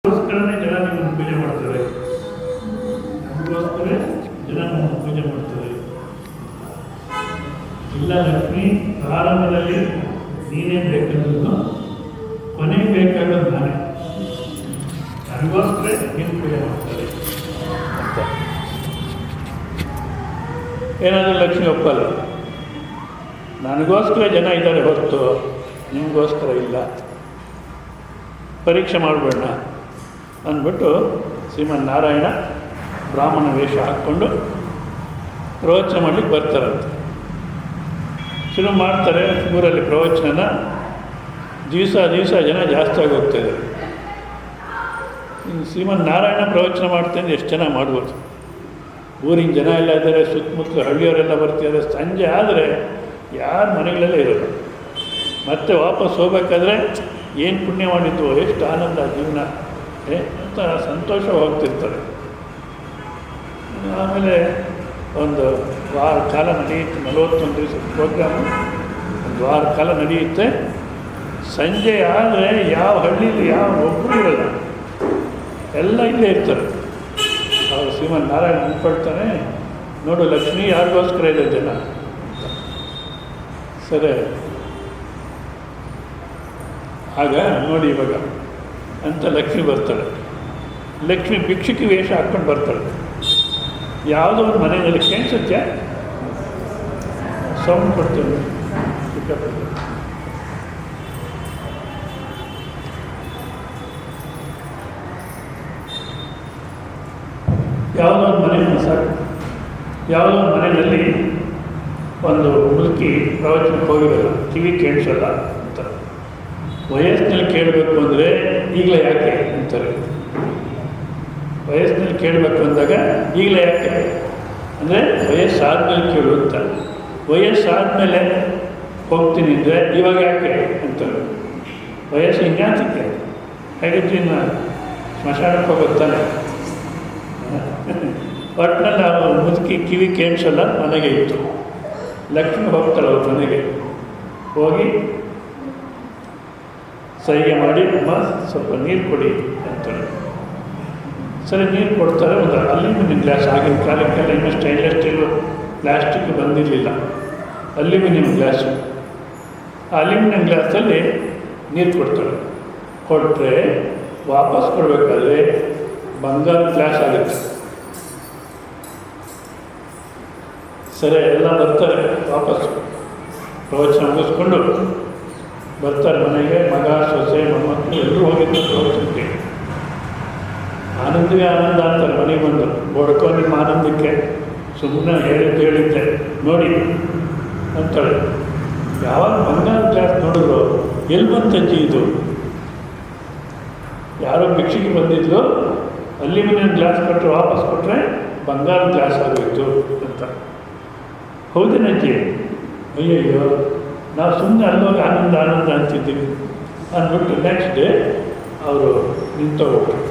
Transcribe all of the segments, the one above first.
ನಮಗೋಸ್ಕರನೇ ಜನ ನಿಮ್ಮನ್ನು ಪೂಜೆ ಮಾಡ್ತಾರೆ, ನಮಗೋಸ್ಕರ ಜನ ನಮ್ಮನ್ನು ಪೂಜೆ ಮಾಡ್ತಾರೆ. ಇಲ್ಲ ಲಕ್ಷ್ಮಿ, ಪ್ರಾರಂಭದಲ್ಲಿ ನೀನೇ ಬೇಕಾದದ್ದು, ಕೊನೆಗೆ ಬೇಕಾದದ್ದು ನಾನೇ, ನನಗೋಸ್ಕರ ನೀನು ಪೂಜೆ ಮಾಡ್ತಾರೆ ಅಂತ. ಏನಾದರೂ ಲಕ್ಷ್ಮಿ ಒಪ್ಪಲ್ಲ. ನನಗೋಸ್ಕರ ಜನ ಇದ್ದಾರೆ ಹೊರತು ನಿಮಗೋಸ್ಕರ ಇಲ್ಲ, ಪರೀಕ್ಷೆ ಮಾಡಬೇಡ ಅಂದ್ಬಿಟ್ಟು ಶ್ರೀಮನ್ನಾರಾಯಣ ಬ್ರಾಹ್ಮಣ ವೇಷ ಹಾಕ್ಕೊಂಡು ಪ್ರವಚನ ಮಾಡಲಿಕ್ಕೆ ಬರ್ತಾರಂತೆ. ಶುರು ಮಾಡ್ತಾರೆ ಊರಲ್ಲಿ ಪ್ರವಚನ. ದಿವಸ ಜನ ಜಾಸ್ತಿ ಆಗಿ ಹೋಗ್ತಾಯಿದ್ದಾರೆ. ಶ್ರೀಮನ್ನಾರಾಯಣ ಪ್ರವಚನ ಮಾಡ್ತೇನೆ ಎಷ್ಟು ಜನ ಮಾಡ್ಬೋದು. ಊರಿನ ಜನ ಎಲ್ಲ ಇದ್ದಾರೆ, ಸುತ್ತಮುತ್ತಲು ಹಳ್ಳಿಯವರೆಲ್ಲ ಬರ್ತಿದ್ದಾರೆ. ಸಂಜೆ ಆದರೆ ಯಾರು ಮನೆಗಳೆಲ್ಲ ಇರೋದು. ಮತ್ತೆ ವಾಪಸ್ ಹೋಗ್ಬೇಕಾದ್ರೆ ಏನು ಪುಣ್ಯ ಮಾಡಿದ್ದು, ಎಷ್ಟು ಆನಂದ ಜೀವನ ಅಂತ ಸಂತೋಷ ಹೋಗ್ತಿರ್ತಾರೆ. ಆಮೇಲೆ ಒಂದು ವಾರ ಕಾಲ ನಡೆಯುತ್ತೆ, 41 ದಿವಸ ಪ್ರೋಗ್ರಾಮು, ಒಂದು ವಾರ ಕಾಲ ನಡೆಯುತ್ತೆ. ಸಂಜೆ ಆದರೆ ಯಾವ ಹಳ್ಳಿಲಿ ಯಾವ ಒಬ್ಬರು ಇರಲ್ಲ, ಎಲ್ಲ ಇಲ್ಲೇ ಇರ್ತಾರೆ. ಅವರು ಶ್ರೀಮನ್ನಾರಾಯಣ ಅಂದ್ಕೊಳ್ತಾನೆ, ನೋಡು ಲಕ್ಷ್ಮಿ ಯಾರಿಗೋಸ್ಕರ ಇದೆ ಜನ. ಸರಿ, ಆಗ ನೋಡಿ ಇವಾಗ ಅಂತ ಲಕ್ಷ್ಮಿ ಬರ್ತಾಳೆ. ಲಕ್ಷ್ಮಿ ಭಿಕ್ಷುಕಿ ವೇಷ ಹಾಕ್ಕೊಂಡು ಬರ್ತಾಳೆ. ಯಾವುದೋ ಒಂದು ಮನೆಯಲ್ಲಿ ಕೇಳಿಸುತ್ತೆ, ಸೌಂಡ್ ಕೊಡ್ತೇವೆ. ಯಾವುದೋ ಒಂದು ಮನೆಯಲ್ಲಿ ಸಾಕು, ಯಾವುದೋ ಒಂದು ಮನೆಯಲ್ಲಿ ಒಂದು ಮುದುಕಿ ಪ್ರವಚನಕ್ಕೆ ಹೋಗಿರಲ್ಲ, ಕಿವಿ ಕೇಳಿಸಲ್ಲ ಅಂತ. ವಯಸ್ಸಿನಲ್ಲಿ ಕೇಳಬೇಕು ಅಂದರೆ ಈಗಲೇ ಯಾಕೆ ಅಂತಾರೆ. ವಯಸ್ಸಿನಲ್ಲಿ ಕೇಳಬೇಕು ಅಂದಾಗ ಈಗಲೇ ಯಾಕೆ ಅಂದರೆ ವಯಸ್ಸಾದ್ಮೇಲೆ ಕೇಳು ಅಂತ. ವಯಸ್ಸಾದಮೇಲೆ ಹೋಗ್ತೀನಿ ಅಂದರೆ ಇವಾಗ ಯಾಕೆ ಅಂತಾರೆ. ವಯಸ್ಸು ಹಿಂಗಾತಿಕ್ಕೆ ಹಾಗಿದ್ರೆ ಇನ್ನು ಸ್ಮಶಾನಕ್ಕೆ ಹೋಗುತ್ತಾನೆ. ಒಟ್ಟಿನಲ್ಲಿ ಆ ಮುದುಕಿ ಕಿವಿ ಕೇಳಿಸಲ್ಲ, ಮನೆಗೆ ಇತ್ತು. ಲಕ್ಷ್ಮಿ ಹೋಗ್ತಾಳೆ ಅವ್ರ ಮನೆಗೆ. ಹೋಗಿ ಸಹಿಗೆ ಮಾಡಿ, ಅಮ್ಮ ಸ್ವಲ್ಪ ನೀರು ಕೊಡಿ ಅಂತಾಳೆ. ಸರಿ, ನೀರು ಕೊಡ್ತಾರೆ. ಒಂದು ಅಲ್ಯೂಮಿನಿಯಂ ಗ್ಲಾಸ್, ಆಗಿನ ಕಾಲಕ್ಕೆಲ್ಲ ಇನ್ನೂ ಸ್ಟೈನ್ಲೆಸ್ ಸ್ಟೀಲು, ಪ್ಲಾಸ್ಟಿಕ್ ಬಂದಿರಲಿಲ್ಲ, ಅಲ್ಯೂಮಿನಿಯಂ ಗ್ಲಾಸು. ಆ ಅಲ್ಯೂಮಿನಿಯಂ ಗ್ಲಾಸಲ್ಲಿ ನೀರು ಕೊಡ್ತಾಳೆ. ಕೊಟ್ಟರೆ ವಾಪಸ್ ಕೊಡಬೇಕಾದ್ರೆ ಬಂಗಾರ ಗ್ಲಾಸ್ ಆಗುತ್ತೆ. ಸರಿ, ಎಲ್ಲ ಬರ್ತಾರೆ ವಾಪಸ್ಸು. ಪ್ರವಚನ ಮುಗಿಸ್ಕೊಂಡು ಬರ್ತಾರೆ ಮನೆಗೆ. ಮಗ, ಸೊಸೆ, ಮೊಮ್ಮಕ್ಕಳು ಎಲ್ಲರೂ ಹೋಗಿದ್ದು ಪ್ರವಚನಕ್ಕೆ. ಆನಂದವೇ ಆನಂದ ಅಂತಾರೆ ಮನೆಗೆ ಬಂದು. ಬಡ್ಕೋ ನಿಮ್ಮ ಆನಂದಕ್ಕೆ, ಸುಮ್ಮನೆ ಹೇಳಿದ್ದೆ ನೋಡಿ ಅಂತಾಳೆ. ಯಾವಾಗ ಬಂಗಾರ ಗ್ಲಾಸ್ ನೋಡಿದ್ರು, ಎಲ್ಲಿ ಬಂತಜ್ಜಿ ಇದು? ಯಾರೋ ಭಿಕ್ಷೆಗೆ ಬಂದಿದ್ರು, ಅಲ್ಯೂಮಿನಿಯಂ ಗ್ಲಾಸ್ ಕೊಟ್ಟರೆ ವಾಪಸ್ ಕೊಟ್ಟರೆ ಬಂಗಾರ ಗ್ಲಾಸ್ ಆಗೋಯ್ತು ಅಂತ. ಹೌದೇನಜ್ಜಿ? ಅಯ್ಯಯ್ಯೋ, ನಾವು ಸುಮ್ಮನೆ ಅಲ್ಲೋಗಿ ಆನಂದ ಅಂತಿದ್ದೀವಿ ಅಂದ್ಬಿಟ್ಟು ನೆಕ್ಸ್ಟ್ ಡೇ ಅವರು ನಿಂತೋಗ್ಬಿಟ್ರು.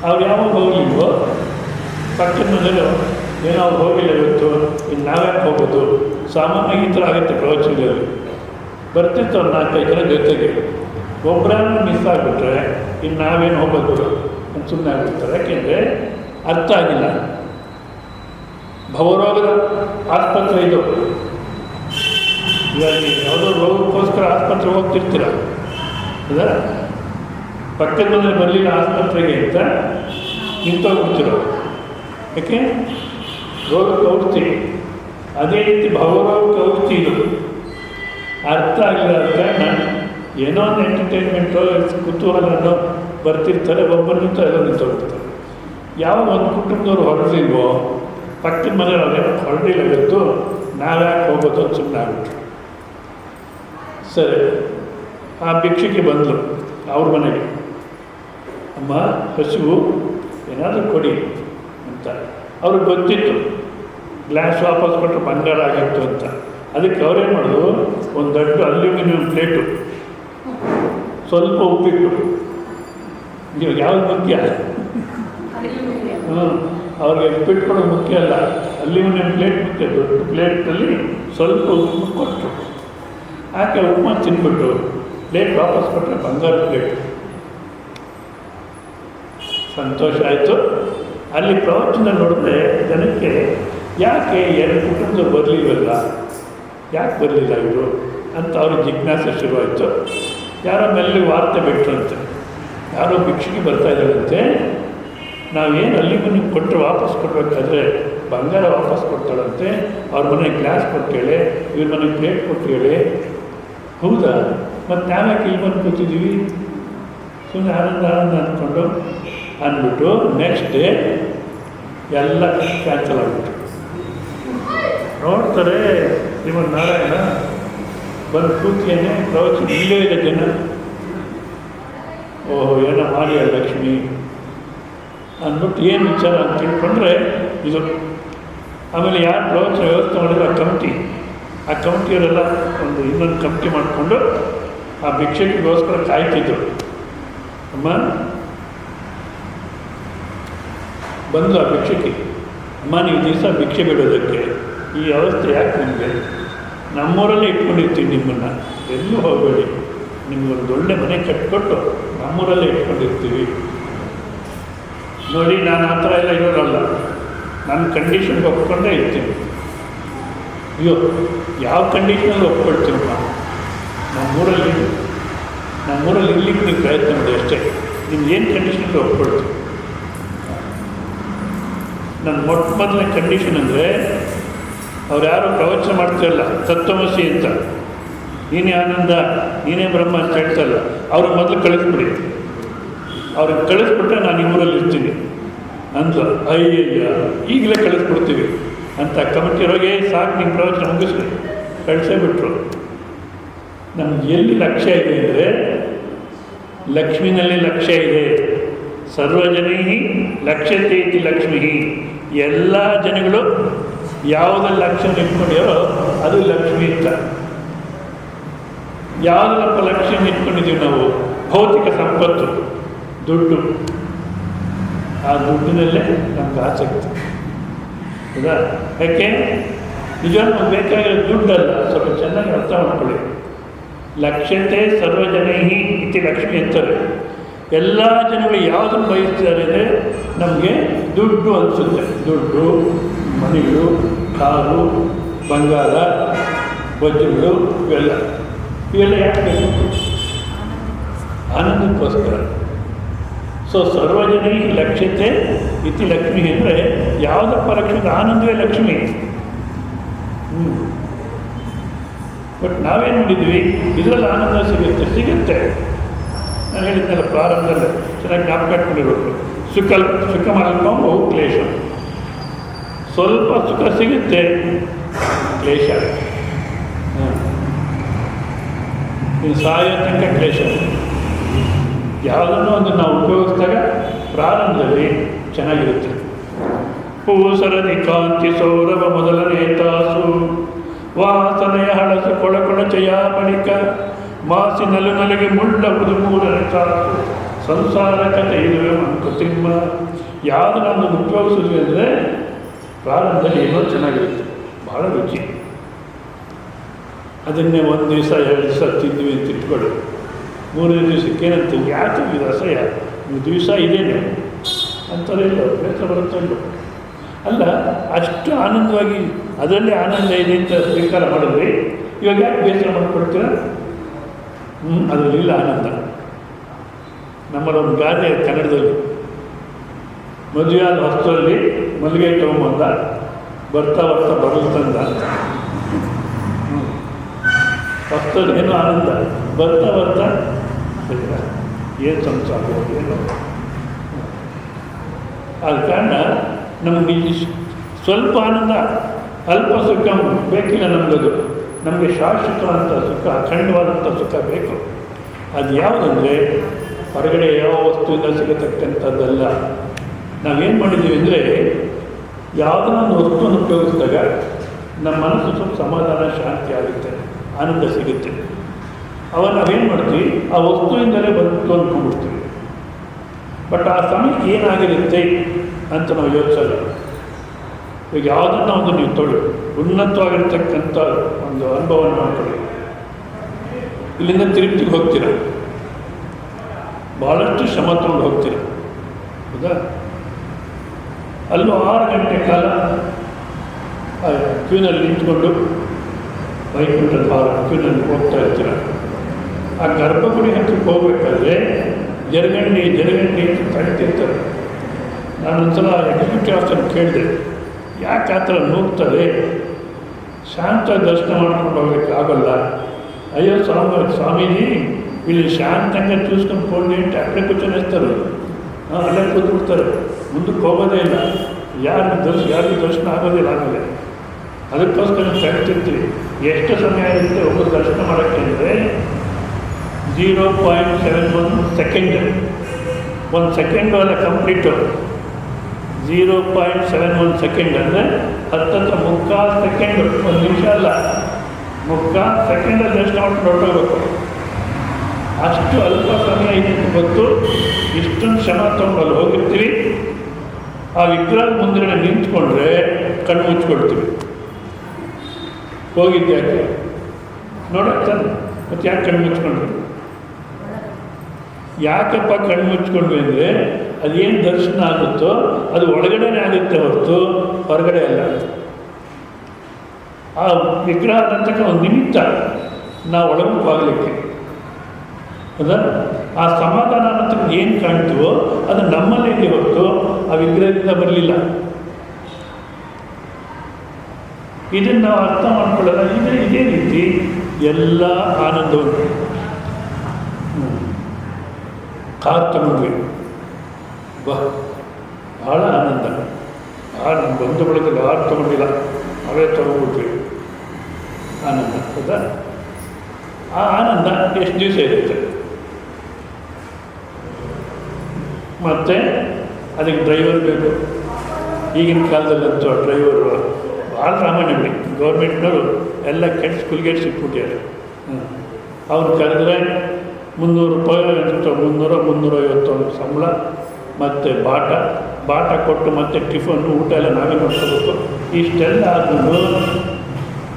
ಅವ್ರು ಯಾವಾಗ ಹೋಗ್ಲಿಲ್ವೋ, ಪಕ್ಕದ ಮನೇಲಿ ಏನೋ ಅವ್ರು ಹೋಗಿಲ್ಲ ಇವತ್ತು, ಇನ್ನು ನಾವ್ಯಾಕೆ ಹೋಗೋದು? ಸಾಮಾನ್ಯ ಈ ಥರ ಆಗುತ್ತೆ ಪ್ರವಚನಗಳಲ್ಲಿ. ಬರ್ತಿರ್ತಾವ್ರು 4-5 ಜನ ಜೊತೆಗೆ. ಒಬ್ಬರನ್ನು ಮಿಸ್ ಆಗಿಬಿಟ್ರೆ ಇನ್ನು ನಾವೇನು ಹೋಗೋದು ಅಂತ ಸುಮ್ಮನೆ ಆಗಿಬಿಡ್ತಾರೆ. ಯಾಕೆಂದರೆ ಅರ್ಥ ಆಗಿಲ್ಲ. ಭವರೋಗದ ಆಸ್ಪತ್ರೆ ಇದು. ಇವಾಗ ಯಾವುದೋ ರೋಗಕ್ಕೋಸ್ಕರ ಆಸ್ಪತ್ರೆಗೆ ಹೋಗ್ತಿರ್ತೀರ, ಅದ ಪಕ್ಕದ ಮನೆ ಬರಲಿಲ್ಲ ಆಸ್ಪತ್ರೆಗೆ ಅಂತ ನಿಂತೋಗ್ಬಿಡ್ತಿರೋ. ಯಾಕೆ? ರೋಗಕ್ಕೆ ಔಷಧಿ. ಅದೇ ರೀತಿ ಭವರೋಗಕ್ಕೆ ಔಷಧಿ ಇದು. ಅರ್ಥ ಆಗಿಲ್ಲ ಕಾರಣ ಏನೋ ಒಂದು ಎಂಟರ್ಟೈನ್ಮೆಂಟು, ಕುತೂಹಲನೋ ಬರ್ತಿರ್ತಾರೆ. ಒಬ್ಬರು ನಿಂತು ಎಲ್ಲೋ ನಿಂತೋಗ್ಬಿಡ್ತಾರೆ. ಯಾವ ಒಂದು ಕುಟುಂಬದವ್ರು ಹೊರಡಿಲ್ವೋ, ಪಕ್ಕದ ಮನೆಯವ್ರು ಅದೇನೋ ಹೊರಡಿಲ್ಲ ಇವತ್ತು, ನಾವ್ಯಾಕೆ ಹೋಗೋದು ಅಂತ ಸುಮ್ಮನೆ ಆಗ್ಬಿಟ್ರು. ಸರಿ, ಆ ಭಿಕ್ಷುಕಿ ಬಂದಳು ಅವ್ರ ಮನೆಗೆ. ಅಮ್ಮ, ಹಸಿವು, ಏನಾದರೂ ಕೊಡಿ ಅಂತ. ಅವ್ರಿಗೆ ಗೊತ್ತಿತ್ತು ಗ್ಲಾಸ್ ವಾಪಸ್ ಕೊಟ್ಟರೆ ಬಂಗಾರ ಆಗಿತ್ತು ಅಂತ. ಅದಕ್ಕೆ ಅವ್ರೇನು ಮಾಡೋದು, ಒಂದು ದೊಡ್ಡ ಅಲ್ಯೂಮಿನಿಯಂ ಪ್ಲೇಟು, ಸ್ವಲ್ಪ ಉಪ್ಪಿಟ್ಟು. ನೀವು ಯಾವ್ದು ಮುಖ್ಯ? ಅವ್ರಿಗೆ ಉಪ್ಪಿಟ್ಟು ಕೊಡೋದು ಮುಖ್ಯ ಅಲ್ಲ, ಅಲ್ಯೂಮಿನಿಯಂ ಪ್ಲೇಟ್ ಮುಖ್ಯ. ದೊಡ್ಡ ಪ್ಲೇಟಲ್ಲಿ ಸ್ವಲ್ಪ ಉಪ್ಪು ಕೊಟ್ಟರು. ಆಕೆ ಉಪ್ಪು ತಿಂದ್ಬಿಟ್ಟು ಪ್ಲೇಟ್ ವಾಪಸ್ ಕೊಟ್ಟರೆ ಬಂಗಾರ ಪ್ಲೇಟ್. ಸಂತೋಷ ಆಯಿತು. ಅಲ್ಲಿ ಪ್ರವಚನ ನೋಡಿದ್ರೆ ಜನಕ್ಕೆ ಯಾಕೆ ಎರಡು ಕುಟುಂಬದವ್ರು ಬರಲಿಲ್ವಲ್ಲ, ಯಾಕೆ ಬರಲಿಲ್ಲ ಇವರು ಅಂತ ಅವ್ರಿಗೆ ಜಿಜ್ಞಾಸೆ ಶುರುವಾಯಿತು. ಯಾರೋ ಮೆಲ್ಲಿ ವಾರ್ತೆ ಬಿಟ್ಟರಂತೆ, ಯಾರೋ ಭಿಕ್ಷೆಗೆ ಬರ್ತಾ ಇದ್ದಾರಂತೆ, ನಾವೇನು ಅಲ್ಲಿಗೂ ನೀವು ಕೊಟ್ಟರೆ ವಾಪಸ್ ಕೊಡಬೇಕಾದ್ರೆ ಬಂಗಾರ ವಾಪಸ್ ಕೊಡ್ತಾಳಂತೆ, ಅವ್ರ ಮನೆಗೆ ಗ್ಲಾಸ್ ಕೊಟ್ಟೇಳೆ, ಇವ್ರ ಮನೆಗೆ ಪ್ಲೇಟ್ ಕೊಟ್ಟೇಳೆ. ಹೌದಾ, ಮತ್ತು ನಾವ್ಯಾಕೆ ಇಲ್ಲಿ ಬಂದು ಕೂತಿದ್ದೀವಿ, ಸುಮ್ಮನೆ ಆನಂದ ಆನಂದ ಅಂದ್ಕೊಂಡು ಅಂದ್ಬಿಟ್ಟು ನೆಕ್ಸ್ಟ್ ಡೇ ಎಲ್ಲ ಕ್ಯಾನ್ಸಲ್ ಆಗಿಬಿಟ್ಟು ನೋಡ್ತಾರೆ. ಶ್ರೀಮನ್ ನಾರಾಯಣ ಬಂದು ಕೂತಿಯೇನೆ ಪ್ರವಚನ ಇಲ್ಲೇ ಇದೆ ಜನ. ಓಹೋ ಏನೋ ಮಾಡಿಯ ಲಕ್ಷ್ಮಿ ಅಂದ್ಬಿಟ್ಟು ಏನು ವಿಚಾರ ಅಂತ ತಿಳ್ಕೊಂಡ್ರೆ ಇದು. ಆಮೇಲೆ ಯಾರು ಪ್ರವಚನ ವ್ಯವಸ್ಥೆ ಮಾಡಿದ್ರು ಆ ಕಮಿಟಿಯವರೆಲ್ಲ ಒಂದು ಇನ್ನೊಂದು ಕಮಿಟಿ ಮಾಡಿಕೊಂಡು ಆ ಭಿಕ್ಷೆಗೋಸ್ಕರ ಕಾಯ್ತಿದ್ರು. ಅಮ್ಮ ಬಂದು ಆ ಭಿಕ್ಷೆಗೆ, ಅಮ್ಮ ನೀವು ದಿವಸ ಭಿಕ್ಷೆ ಬಿಡೋದಕ್ಕೆ ಈ ವ್ಯವಸ್ಥೆ ಯಾಕೆ ನಿಮಗೆ, ನಮ್ಮೂರಲ್ಲೇ ಇಟ್ಕೊಂಡಿರ್ತೀವಿ ನಿಮ್ಮನ್ನು, ಎಲ್ಲೂ ಹೋಗಬೇಡಿ, ನಿಮಗೊಂದು ಒಳ್ಳೆ ಮನೆ ಕಟ್ಟಿಕೊಟ್ಟು ನಮ್ಮೂರಲ್ಲೇ ಇಟ್ಕೊಂಡಿರ್ತೀವಿ. ನೋಡಿ ನಾನು ಆ ಥರ ಎಲ್ಲ ಇರೋರಲ್ಲ, ನನ್ನ ಕಂಡೀಷನ್ಗೆ ಒಪ್ಕೊಂಡೇ ಇರ್ತೀನಿ. ಅಯ್ಯೋ ಯಾವ ಕಂಡೀಷನಲ್ಲಿ ಒಪ್ಕೊಳ್ತೀನಪ್ಪ, ನಮ್ಮೂರಲ್ಲಿ ಇರ್ಲಿಕ್ಕೆ ನೀವು ಪ್ರಯತ್ನ ಮಾಡಿ ಅಷ್ಟೇ, ನಿಮ್ಗೆ ಏನು ಕಂಡೀಷನಲ್ಲಿ ಒಪ್ಕೊಳ್ತೀವಿ. ನನ್ನ ಮೊದಲನೇ ಕಂಡೀಷನ್ ಅಂದರೆ ಅವ್ರು ಯಾರು ಪ್ರವಚನ ಮಾಡ್ತಿರಲ್ಲ ತತ್ವಮಸಿ ಅಂತ, ನೀನೇ ಆನಂದ ನೀನೇ ಬ್ರಹ್ಮ ಅಂತ ಹೇಳ್ತಾರಲ್ಲ, ಅವ್ರಿಗೆ ಮೊದಲು ಕಳಿಸ್ಬಿಡಿ. ಅವ್ರಿಗೆ ಕಳಿಸ್ಬಿಟ್ರೆ ನಾನು ಈ ಊರಲ್ಲಿ ಇರ್ತೀನಿ ಅಂದ್ಲು. ಅಯ್ಯಯ್ಯ ಈಗಲೇ ಕಳಿಸ್ಬಿಡ್ತೀವಿ ಅಂತ ಕಮಿಟಿಯವ್ರಿಗೆ ಸಾಕು ನಿಮ್ಮ ಪ್ರವಚನ ಮುಗಿಸ್ರಿ ಕಳಿಸೇ ಬಿಟ್ರು. ನಮ್ಗೆ ಎಲ್ಲಿ ಲಕ್ಷ್ಯ ಇದೆ ಅಂದರೆ ಲಕ್ಷ್ಮಿನಲ್ಲಿ ಲಕ್ಷ್ಯ ಇದೆ. ಸರ್ವಜನೈ ಲಕ್ಷ್ಯತೆ ಇತಿ ಲಕ್ಷ್ಮೀ. ಎಲ್ಲ ಜನಗಳು ಯಾವುದೆಲ್ಲ ಲಕ್ಷ್ಯ ಇಟ್ಕೊಂಡಿರೋ ಅದು ಲಕ್ಷ್ಮಿ ಅಂತ. ಯಾವುದಪ್ಪ ಲಕ್ಷ್ಯ ಇಟ್ಕೊಂಡಿದ್ದೀವಿ ನಾವು? ಭೌತಿಕ ಸಂಪತ್ತು, ದುಡ್ಡು. ಆ ದುಡ್ಡಿನಲ್ಲೇ ನಮ್ಗೆ ಆಸಕ್ತಿ ಹೌದಾ? ಯಾಕೆ ನಿಜವಾಗ್ಲೂ ನಮ್ಗೆ ಬೇಕಾಗಿರೋ ದುಡ್ಡಲ್ಲ, ಸ್ವಲ್ಪ ಚೆನ್ನಾಗಿ ಅರ್ಥ ಮಾಡ್ಕೊಳ್ಳಿ. ಲಕ್ಷ್ಯತೆ ಸರ್ವಜನೈ ಇತಿ ಲಕ್ಷ್ಮಿ ಅಂತಾರೆ. ಎಲ್ಲ ಜನಗಳು ಯಾವುದನ್ನು ಬಯಸ್ತಿದ್ದಾರೆ ಅಂದರೆ ನಮಗೆ ದುಡ್ಡು ಅನಿಸುತ್ತೆ. ದುಡ್ಡು, ಮನೆಗಳು, ಕಾರು, ಬಂಗಾರ, ವಜ್ರಗಳು, ಇವೆಲ್ಲ ಯಾಕೆ ಬೇಕು? ಆನಂದಕ್ಕೋಸ್ಕರ. ಸೊ ಸರ್ವಜನೈ ಲಕ್ಷ್ಯತೆ ಇತಿ ಲಕ್ಷ್ಮಿ ಅಂದರೆ ಯಾವುದಪ್ಪ ಲಕ್ಷ್ಮಿ? ಆನಂದವೇ ಲಕ್ಷ್ಮಿ. ಬಟ್ ನಾವೇನು ಮಾಡಿದ್ವಿ, ಇದರಲ್ಲಿ ಆನಂದ ಸಿಗುತ್ತೆ. ನಾನು ಹೇಳಿದ್ನಲ್ಲ ಪ್ರಾರಂಭದಲ್ಲಿ, ಚೆನ್ನಾಗಿ ಜ್ಞಾಪಕ ಇಟ್ಕೊಂಡಿರ್ಬೇಕು. ಸುಖ ಮಾಡ್ಕೊಂಡು ಬಹು ಕ್ಲೇಶ. ಸ್ವಲ್ಪ ಸುಖ ಸಿಗುತ್ತೆ, ಕ್ಲೇಶ. ಇನ್ನು ಸಾಯೋ ತನಕ ಕ್ಲೇಶ. ಯಾವುದನ್ನು ಒಂದು ನಾವು ಉಪಯೋಗಿಸಿದಾಗ ಪ್ರಾರಂಭದಲ್ಲಿ ಚೆನ್ನಾಗಿರುತ್ತೆ. ಪೂಸರದಿ ಕಾಂತಿ ಸೌರಭ ಮೊದಲನೇ ತಾಸು, ವಾಸನೆಯ ಹಳಸು ಕೊಳಚೆಯ ಬಳಿಕ, ಮಾಸಿ ನಲುನಲಿಗೆ ಮುಳ್ಳಬಹುದು ಮೂರನೇ ತಾಸು, ಸಂಸಾರ ಕಥೆ ಇರುವೆ ಮಂಕುತಿಮ್ಮ. ಯಾವುದು ನಾವು ಉಪಯೋಗಿಸಿದ್ವಿ ಅಂದರೆ ಪ್ರಾರಂಭದಲ್ಲಿ ಏನೋ ಚೆನ್ನಾಗಿರುತ್ತೆ, ಭಾಳ ರುಚಿ. ಅದನ್ನೇ ಒಂದು ದಿವಸ 2 ದಿವಸ ತಿಂದ್ವಿ ಅಂತ ಇಟ್ಕೊಳ್ಳಿ. 3ನೇ ದಿವಸಕ್ಕೆ ಏನಂತ ಯಾಕೆ ಇದು ಅಸಹ್ಯ, ದಿವಸ ಇದೇನೆ ಅಂತಾರೆ, ಇಲ್ಲ ಬೇಸರ ಬರುತ್ತೆ ಅಲ್ಲ. ಅಷ್ಟು ಆನಂದವಾಗಿ ಅದರಲ್ಲಿ ಆನಂದ ಇದೆ ಅಂತ ಸ್ವೀಕಾರ ಮಾಡಿದ್ರಿ, ಇವಾಗ ಯಾಕೆ ಬೇಸರ ಮಾಡಿಕೊಡ್ತೀರ? ಅದರಲ್ಲಿಲ್ಲ ಆನಂದ. ನಮ್ಮಲ್ಲೊಂದು ಗಾದೆ ಕನ್ನಡದಲ್ಲಿ, ಮದುವೆ ಆದ ಹೊಸದಲ್ಲಿ ಮಲ್ಲಿಗೆ ತಗೊಂಬಂದ, ಬರ್ತಾ ಬರಲು ತಂದ ಅಂತ. ಹೊಸದಲ್ಲಿ ಏನೋ ಆನಂದ, ಬರ್ತಾ ಏನು ಸಂಸಾರ ಏನು. ಆದ ಕಾರಣ ನಮಗೆ ಸ್ವಲ್ಪ ಆನಂದ, ಅಲ್ಪ ಸುಖ ಬೇಕಿಲ್ಲ ನಮಗದು. ನಮಗೆ ಶಾಶ್ವತವಾದಂಥ ಸುಖ, ಅಖಂಡವಾದಂಥ ಸುಖ ಬೇಕು. ಅದು ಯಾವುದಂದರೆ ಹೊರಗಡೆ ಯಾವ ವಸ್ತುವಿಂದ ಸಿಗತಕ್ಕಂಥದ್ದಲ್ಲ. ನಾವೇನು ಮಾಡಿದ್ದೀವಿ ಅಂದರೆ, ಯಾವುದನ್ನ ಒಂದು ವಸ್ತುವನ್ನು ಉಪಯೋಗಿಸಿದಾಗ ನಮ್ಮ ಮನಸ್ಸು ಸ್ವಲ್ಪ ಸಮಾಧಾನ, ಶಾಂತಿ ಆಗುತ್ತೆ, ಆನಂದ ಸಿಗುತ್ತೆ. ಅವಾಗ ನಾವೇನು ಮಾಡ್ತೀವಿ, ಆ ವಸ್ತುವಿಂದಲೇ ಬಂದು ಅಂದ್ಕೊಂಡ್ಬಿಡ್ತೀವಿ. ಬಟ್ ಆ ಸಮಯಕ್ಕೆ ಏನಾಗಿರುತ್ತೆ ಅಂತ ನಾವು ಯೋಚಿಸಲ್ಲ. ಈಗ ಯಾವುದನ್ನು ಒಂದು ನೀವು ತೊಗೊಳ್ಳಿ, ಉನ್ನತವಾಗಿರ್ತಕ್ಕಂಥ ಒಂದು ಅನುಭವವನ್ನು ಮಾಡ್ಕೊಳ್ಳಿ. ಇಲ್ಲಿಂದ ತಿರುಪ್ತಿಗೆ ಹೋಗ್ತೀರ, ಭಾಳಷ್ಟು ಶ್ರಮ ತೊಗೊಂಡು ಹೋಗ್ತೀರ. ಹೌದಾ? ಅಲ್ಲೂ 6 ಗಂಟೆ ಕಾಲ ಕ್ಯೂನಲ್ಲಿ ನಿಂತ್ಕೊಂಡು ವೈಕುಂಠದ ಕ್ಯೂನಲ್ಲಿ ಹೋಗ್ತಾ ಇರ್ತೀರ. ಆ ಗರ್ಭಗುಡಿ ಹತ್ರಕ್ಕೆ ಹೋಗ್ಬೇಕಾದ್ರೆ ಜರಗಂಡಿ ಅಂತ ತಳ್ತಿರ್ತಾರೆ. ನಾನೊಂದ್ಸಲ ಎಕ್ಸಿಕ್ಯೂಟಿವ್ ಆಫೀಸರ್ ಕೇಳಿದೆ, ಯಾಕೆ ಆ ಥರ ನೂಗ್ತದೆ, ಶಾಂತ ದರ್ಶನ ಮಾಡ್ಕೊಂಡು ಹೋಗ್ಲಿಕ್ಕೆ ಆಗೋಲ್ಲ? ಅಯ್ಯೋ ಸ್ವಾಮೀಜಿ ಇಲ್ಲಿ ಶಾಂತಂಗೆ ಚೂಸ್ಕೊಂಡು ಕೊಂಡು ಅಂತ ಅಕ್ಕಡೆ ಕೂತ್ಕೊಂಡಿರ್ತಾರೆ, ಅಲ್ಲೇ ಕೂತ್ಬಿಡ್ತಾರೆ, ಮುಂದಕ್ಕೆ ಹೋಗೋದೇ ಇಲ್ಲ, ಯಾರಿಗೂ ದರ್ಶನ ಆಗೋದಿಲ್ಲ. ಆಮೇಲೆ ಅದಕ್ಕೋಸ್ಕರ ತಗ್ತಿರ್ತೀವಿ. ಎಷ್ಟು ಸಮಯ ಇರುತ್ತೆ ಒಬ್ಬರು ದರ್ಶನ ಮಾಡೋಕ್ಕೆ ಅಂದರೆ 0.71 ಸೆಕೆಂಡ್. 1 ಸೆಕೆಂಡು ಅಲ್ಲ ಕಂಪ್ಲೀಟು. 0.71 ಸೆಕೆಂಡ್ ಅಂದರೆ ಹತ್ತತ್ರ 3/4 ಸೆಕೆಂಡು, 1 ನಿಮಿಷ ಅಲ್ಲ, 3/4 ಸೆಕೆಂಡಲ್ಲಿ ದರ್ಶನ ಮಾಡ್ಕೊಂಡು ಹೊರಟೋಗ್ಬೇಕು. ಅಷ್ಟು ಅಲ್ಪ ಸಮಯ ಇದಕ್ಕೆ ಗೊತ್ತು. ಇಷ್ಟೊಂದು ಶ್ರಮ ತಗೊಂಡು ಅಲ್ಲಿ ಹೋಗಿರ್ತೀವಿ. ಆ ವಿಗ್ರಹದ ಮುಂದೆ ನಿಂತ್ಕೊಂಡ್ರೆ ಕಣ್ಣು ಮುಚ್ಕೊಳ್ತೀವಿ. ಹೋಗಿದ್ದೆ ಯಾಕೆ ನೋಡಕ್ತಾನೆ, ಮತ್ತು ಯಾಕೆ ಕಣ್ಣು ಮುಚ್ಕೊಂಡ್ವಿ? ಯಾಕಪ್ಪ ಕಣ್ಣು ಮುಚ್ಕೊಂಡ್ವಿ ಅಂದರೆ ಅದೇನು ದರ್ಶನ ಆಗುತ್ತೋ ಅದು ಒಳಗಡೆನೇ ಆಗುತ್ತೆ ಹೊರತು ಹೊರಗಡೆ ಅಲ್ಲ. ಆ ವಿಗ್ರಹ ಅಂತಕ್ಕ ಒಂದು ನಿಮಿತ್ತ ನಾವು ಒಳಮುಖವಾಗಲಿಕ್ಕೆ. ಹೌದಾ? ಆ ಸಮಾಧಾನ ಅಂತ ಏನು ಕಾಣ್ತೀವೋ ಅದು ನಮ್ಮಲ್ಲೇ ಇದೆ ಹೊರತು ಆ ವಿಗ್ರಹದಿಂದ ಬರಲಿಲ್ಲ. ಇದನ್ನು ನಾವು ಅರ್ಥ ಮಾಡ್ಕೊಳ್ಳೋಣ. ಇದೇ ರೀತಿ ಎಲ್ಲ ಆನಂದವನ್ನು ಕಾರ್ ತಗೊಂಡ್ವಿ, ಭಾಳ ಆನಂದ. ನಮ್ಮ ಬಂಧು ಬಳಗದಲ್ಲಿ ಯಾರು ತಗೊಂಡಿಲ್ಲ, ಅವೇ ತಗೊಂಡ್ಬಿಟ್ವಿ. ಆನಂದ. ಹೌದಾ? ಆ ಆನಂದ ಎಷ್ಟು ದಿವಸ ಇರುತ್ತೆ? ಮತ್ತು ಅದಕ್ಕೆ ಡ್ರೈವರ್ ಬೇಕು. ಈಗಿನ ಕಾಲದಲ್ಲಂತೂ ಡ್ರೈವರು ಭಾಳ ಸಾಮಾನ್ಯ. ಗೌರ್ಮೆಂಟ್ನವರು ಎಲ್ಲ ಕೆಟ್ಟ ಸ್ಕೂಲ್ಗೇಟ್ ಸಿಕ್ಬಿಟ್ಟಿದ್ದಾರೆ. ಅವ್ರು ಕರೆದ್ರೆ 300 ರೂಪಾಯಿ, 300-350 ಸಂಬಳ, ಮತ್ತು ಬಾಟ ಕೊಟ್ಟು ಮತ್ತೆ ಟಿಫನ್ನು ಊಟ ಎಲ್ಲ ನಾವೇ ನೋಡ್ಕೋಬೇಕು. ಇಷ್ಟೆಲ್ಲ ಆದ್ರೂ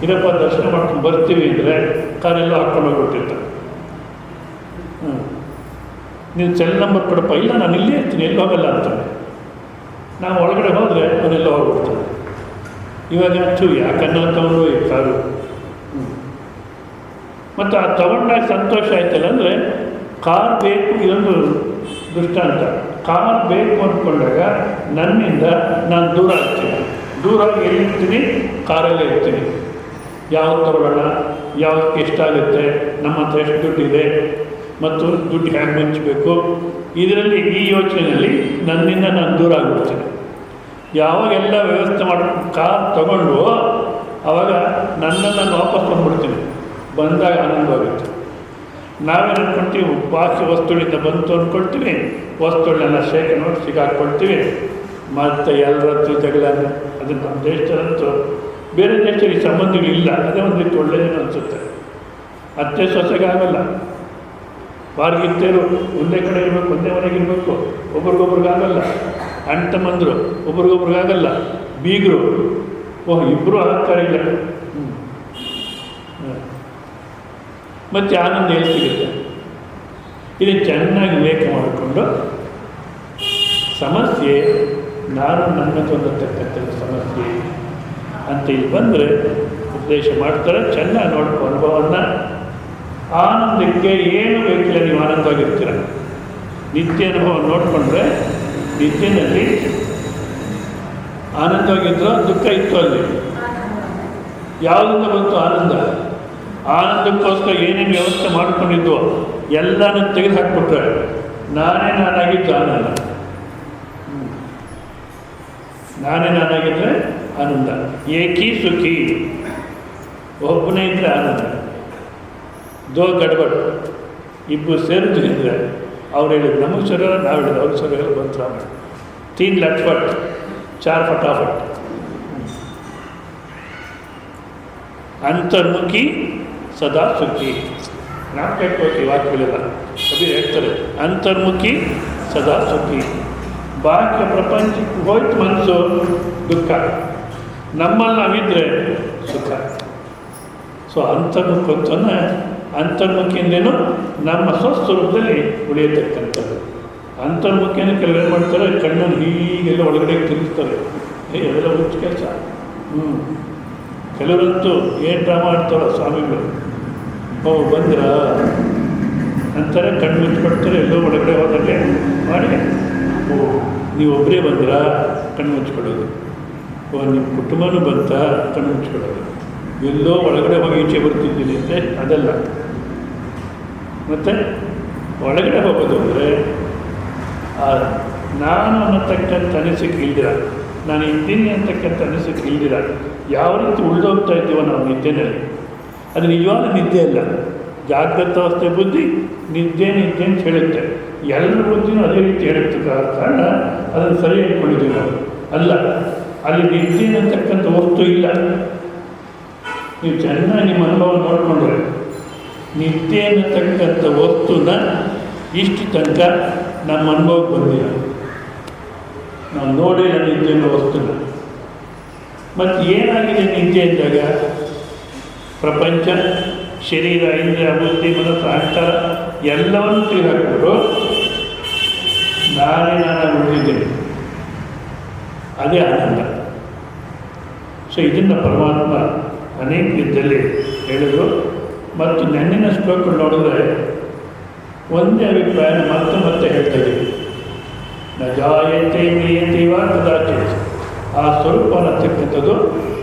ಇರಪ್ಪ ದರ್ಶನ ಮಾಡ್ಕೊಂಡು ಬರ್ತೀವಿ ಅಂದರೆ ಕಾರೆಲ್ಲ ಹಾಕ್ಕೊಂಡು ಹೋಗ್ಬಿಟ್ಟಿರ್ತಾರೆ. ನೀನು ಸೆಲ್ ನಂಬರ್ ಕೊಡಪ್ಪ, ಇಲ್ಲ ನಾನು ಇಲ್ಲೇ ಇರ್ತೀನಿ, ಎಲ್ಲಿ ಹೋಗಲ್ಲ ಅಂತಾನೆ. ನಾವು ಒಳಗಡೆ ಹೋದರೆ ಅವರೆಲ್ಲ ಹೋಗ್ಬಿಡ್ತಾರೆ. ಇವಾಗ ಯಾಕನ್ನ ತಗೊಂಡು ಈ ಕಾರು. ಮತ್ತು ಆ ತಗೊಂಡಾಗ ಸಂತೋಷ ಆಯ್ತಲ್ಲ. ಅಂದರೆ ಕಾರ್ ಬೇಕು, ಇದೊಂದು ದೃಷ್ಟಾಂತ. ಕಾರ್ ಬೇಕು ಅಂದ್ಕೊಂಡಾಗ ನನ್ನಿಂದ ನಾನು ದೂರ ಆಗ್ತೀನಿ. ದೂರ ಎಲ್ಲಿರ್ತೀನಿ? ಕಾರಲ್ಲೇ ಇರ್ತೀನಿ. ಯಾವ್ದು ತಗೊಳ್ಳೋಣ, ಯಾವ್ದಕ್ಕೆ ಎಷ್ಟಾಗುತ್ತೆ, ನಮ್ಮ ಹತ್ರ ಎಷ್ಟು ದುಡ್ಡಿದೆ, ಮತ್ತು ದುಡ್ಡು ಹ್ಯಾಂಗೆ ಹಂಚಬೇಕು, ಇದರಲ್ಲಿ ಈ ಯೋಚನೆಯಲ್ಲಿ ನನ್ನಿಂದ ನಾನು ದೂರ ಆಗಿಬಿಡ್ತೀನಿ. ಯಾವಾಗೆಲ್ಲ ವ್ಯವಸ್ಥೆ ಮಾಡ್ಕೊಂಡು ಕಾರ್ ತಗೊಂಡು ಆವಾಗ ನನ್ನನ್ನು ನಾನು ವಾಪಸ್ ಬಂದ್ಬಿಡ್ತೀನಿ. ಬಂದಾಗ ಆನಂದವಾಗುತ್ತೆ. ನಾವೇನು ಅಂದ್ಕೊಳ್ತೀವಿ, ಬಾಕಿ ವಸ್ತುಗಳಿಂದ ಬಂತು ಅಂದ್ಕೊಳ್ತೀವಿ, ವಸ್ತುಗಳನ್ನೆಲ್ಲ ಶೇಖರಣೆ ಮಾಡಿ ಸಿಗಾಕ್ಕೊಳ್ತೀವಿ, ಮತ್ತು ಎಲ್ಲರದ್ದು ಜಗಳ. ಅದು ನಮ್ಮ ದೇಶದಲ್ಲಂತೂ, ಬೇರೆ ದೇಶದಲ್ಲಿ ಸಂಬಂಧಗಳಿಲ್ಲ. ಅದೇ ಒಂದು ರೀತಿ ಒಳ್ಳೆಯದೇನು ಅನಿಸುತ್ತೆ. ಅತ್ತೆ ಸೊಸೆಗಾಗಲ್ಲ, ಬಾರ್ಗಿತ್ತೇರು ಒಂದೇ ಕಡೆ ಇರಬೇಕು, ಒಂದೇ ಮನೆಗಿರಬೇಕು, ಒಬ್ರಿಗೊಬ್ರಿಗಾಗಲ್ಲ. ಅಣ್ಣ ತಮ್ಮಂದರು ಒಬ್ರಿಗೊಬ್ರಿಗಾಗಲ್ಲ, ಬೀಗರು ಇಬ್ಬರು ಆಗ್ತಾರಿಲ್ಲ. ಮತ್ತು ಆನಂದ ಎಲ್ಲಿ ಸಿಗುತ್ತೆ? ಇದನ್ನು ಚೆನ್ನಾಗಿ ವಿವೇಕ ಮಾಡಿಕೊಂಡು ಸಮಸ್ಯೆ ನಾನು ನನ್ನದು ಅನ್ನತಕ್ಕಂಥ ಸಮಸ್ಯೆ ಅಂತ ಇಲ್ಲಿ ಬಂದರೆ ಉಪದೇಶ ಮಾಡ್ತಾರೆ. ಚೆನ್ನಾಗಿ ನೋಡ್ಕೊ ಅನುಭವವನ್ನು. ಆನಂದಕ್ಕೆ ಏನು ಬೇಕಿಲ್ಲ, ನೀವು ಆನಂದವಾಗಿರ್ತೀರ. ನಿತ್ಯ ಅನುಭವ ನೋಡಿಕೊಂಡ್ರೆ ನಿತ್ಯನಲ್ಲಿ ಆನಂದವಾಗಿದ್ದರೂ ದುಃಖ ಇತ್ತು. ಅಲ್ಲಿ ಯಾವುದರಿಂದ ಬಂತು ಆನಂದ? ಆನಂದಕ್ಕೋಸ್ಕರ ಏನೇನು ವ್ಯವಸ್ಥೆ ಮಾಡ್ಕೊಂಡಿದ್ವೋ ಎಲ್ಲನೂ ತೆಗೆದು ಹಾಕ್ಬಿಟ್ರೆ ನಾನಾಗಿದ್ದು ಆನಂದ. ನಾನಾಗಿದ್ದರೆ ಆನಂದ. ಏಕಿ ಸುಖಿ, ಒಬ್ಬನೇ ಇದ್ದರೆ ಆನಂದ. ದೋ ಗಡ್ಬಡ್, ಇಬ್ಬರು ಸೇರಿದ್ರು ಇದ್ದರೆ ಅವ್ರು ಹೇಳಿದ್ರು ನಮಗೆ ಸರಿಯಲ್ಲ, ನಾವು ಹೇಳಿದ್ರು ಅವ್ರಿಗೆ ಸರಿಯಲ್ಲ, ಬಂತು ಆಮೇಲೆ 3 ಲಟ್ಪಟ್ 4 ಫಟಾಫಟ್. ಅಂತರ್ಮುಖಿ ಸದಾ ಸುಖಿ. ನಾವು ಕೇಳ್ಕೋತೀವಿ ವಾಕ್ಯಗಳೆಲ್ಲ. ಕಬಿ ಹೇಳ್ತಾರೆ ಅಂತರ್ಮುಖಿ ಸದಾ ಸುಖಿ. ಬಾಹ್ಯ ಪ್ರಪಂಚಕ್ಕೆ ಹೋಯ್ತು ಮನಸ್ಸು, ದುಃಖ. ನಮ್ಮಲ್ಲಿ ನಾವಿದ್ದರೆ ಸುಖ. ಸೊ ಅಂತರ್ಮುಖತ್ವನ, ಅಂತರ್ಮುಖಿಯಿಂದೇನು ನಮ್ಮ ಸ್ವಸ್ವರೂಪದಲ್ಲಿ ಉಳಿಯತಕ್ಕಂಥದ್ದು. ಅಂತರ್ಮುಖಿಯನ್ನು ಕೆಲವರು ಏನು ಮಾಡ್ತಾರೆ, ಕಣ್ಣನ್ನು ಹೀಗೆಲ್ಲ ಒಳಗಡೆ ತಿರುಗಿಸ್ತಾರೆ. ಅದೆಲ್ಲ ಹುಚ್ಚು ಕೆಲಸ. ಕೆಲವರಂತೂ ಏನು ಡ್ರಾಮಾ ಆಡ್ತಾರೋ ಸ್ವಾಮಿಗಳು, ಬಂದಿರಾ ಅಂತಾರೆ, ಕಣ್ಣು ಮುಚ್ಚಿಕೊಡ್ತಾರೆ. ಎಲ್ಲೋ ಒಳಗಡೆ ಹೋದಾಗೆ ಮಾಡಿ, ನೀವು ಒಬ್ಬರೇ ಬಂದಿರಾ, ಕಣ್ಣು ಮುಚ್ಚಿಕೊಡೋದು. ನಿಮ್ಮ ಕುಟುಂಬನೂ ಬಂತ, ಕಣ್ಣು ಮುಚ್ಚಿಕೊಡೋದು. ಎಲ್ಲೋ ಒಳಗಡೆ ಹೋಗಿ ಈಚೆ ಬರ್ತಿದ್ದೀನಿ ಅಂದರೆ ಅದಲ್ಲ. ಮತ್ತು ಒಳಗಡೆ ಹೋಗೋದು ಅಂದರೆ ನಾನು ಅನ್ನತಕ್ಕಂಥ ಅನಿಸಿಕೆ ಇಲ್ದಿರ, ನಾನು ಇದ್ದೀನಿ ಅಂತಕ್ಕಂಥ ಅನಿಸಿಕೆ ಇಲ್ದಿರ ಯಾವ ರೀತಿ ಉಳಿದೋಗ್ತಾ ಇದ್ದೀವೋ ನಾವು ನಿದ್ದೆನಲ್ಲಿ, ಅದು ನಿಜವಾದ ನಿದ್ದೆ ಅಲ್ಲ. ಜಾಗೃತ ಅವಸ್ಥೆ ಬುದ್ಧಿ ನಿದ್ದೆ ನಿದ್ದೆ ಅಂತ ಹೇಳುತ್ತೆ. ಎಲ್ಲರ ಬುದ್ಧಿನೂ ಅದೇ ರೀತಿ ಹೇಳುತ್ತೆ. ಕಾರಣ ಅದನ್ನು ಸರಿ ಇಟ್ಕೊಂಡಿದ್ದೀವಿ ನಾವು. ಅಲ್ಲ, ಅಲ್ಲಿ ನಿದ್ದೆ ಅನ್ನತಕ್ಕಂಥ ವಸ್ತು ಇಲ್ಲ. ನೀವು ಚೆನ್ನಾಗಿ ನಿಮ್ಮ ಅನುಭವ ನೋಡಿಕೊಂಡ್ರೆ ನಿದ್ದೆ ಅನ್ನತಕ್ಕಂಥ ವಸ್ತುನ ಇಷ್ಟು ತನಕ ನಮ್ಮ ಅನುಭವಕ್ಕೆ ಬಂದಿಲ್ಲ. ನಾವು ನೋಡಿಲ್ಲ ನಿದ್ದೆ ಅನ್ನೋ ವಸ್ತುನ. ಮತ್ತು ಏನಾಗಿದೆ ನಿದ್ದೆ ಅಂದಾಗ, ಪ್ರಪಂಚ, ಶರೀರ, ಇಂದ್ರಿಯ, ಬುದ್ಧಿ, ಮನಸ್ಸು, ಅಹಂಕಾರ ಎಲ್ಲವನ್ನು ತೆಗೆದುಹಾಕಿದ್ರು ನಾನು ಉಳಿದಿದ್ದೇನೆ. ಅದೇ ಆನಂದ. ಸೊ ಇದನ್ನು ಪರಮಾತ್ಮ ಅನೇಕ ರೀತಿಯಲ್ಲಿ ಹೇಳಿದರು. ಮತ್ತು ನೆನ್ನಿನ ಶ್ಲೋಕ ನೋಡಿದ್ರೆ ಒಂದೇ ಅಭಿಪ್ರಾಯ ಮತ್ತೆ ಮತ್ತೆ ಹೇಳ್ತಾ ಇದ್ದೀವಿ. ನ ಜಾಯತೆ ಮ್ರಿಯತೆವ ಕದಾಚಿತ್. ಆ ಸ್ವರೂಪ ಅನ್ನತಕ್ಕಂಥದ್ದು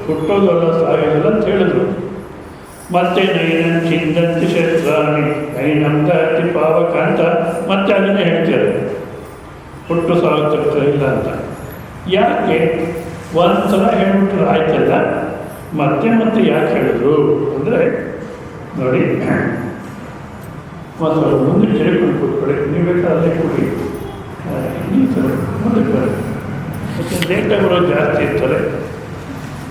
ಹುಟ್ಟೋದು ಅಲ್ಲ, ಸಾಯೋದಲ್ಲ ಅಂತ ಹೇಳಿದ್ರು. ಮತ್ತೆ ನೈನಂ ಚಿಂದಂತಿ ಶಸ್ತ್ರಾಣಿ ನೈನಂ ದಹತಿ ಪಾವಕ ಅಂತ ಮತ್ತೆ ಅದನ್ನೇ ಹೇಳ್ತಾರೆ. ಹುಟ್ಟು ಸಾಗುತ್ತಿರ್ತಾರೆ ಇಲ್ಲ ಅಂತ. ಯಾಕೆ ಒಂದು ಸಲ ಹೇಳ್ಬಿಟ್ರೆ ಆಯ್ತಲ್ಲ, ಮತ್ತೆ ಮತ್ತೆ ಯಾಕೆ ಹೇಳಿದ್ರು ಅಂದರೆ ನೋಡಿ, ಮತ್ತು ಮುಂದೆ ಕೇಳಿಕೊಂಡು ಕೂತ್ಕೊಳ್ಳಿ. ನೀವು ಬೇಕಾದ್ರೆ ಕೊಡಿ, ಈ ಥರ ಮುಂದಕ್ಕೆ ಬರುತ್ತೆ. ಮತ್ತು ಲೇಟಾಗಿ ಬರೋದು ಜಾಸ್ತಿ ಇರ್ತಾರೆ.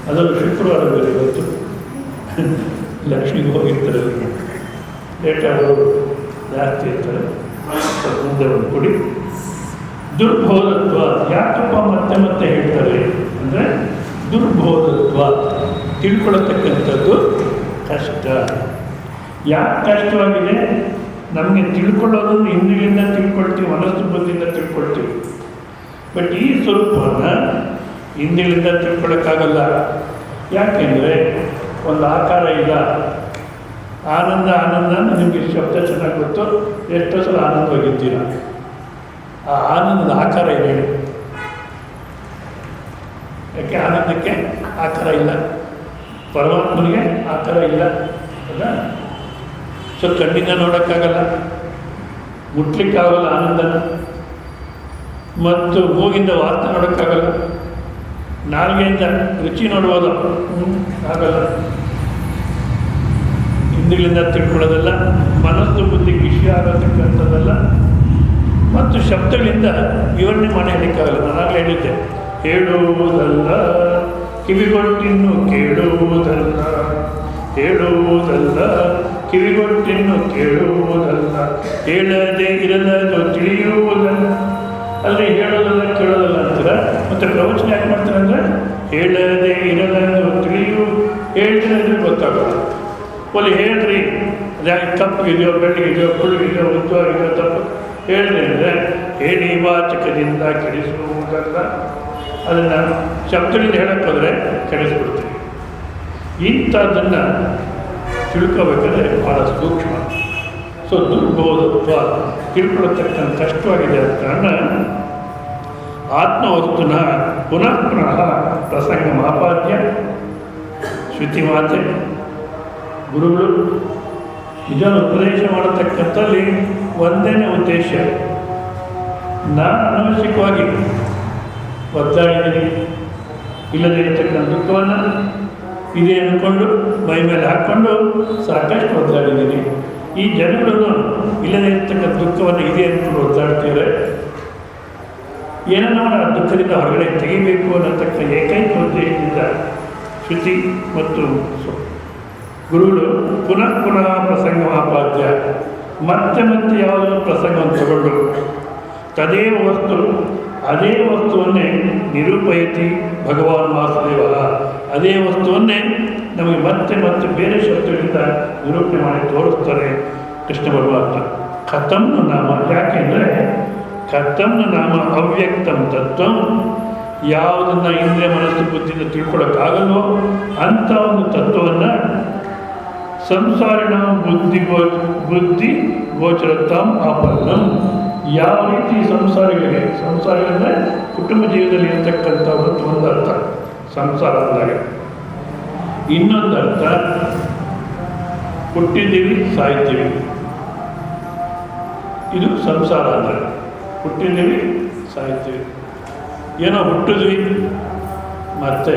ಅದರಲ್ಲೂ ಶುಕ್ರವಾರ ಬೇರೆ ಇವತ್ತು ಲಕ್ಷ್ಮಿಗೆ ಹೋಗಿರ್ತಾರೆ, ಲೇಟಾಗೋರು ಜಾಸ್ತಿ ಇರ್ತಾರೆ. ಮುಂದೆ ಒಂದು ಕೊಡಿ. ದುರ್ಬೋಧತ್ವ ಯಾಕಪ್ಪ ಮತ್ತೆ ಮತ್ತೆ ಹೇಳ್ತಾರೆ ಅಂದರೆ, ದುರ್ಬೋಧತ್ವ ತಿಳ್ಕೊಳ್ಳತಕ್ಕಂಥದ್ದು ಕಷ್ಟ. ಯಾಕೆ ಕಷ್ಟವಾಗಿದೆ? ನಮಗೆ ತಿಳ್ಕೊಳ್ಳೋದನ್ನು ಇಂದ್ರಿಯಿಂದ ತಿಳ್ಕೊಳ್ತೀವಿ, ಮನಸ್ಸು ಬುದ್ಧಿಯಿಂದ ತಿಳ್ಕೊಳ್ತೀವಿ. ಬಟ್ ಈ ಸ್ವರೂಪವನ್ನು ಇಂದ್ರಿಯಿಂದ ತಿಳ್ಕೊಳ್ಳೋಕ್ಕಾಗಲ್ಲ. ಯಾಕೆಂದರೆ ಒಂದು ಆಕಾರ ಇಲ್ಲ. ಆನಂದ ಆನಂದ ನಿಮಗೆ ಶಬ್ದ ಚೆನ್ನಾಗಿ ಗೊತ್ತು. ಎಷ್ಟೋ ಸಲ ಆನಂದವಾಗಿರ್ತೀರ. ಆ ಆನಂದದ ಆಕಾರ ಇದೆ. ಯಾಕೆ ಆನಂದಕ್ಕೆ ಆಕಾರ ಇಲ್ಲ, ಪರಮಾತ್ಮನಿಗೆ ಆಕಾರ ಇಲ್ಲ ಅಲ್ಲ. ಸೊ ಕಣ್ಣಿಂದ ನೋಡೋಕ್ಕಾಗಲ್ಲ, ಮುಟ್ಲಿಕ್ಕಾಗಲ್ಲ ಆನಂದನ. ಮತ್ತು ಮೂಗಿಂದ ವಾಸನೆ ನೋಡೋಕ್ಕಾಗಲ್ಲ, ನಾಲ್ಗೆಯಿಂದ ರುಚಿ ನೋಡ್ಬೋದು, ಆಗಲ್ಲ. ಇಂದ್ರಿಯಗಳಿಂದ ತಿಳ್ಕೊಳ್ಳೋದಲ್ಲ, ಮನಸ್ಸು ಬುದ್ಧಿಗೆ ವಿಷಯ ಆಗತಕ್ಕಂಥದ್ದಲ್ಲ. ಮತ್ತು ಶಬ್ದಗಳಿಂದ ವಿವರಣೆ ಮಾಡಿ ಹೇಳಲಿಕ್ಕಾಗಲ್ಲ. ನಾನಾಗಲೇ ಹೇಳಿದ್ದೆ, ಹೇಳುವುದಲ್ಲ ಕಿವಿಗೊಟ್ಟಿನ್ನು ಕೇಳುವುದಲ್ಲ, ಹೇಳುವುದಲ್ಲ ಕಿವಿಗೊಟ್ಟಿನ್ನು ಕೇಳುವುದಲ್ಲ, ಹೇಳದೆ ಇರಲದು ತಿಳಿಯುವುದಲ್ಲ. ಅಲ್ಲಿ ಹೇಳೋದಲ್ಲ ಕೇಳೋದಲ್ಲ ಅಂತೀರ. ಮತ್ತು ಪ್ರವಚನ ಯಾಕೆ ಮಾಡ್ತಾರೆ ಅಂದರೆ, ಹೇಳದೆ ಇರಲದು ಹೇಳ್ತಿರೋದ್ರೆ ಗೊತ್ತಾಗೋಲ್ಲ. ಒಲಿ ಹೇಳ್ರಿ, ಅದ್ಯಾಕೆ ಕಪ್ಪಗಿದೆಯೋ ಬೆಳ್ಳಗಿದೆಯೋ ಕುಳುಗಿದೆಯೋ ಉದ್ದವಾಗಿದೆಯೋ ತಪ್ಪು ಹೇಳಿದೆ ಅಂದರೆ, ಹೇಳಿ ವಾಚಕದಿಂದ ಕೆಡಿಸುವುದಲ್ಲ. ಅದನ್ನು ಶಬ್ದದಿಂದ ಹೇಳಕ್ಕೆ ಹೋದರೆ ಕೆಡಿಸ್ಬಿಡ್ತೀವಿ. ಇಂಥದ್ದನ್ನು ತಿಳ್ಕೋಬೇಕಾದ್ರೆ ಭಾಳ ಸೂಕ್ಷ್ಮ. ಸೊ ದುರ್ಬೋಧತ್ವ ತಿಳ್ಕೊಳ್ಳತಕ್ಕಂಥ ಕಷ್ಟವಾಗಿದೆ. ಆದ ಕಾರಣ ಆತ್ಮವಸ್ತುನ ಪುನಃ ಪುನಃ ಪ್ರಸಂಗ ಮಾಪಾದ್ಯ ಶ್ರುತಿ ಮಾತೆ ಗುರುಗಳು ನಿಜ ಉಪದೇಶ ಮಾಡತಕ್ಕಂಥಲ್ಲಿ ಒಂದೇ ಉದ್ದೇಶ, ನಾನು ಅನವಶ್ಯಕವಾಗಿ ಒದ್ದಾಡಿದ್ದೀನಿ, ಇಲ್ಲದೇ ಇರ್ತಕ್ಕಂಥ ದುಃಖವನ್ನು ಇದೆ ಅಂದ್ಕೊಂಡು ಮೈ ಮೇಲೆ ಹಾಕ್ಕೊಂಡು ಸಾಕಷ್ಟು ಒದ್ದಾಡಿದ್ದೀನಿ. ಈ ಜನಗಳನ್ನು ಇಲ್ಲದೇ ಇರ್ತಕ್ಕಂಥ ದುಃಖವನ್ನು ಇದೆ ಅಂದ್ಕೊಂಡು ಒದ್ದಾಡ್ತೀವ್ರೆ. ಏನನ್ನ ಆ ದುಃಖದಿಂದ ಹೊರಗಡೆ ತೆಗಿಬೇಕು ಅನ್ನತಕ್ಕ ಏಕೈಕ ಉದ್ದೇಶದಿಂದ ಶ್ರುತಿ ಮತ್ತು ಗುರುಗಳು ಪುನಃ ಪುನಃ ಪ್ರಸಂಗ ಮಾಪಾದ್ಯ ಮತ್ತೆ ಮತ್ತೆ ಯಾವುದೋ ಪ್ರಸಂಗವನ್ನು ತಗೊಂಡು ತದೇವ ವಸ್ತು ಅದೇ ವಸ್ತುವನ್ನೇ ನಿರೂಪಯತಿ ಭಗವಾನ್ ವಾಸುದೇವ, ಅದೇ ವಸ್ತುವನ್ನೇ ನಮಗೆ ಮತ್ತೆ ಮತ್ತೆ ಬೇರೆ ಶಬ್ದಗಳಿಂದ ನಿರೂಪಣೆ ಮಾಡಿ ತೋರಿಸ್ತಾರೆ ಕೃಷ್ಣ ಪರಮಾತ್ಮ. ಕಥಂ ನಾಮ. ಯಾಕೆಂದರೆ ಕಥಂ ನಾಮ ಅವ್ಯಕ್ತಂ ತತ್ವಂ, ಯಾವುದನ್ನು ಇಂದ್ರಿಯ ಮನಸ್ಸು ಬುದ್ಧಿಯಿಂದ ತಿಳ್ಕೊಳ್ಳೋಕ್ಕಾಗಲ್ವೋ ಅಂಥ ಒಂದು ತತ್ವವನ್ನು ಸಂಸಾರಿಣ ಬುದ್ಧಿ ಗೋಚರತಾಂ ಆಪನ್ನಂ, ಯಾವ ರೀತಿ ಸಂಸಾರಿಗಳಂದರೆ ಕುಟುಂಬ ಜೀವನದಲ್ಲಿ ಇರತಕ್ಕಂಥ ಒಂದು ಅರ್ಥ ಸಂಸಾರ ಅಂದಾಗ. ಇನ್ನೊಂದು ಅರ್ಥ ಹುಟ್ಟಿದ್ದೀವಿ ಸಾಯ್ತೀವಿ, ಇದು ಸಂಸಾರ ಅಂದರೆ. ಹುಟ್ಟಿದ್ದೀವಿ ಸಾಯ್ತೀವಿ, ಏನೋ ಹುಟ್ಟಿದ್ವಿ ಮತ್ತೆ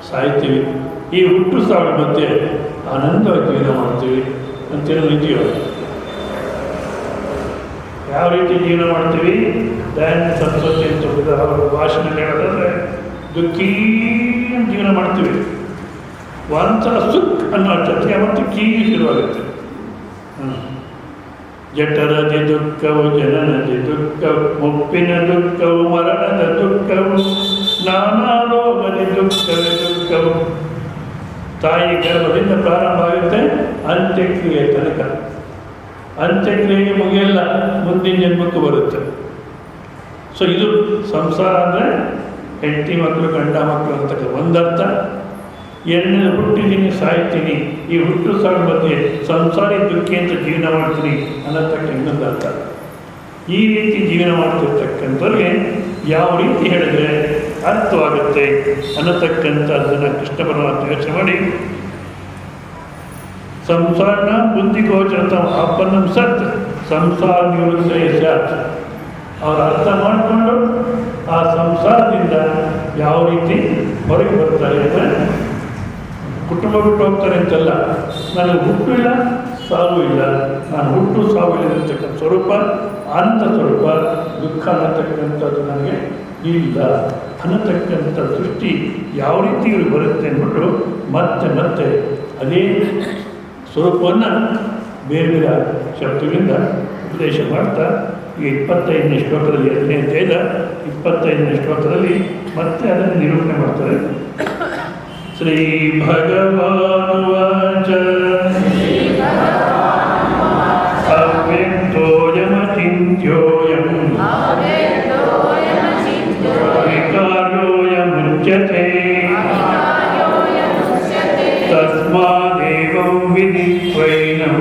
ಸಾಯ್ತೀವಿ. ಈ ಹುಟ್ಟು ಸಾವಿರ ಮಧ್ಯೆ ಆನಂದವಾಗಿ ಜೀವನ ಮಾಡ್ತೀವಿ ಅಂತೇನೋ ಇದೆಯೋ. ಯಾವ ರೀತಿ ಜೀವನ ಮಾಡ್ತೀವಿ? ದಯಾನಂದ ಸರಸ್ವತಿ ಅಂತ ಅವರ ಭಾಷಣ ಹೇಳೋದಾದ್ರೆ ದುಃಖೀ ಜೀವನ ಮಾಡ್ತೀವಿ. ಒಂದ್ಸಲ ಸುಖ ಅನ್ನೋ ಜೊತೆಗೆ ಮತ್ತು ಕೀಗಿ ಶುರುವಾಗುತ್ತೆ. ಜಠರದಿ ದುಃಖವು, ಜನನದಿ ದುಃಖವು, ಮುಪ್ಪಿನ ದುಃಖವು, ಮರಣದ ದುಃಖವು, ನಾನಾ ರೋಗದಿ ದುಃಖವು. ತಾಯಿ ಗರ್ಭದಿಂದ ಪ್ರಾರಂಭ ಆಗುತ್ತೆ ಅಂತ್ಯಕ್ರಿಯೆ ತನಕ. ಅಂತ್ಯಕ್ರಿಯೆಗೆ ಮುಗಿಯಲ್ಲ, ಮುಂದಿನ ಜನ್ಮಕ್ಕೂ ಬರುತ್ತೆ. ಸೊ ಇದು ಸಂಸಾರ ಅಂದರೆ ಹೆಂಡತಿ ಮಕ್ಕಳು, ಗಂಡ ಮಕ್ಕಳು ಅಂತಕ್ಕ ಒಂದರ್ಥ. ಎರಡನೇದು ಹುಟ್ಟಿದ್ದೀನಿ ಸಾಯ್ತೀನಿ, ಈ ಹುಟ್ಟು ಸಾವು ಮಧ್ಯೆ ಸಂಸಾರಿ ದುಃಖಿ ಅಂತ ಜೀವನ ಮಾಡ್ತೀನಿ ಅನ್ನತಕ್ಕ ಇನ್ನೊಂದು ಅರ್ಥ. ಈ ರೀತಿ ಜೀವನ ಮಾಡ್ತಿರ್ತಕ್ಕಂಥವ್ರಿಗೆ ಯಾವ ರೀತಿ ಹೇಳಿದ್ರೆ ಅರ್ಥವಾಗುತ್ತೆ ಅನ್ನತಕ್ಕಂಥದ್ದನ್ನು ಕೃಷ್ಣ ಪರಮಾತ್ಮ ಯೋಚನೆ ಮಾಡಿ ಸಂಸಾರನ ಬುದ್ಧಿಗೋಚರ ಆಪನ್ನಂ ಸತ್ ಸಂಸಾರ ನಿವೃತ್ತ ಸ್ಯಾತ್. ಅವ್ರು ಅರ್ಥ ಮಾಡಿಕೊಂಡು ಆ ಸಂಸಾರದಿಂದ ಯಾವ ರೀತಿ ಹೊರಗೆ ಬರ್ತಾರೆ ಅಂದರೆ ಕುಟುಂಬ ಬಿಟ್ಟು ಹೋಗ್ತಾರೆ ಅಂತಲ್ಲ, ನನಗೆ ಹುಟ್ಟು ಇಲ್ಲ ಸಾವು ಇಲ್ಲ, ನಾನು ಹುಟ್ಟು ಸಾವು ಇಲ್ಲದಿರ್ತಕ್ಕಂಥ ಸ್ವರೂಪ ಆನಂದ ಸ್ವರೂಪ, ದುಃಖ ಅನ್ನತಕ್ಕಂಥದ್ದು ನನಗೆ ಇಲ್ಲ ಅನ್ನತಕ್ಕಂಥ ದೃಷ್ಟಿ ಯಾವ ರೀತಿ ಇವರು ಬರುತ್ತೆ ಅಂದ್ಬಿಟ್ಟು ಮತ್ತೆ ಮತ್ತೆ ಅದೇ ಸ್ವರೂಪವನ್ನು ಬೇರೆ ಬೇರೆ ಶಬ್ದಗಳಿಂದ ಉಪದೇಶ ಮಾಡ್ತಾ ಈ 25ನೇ ಶ್ಲೋಕದಲ್ಲಿ 2ನೇ ಅಧ್ಯಾಯದ 25ನೇ ಶ್ಲೋಕದಲ್ಲಿ ಮತ್ತೆ ಅದನ್ನು ನಿರೂಪಣೆ ಮಾಡ್ತಾರೆ. ಶ್ರೀ ಭಗವಾನುವಾಚ ಅವ್ಯಕ್ತೋಯಮಚಿಂತ್ಯೋಯಂ ವಿಕಾರ್ಯೋಯಮುಚ್ಯತೆ ತಸ್ಮಾದೇವಂ ವಿದಿತ್ವೈನಂ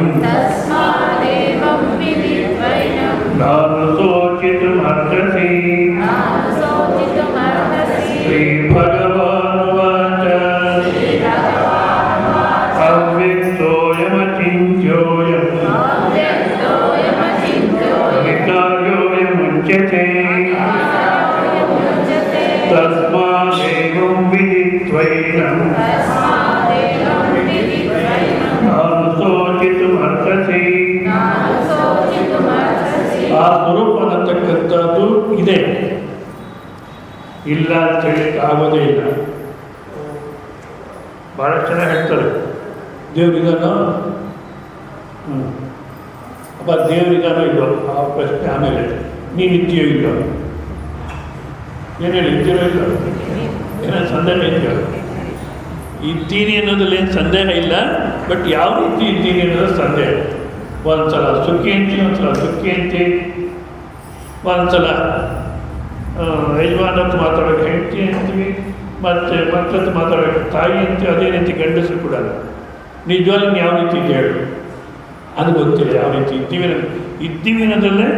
ನಾನು ಶೋಚಿತುಮರ್ಹಸಿ. ಶ್ರೀ ಭಗವಾನುವಾಚ ಅವ್ಯಕ್ತೋಯಮಚಿಂತ್ಯೋಯಂ ವಿಕಾರ್ಯೋಯಮುಚ್ಯತೆ ತಸ್ಮಾದೇವಂ ವಿದಿತ್ವೈನಂ ನಾನು ಶೋಚಿತುಮರ್ಹಸಿ. ಆ ಸ್ವರೂಪ ಅನ್ನತಕ್ಕಂಥದ್ದು ಇದೆ, ಇಲ್ಲ ಅಂತ ಹೇಳಲಿಕ್ಕೆ ಆಗೋದೇ ಇಲ್ಲ. ಭಾಳ ಚೆನ್ನಾಗಿ ಹೇಳ್ತಾರೆ ದೇವರಿಗಾನೋ ಅಪ್ಪ ದೇವರಿಗಾನೋ ಇಲ್ಲೋ ಆ ಪ್ರಶ್ನೆ ಆಮೇಲೆ ನೀನು ಇದ್ದೀಯೋ ಇಲ್ಲೋ, ಏನು ಹೇಳಿ ಇದ್ದೀರೋ ಇಲ್ಲ, ಏನೋ ಸಂದೇಹ ಇದೆಯೋ? ಇದ್ದೀನಿ ಅನ್ನೋದ್ರಲ್ಲಿ ಏನು ಸಂದೇಹ ಇಲ್ಲ, ಬಟ್ ಯಾವ ರೀತಿ ಇದ್ದೀನಿ ಅನ್ನೋದು ಸಂದೇಹ. ಒಂದ್ಸಲ ಸುಖಿ ಅಂತೀವಿ, ಒಂದ್ಸಲ ದುಃಖಿ ಅಂತೀವಿ, ಒಂದ್ಸಲ ಯಜಮಾನ ಅಂತ ಮಾತಾಡೋಕೆ ಹೆಂಡತಿ ಅಂತೀವಿ, ಮತ್ತು ಮಕ್ಕಳದ್ದು ಮಾತಾಡೋಕೆ ತಾಯಿ ಅಂತೀವಿ. ಅದೇ ರೀತಿ ಗಂಡಸರು ಕೂಡ ನಿಜವಾಗ್ಲೂ ಯಾವ ರೀತಿ ಇದೆ ಹೇಳು, ಅದು ಗೊತ್ತಿಲ್ಲ ಯಾವ ರೀತಿ ಇದ್ದೀವಿ ಅನ್ನೋದ್ರಲ್ಲೇ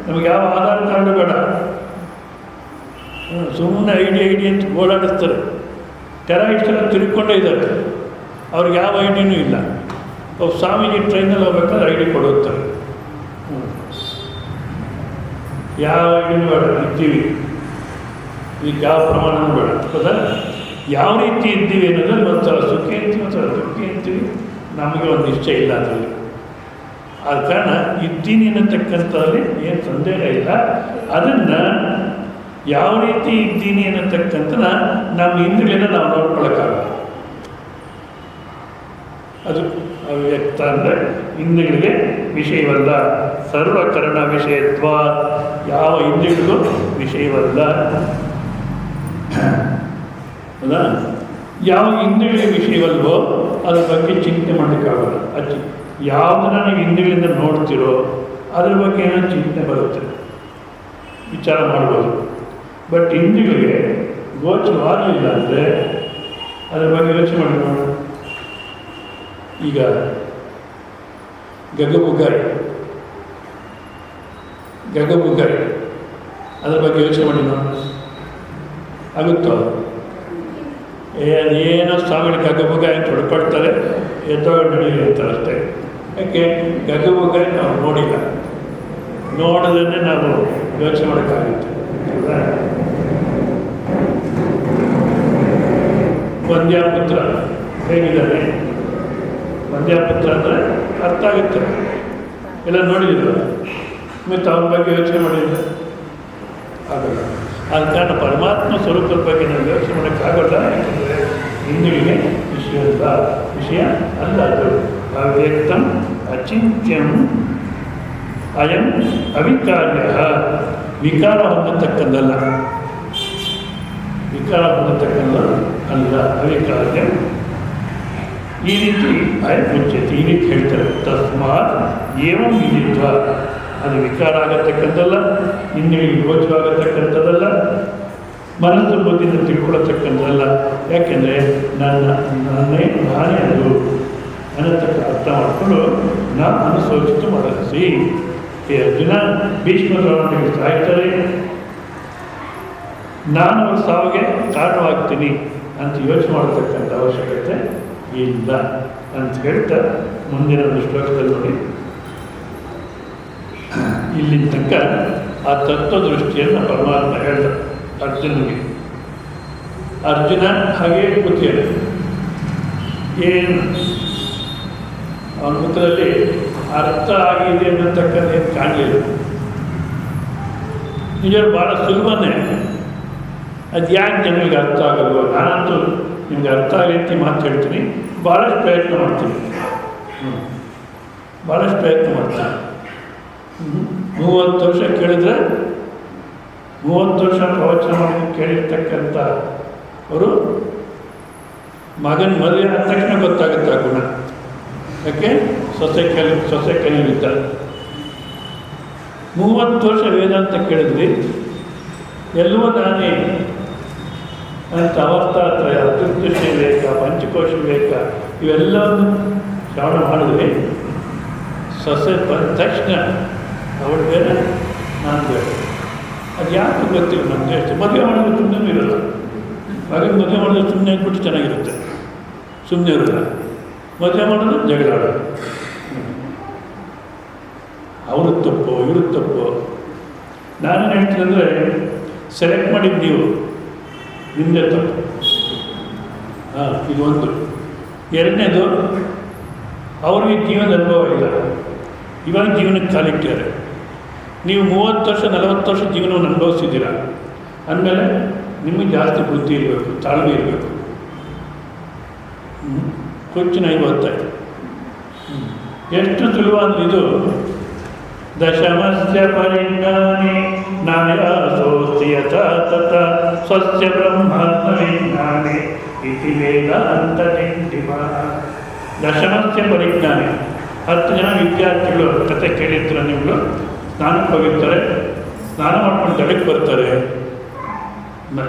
ನಮಗೆ ಯಾವ ಆಧಾರ್ ಕಾರ್ಡು ಬೇಡ. ಸುಮ್ಮನೆ ಐಡಿ ಅಂತ ಓಡಾಡಿಸ್ತಾರೆ. ಟೆರರಿಸ್ಟೆಲ್ಲ ತಿರುಗಿಕೊಂಡೇ ಇದ್ದಾರೆ, ಅವ್ರಿಗೆ ಯಾವ ಐಡಿನೂ ಇಲ್ಲ. ಸ್ವಾಮೀಜಿ ಟ್ರೈನಲ್ಲಿ ಹೋಗ್ಬೇಕಾದ್ರೆ ಐಡಿ ಕೊಡುತ್ತಾರೆ, ಯಾವ ಐಡಿನೂ ಬೇಡ, ಇದ್ದೀವಿ, ಈಗ ಯಾವ ಪ್ರಮಾಣನೂ ಬೇಡ. ಹೌದಾ? ಯಾವ ರೀತಿ ಇದ್ದೀವಿ ಅನ್ನೋದ್ರಲ್ಲಿ ಒಂದ್ಸಲ ಸುಖಿ ಅಂತೀವಿ, ಒಂದ್ಸಲ ದುಃಖಿ ಅಂತೀವಿ, ನಮಗೆ ಒಂದು ನಿಶ್ಚಯ ಇಲ್ಲ ಅದರಲ್ಲಿ. ಆದ ಕಾರಣ ಇದ್ದೀನಿ ಅನ್ನತಕ್ಕಂಥದ್ರಲ್ಲಿ ಏನು ಸಂದೇಹ ಇಲ್ಲ. ಅದನ್ನು ಯಾವ ರೀತಿ ಇದ್ದೀನಿ ಅನ್ನತಕ್ಕಂಥ ನಮ್ಮ ಇಂದ್ರಿಯನ ನಾವು ನೋಡ್ಕೊಳ್ಳೋಕ್ಕಾಗಲ್ಲ. ಅದು ಅವ್ಯಕ್ತ ಅಂದರೆ ಇಂದ್ರಿಯಗಳಿಗೆ ವಿಷಯವಲ್ಲ. ಸರ್ವಕರಣ ವಿಷಯತ್ವ, ಯಾವ ಇಂದ್ರಿಯಗಳಿಗೂ ವಿಷಯವಲ್ಲ. ಹೌದಾ? ಯಾವ ಇಂದ್ರಿಯಗಳಿಗೆ ವಿಷಯವಲ್ವೋ ಅದ್ರ ಬಗ್ಗೆ ಚಿಂತೆ ಮಾಡಲಿಕ್ಕಾಗಲ್ಲ. ಯಾವುದು ನನಗೆ ಇಂದ್ರಿಯಗಳಿಂದ ನೋಡ್ತಿರೋ ಅದ್ರ ಬಗ್ಗೆ ಏನೋ ಚಿಂತನೆ ಬರುತ್ತೆ, ವಿಚಾರ ಮಾಡ್ಬೋದು. ಬಟ್ ಇಂದ್ರಿಯಗಳಿಗೆ ಗೋಚರವಾಗಲಿಲ್ಲ ಅಂದರೆ ಅದ್ರ ಬಗ್ಗೆ ಯೋಚನೆ ಮಾಡಿ ನೋಡೋಣ. ಈಗ ಗಗಬುಗಾಯಿ ಅದ್ರ ಬಗ್ಗೆ ಯೋಚನೆ ಮಾಡಿ ನೋಡೋಣ, ಆಗುತ್ತೋ? ಅದೇನೋ ಸ್ವಾಮಿಗಳು ಗಗಬುಗಾಯಿ ಅಂತ ಹೊಡ್ಕೊಳ್ತಾರೆ, ಎದ್ದೋಗಿ ನಡೀಲಿ ಅಂತಾರೆ ಅಷ್ಟೇ. ಯಾಕೆ ಗಗಬುಗಾಯಿ ನಾವು ನೋಡಿಲ್ಲ, ನೋಡೋದನ್ನೇ ನಾವು ಯೋಚನೆ ಮಾಡೋಕ್ಕಾಗುತ್ತೆ. ವಂದ್ಯಾಪುತ್ರ ಹೇಗಿದ್ದಾನೆ? ವಂದ್ಯಾಪುತ್ರ ಅಂದರೆ ಅರ್ಥ ಆಗುತ್ತೆ, ಎಲ್ಲ ನೋಡಿದ್ರು, ಮತ್ತು ಅವನ ಬಗ್ಗೆ ಯೋಚನೆ ಮಾಡಿಲ್ಲ, ಆಗಲ್ಲ. ಆದ ಕಾರಣ ಪರಮಾತ್ಮ ಸ್ವರೂಪದ ಬಗ್ಗೆ ನಾವು ಯೋಚನೆ ಮಾಡೋಕ್ಕಾಗಲ್ಲ. ಯಾಕೆಂದರೆ ಇಂದ್ರಿಯಗೆ ವಿಷಯ ಅಲ್ಲ, ಅದು ಅವ್ಯಕ್ತಂ ಅಚಿಂತ್ಯಂ ಅಯಂ ಅವಿಕಾರ್ಯ, ವಿಕಾರ ಹೊಂದತಕ್ಕದ್ದಲ್ಲ, ಅಲ್ಲ, ಅವಿಕಾರ್ಯ. ಈ ರೀತಿ ಮುಚ್ಚೈತಿ, ಈ ರೀತಿ ಹೇಳ್ತಾರೆ. ತಸ್ಮಾತ್ ಏವಂ ವಿದಿತ್ವ, ಅದು ವಿಕಾರ ಆಗತಕ್ಕದ್ದಲ್ಲ, ಇಂದ್ರಿಯಗಳಿಗೆ ಗೋಚರವಾಗತಕ್ಕಂಥದ್ದಲ್ಲ, ಮನಸ್ಸು ಬುದ್ಧಿಯಿಂದ ತಿಳ್ಕೊಳ್ಳತಕ್ಕಂಥದ್ದಲ್ಲ. ಯಾಕೆಂದರೆ ನಾನೇ ಅದು ಅನ್ನತಕ್ಕ ಅರ್ಥ ಮಾಡಿಕೊಂಡು ನಾನು ಅನುಸೋಚಿತ ಮಾಡಿಸಿ. ಈ ಅರ್ಜುನ ಭೀಷ್ಮದ್ರೋಣರಿಗೆ ಸಾಯ್ತಾರೆ, ನಾನು ಅವ್ರ ಸಾವಿಗೆ ಕಾರಣವಾಗ್ತೀನಿ ಅಂತ ಯೋಚನೆ ಮಾಡತಕ್ಕಂಥ ಅವಶ್ಯಕತೆ ಇಲ್ಲ ಅಂತ ಹೇಳ್ತಾ ಮುಂದಿನ ಒಂದು ಶ್ಲೋಕದಲ್ಲಿ ನೋಡಿ, ಇಲ್ಲಿ ತನಕ ಆ ತತ್ವದೃಷ್ಟಿಯನ್ನು ಪರಮಾತ್ಮ ಹೇಳ್ದ ಅರ್ಜುನಿಗೆ. ಅರ್ಜುನ ಹಾಗೇ ಕೂತಿಯಾರೆ, ಏನು ಅವನ ಮುಖದಲ್ಲಿ ಅರ್ಥ ಆಗಿದೆ ಅನ್ನತಕ್ಕಂಥ ಏನು ಕಾಣಲಿಲ್ಲ. ನಿಜರು ಭಾಳ ಸುಲಭನೇ, ಅದು ಯಾಕೆ ಜನರಿಗೆ ಅರ್ಥ ಆಗಲ್ವ? ನಾನಂತೂ ನಿಮ್ಗೆ ಅರ್ಥ ಆಗಲಿ ಅಂತ ಮಾತು ಹೇಳ್ತೀನಿ, ಭಾಳಷ್ಟು ಪ್ರಯತ್ನ ಮಾಡ್ತೀನಿ. 30 ವರ್ಷ ಕೇಳಿದ್ರೆ 30 ವರ್ಷ ಪ್ರವಚನ ಮಾಡಿ ಕೇಳಿರ್ತಕ್ಕಂಥ ಅವರು ಮಗನ ಮದುವೆ ಆದ ತಕ್ಷಣ ಗೊತ್ತಾಗುತ್ತೆ ಆ ಗುಣ. ಯಾಕೆ? ಸೊಸೆ ಕಲಿಯಿದ್ದಾರೆ. 30 ವರ್ಷ ವೇದಾಂತ ಕೇಳಿದ್ರಿ, ಎಲ್ಲವೂ ನಾನೇ ಅಂತ ಅವಸ್ಥಾತ್ರಯ, ಚತುರ್ದಶ ವಿವೇಕ, ಪಂಚಕೋಶ ವಿವೇಕ ಇವೆಲ್ಲವನ್ನು ಶ್ರವಣ ಮಾಡಿದ್ವಿ. ಸೊಸೆ ಬಂದ ತಕ್ಷಣ ಅವಳು ಬೇರೆ, ನಾನು ಬೇರೆ. ಅದು ಯಾಕೆ ಗೊತ್ತಿಲ್ಲ ನಮ್ಗೆ. ಅಷ್ಟೇ ಮದುವೆ ಮಾಡಿದ್ರೆ ಸುಮ್ಮನೆ ಇರೋಲ್ಲ, ಮಗನ ಮದುವೆ ಮಾಡಿದ್ರೆ ಸುಮ್ಮನೆ ಅಂದ್ಬಿಟ್ಟು ಚೆನ್ನಾಗಿರುತ್ತೆ, ಸುಮ್ಮನೆ ಇರೋಲ್ಲ. ಮದುವೆ ಮಾಡೋದು ಜಗಳ ಆಡೋದು, ಅವರು ತಪ್ಪು ಇವರು ತಪ್ಪು. ನಾನೇನು ಹೇಳ್ತೀನಿ ಅಂದರೆ, ಸೆಲೆಕ್ಟ್ ಮಾಡಿದ್ದು ನೀವು, ನಿಮ್ಮದೇ ತಪ್ಪು. ಇದು ಒಂದು. ಎರಡನೇದು, ಅವ್ರಿಗೆ ಜೀವನದ ಅನುಭವ ಇಲ್ಲ, ಇವಾಗ ಜೀವನಕ್ಕೆ ಕಾಲಿಟ್ಟಿದ್ದಾರೆ. ನೀವು 30 ವರ್ಷ 40 ವರ್ಷ ಜೀವನವನ್ನು ಅನುಭವಿಸಿದ್ದೀರ ಅಂದಮೇಲೆ ನಿಮಗೆ ಜಾಸ್ತಿ ಬುದ್ಧಿ ಇರಬೇಕು, ತಾಳ್ಮೆ ಇರಬೇಕು. ಕೊಚ್ಚಿನ 55 ಎಷ್ಟು ಸುಲಭ ಅಂದ್ರೆ ಇದು. ದಶಮಸ್ಯ ಪರಿಜ್ಞಾನಿ ನಾಯಾಸೋಸ್ತಿ ಯಥಾ ತಥಾ ಸ್ವಸ್ಯ ಬ್ರಹ್ಮಾತ್ಮ ವಿಜ್ಞಾನಿ ಇತಿ ವೇದಾಂತ ಟಿಂಟಿಮಃ. ದಶಮಸ್ಯ ಪರಿಜ್ಞಾನಿ, 10 ಜನ ವಿದ್ಯಾರ್ಥಿಗಳು ಕತೆ ಕೇಳಿರ್ತೀರ. ನೀವು ಸ್ನಾನಕ್ಕೆ ಹೋಗಿರ್ತಾರೆ, ಸ್ನಾನ ಮಾಡ್ಕೊಂಡು ದಡಕ್ಕೆ ಬರ್ತಾರೆ,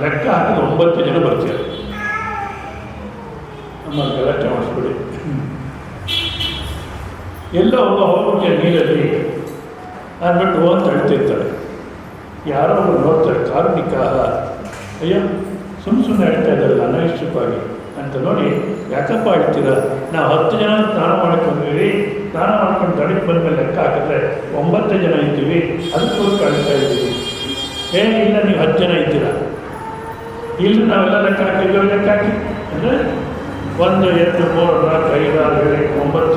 ಲೆಕ್ಕ ಹಾಕಿದ್ರೆ 9 ಜನ ಬರ್ತಾರೆ. ನಮ್ಮ ಗಲಾಟೆ ಮಾಡಿಸ್ಬಿಡಿ. ಎಲ್ಲೋ ಹೋಗ್ಬಿಟ್ಟೆ ನೀರಲ್ಲಿ ಅಂದ್ಬಿಟ್ಟು ಅಂತ ಹೇಳ್ತಿರ್ತಾರೆ. ಯಾರೋ ಒಬ್ಬರು ನೋಡ್ತಾರೆ, ಕಾರುಣಿಕ, ಅಯ್ಯೋ ಸುಮ್ಮನೆ ಹೇಳ್ತಾ ಇದ್ದಾರಲ್ಲ ಅನವಶ್ಯಕವಾಗಿ ಅಂತ ನೋಡಿ, ಯಾಕಪ್ಪ ಹೇಳ್ತೀರ? ನಾವು 10 ಜನ ಸ್ನಾನ ಮಾಡ್ಕೊಂಡ್ವಿ, ಸ್ನಾನ ಮಾಡ್ಕೊಂಡು ದಡಕ್ಕೆ ಬಂದಮೇಲೆ ಲೆಕ್ಕ ಹಾಕಿದ್ರೆ 9 ಜನ ಇದ್ದೀವಿ, ಅದಕ್ಕೋಸ್ಕರ ಹೇಳ್ತಾ ಇದ್ದೀವಿ. ಇಲ್ಲ, ನೀವು 10 ಜನ ಇದ್ದೀರಾ, ಇಲ್ಲಿ ನಾವೆಲ್ಲ ಲೆಕ್ಕ ಹಾಕಿದ್ವಿ, ಲೆಕ್ಕ ಹಾಕಿ ಅಂದರೆ 1 2 3 4 5 6 7 8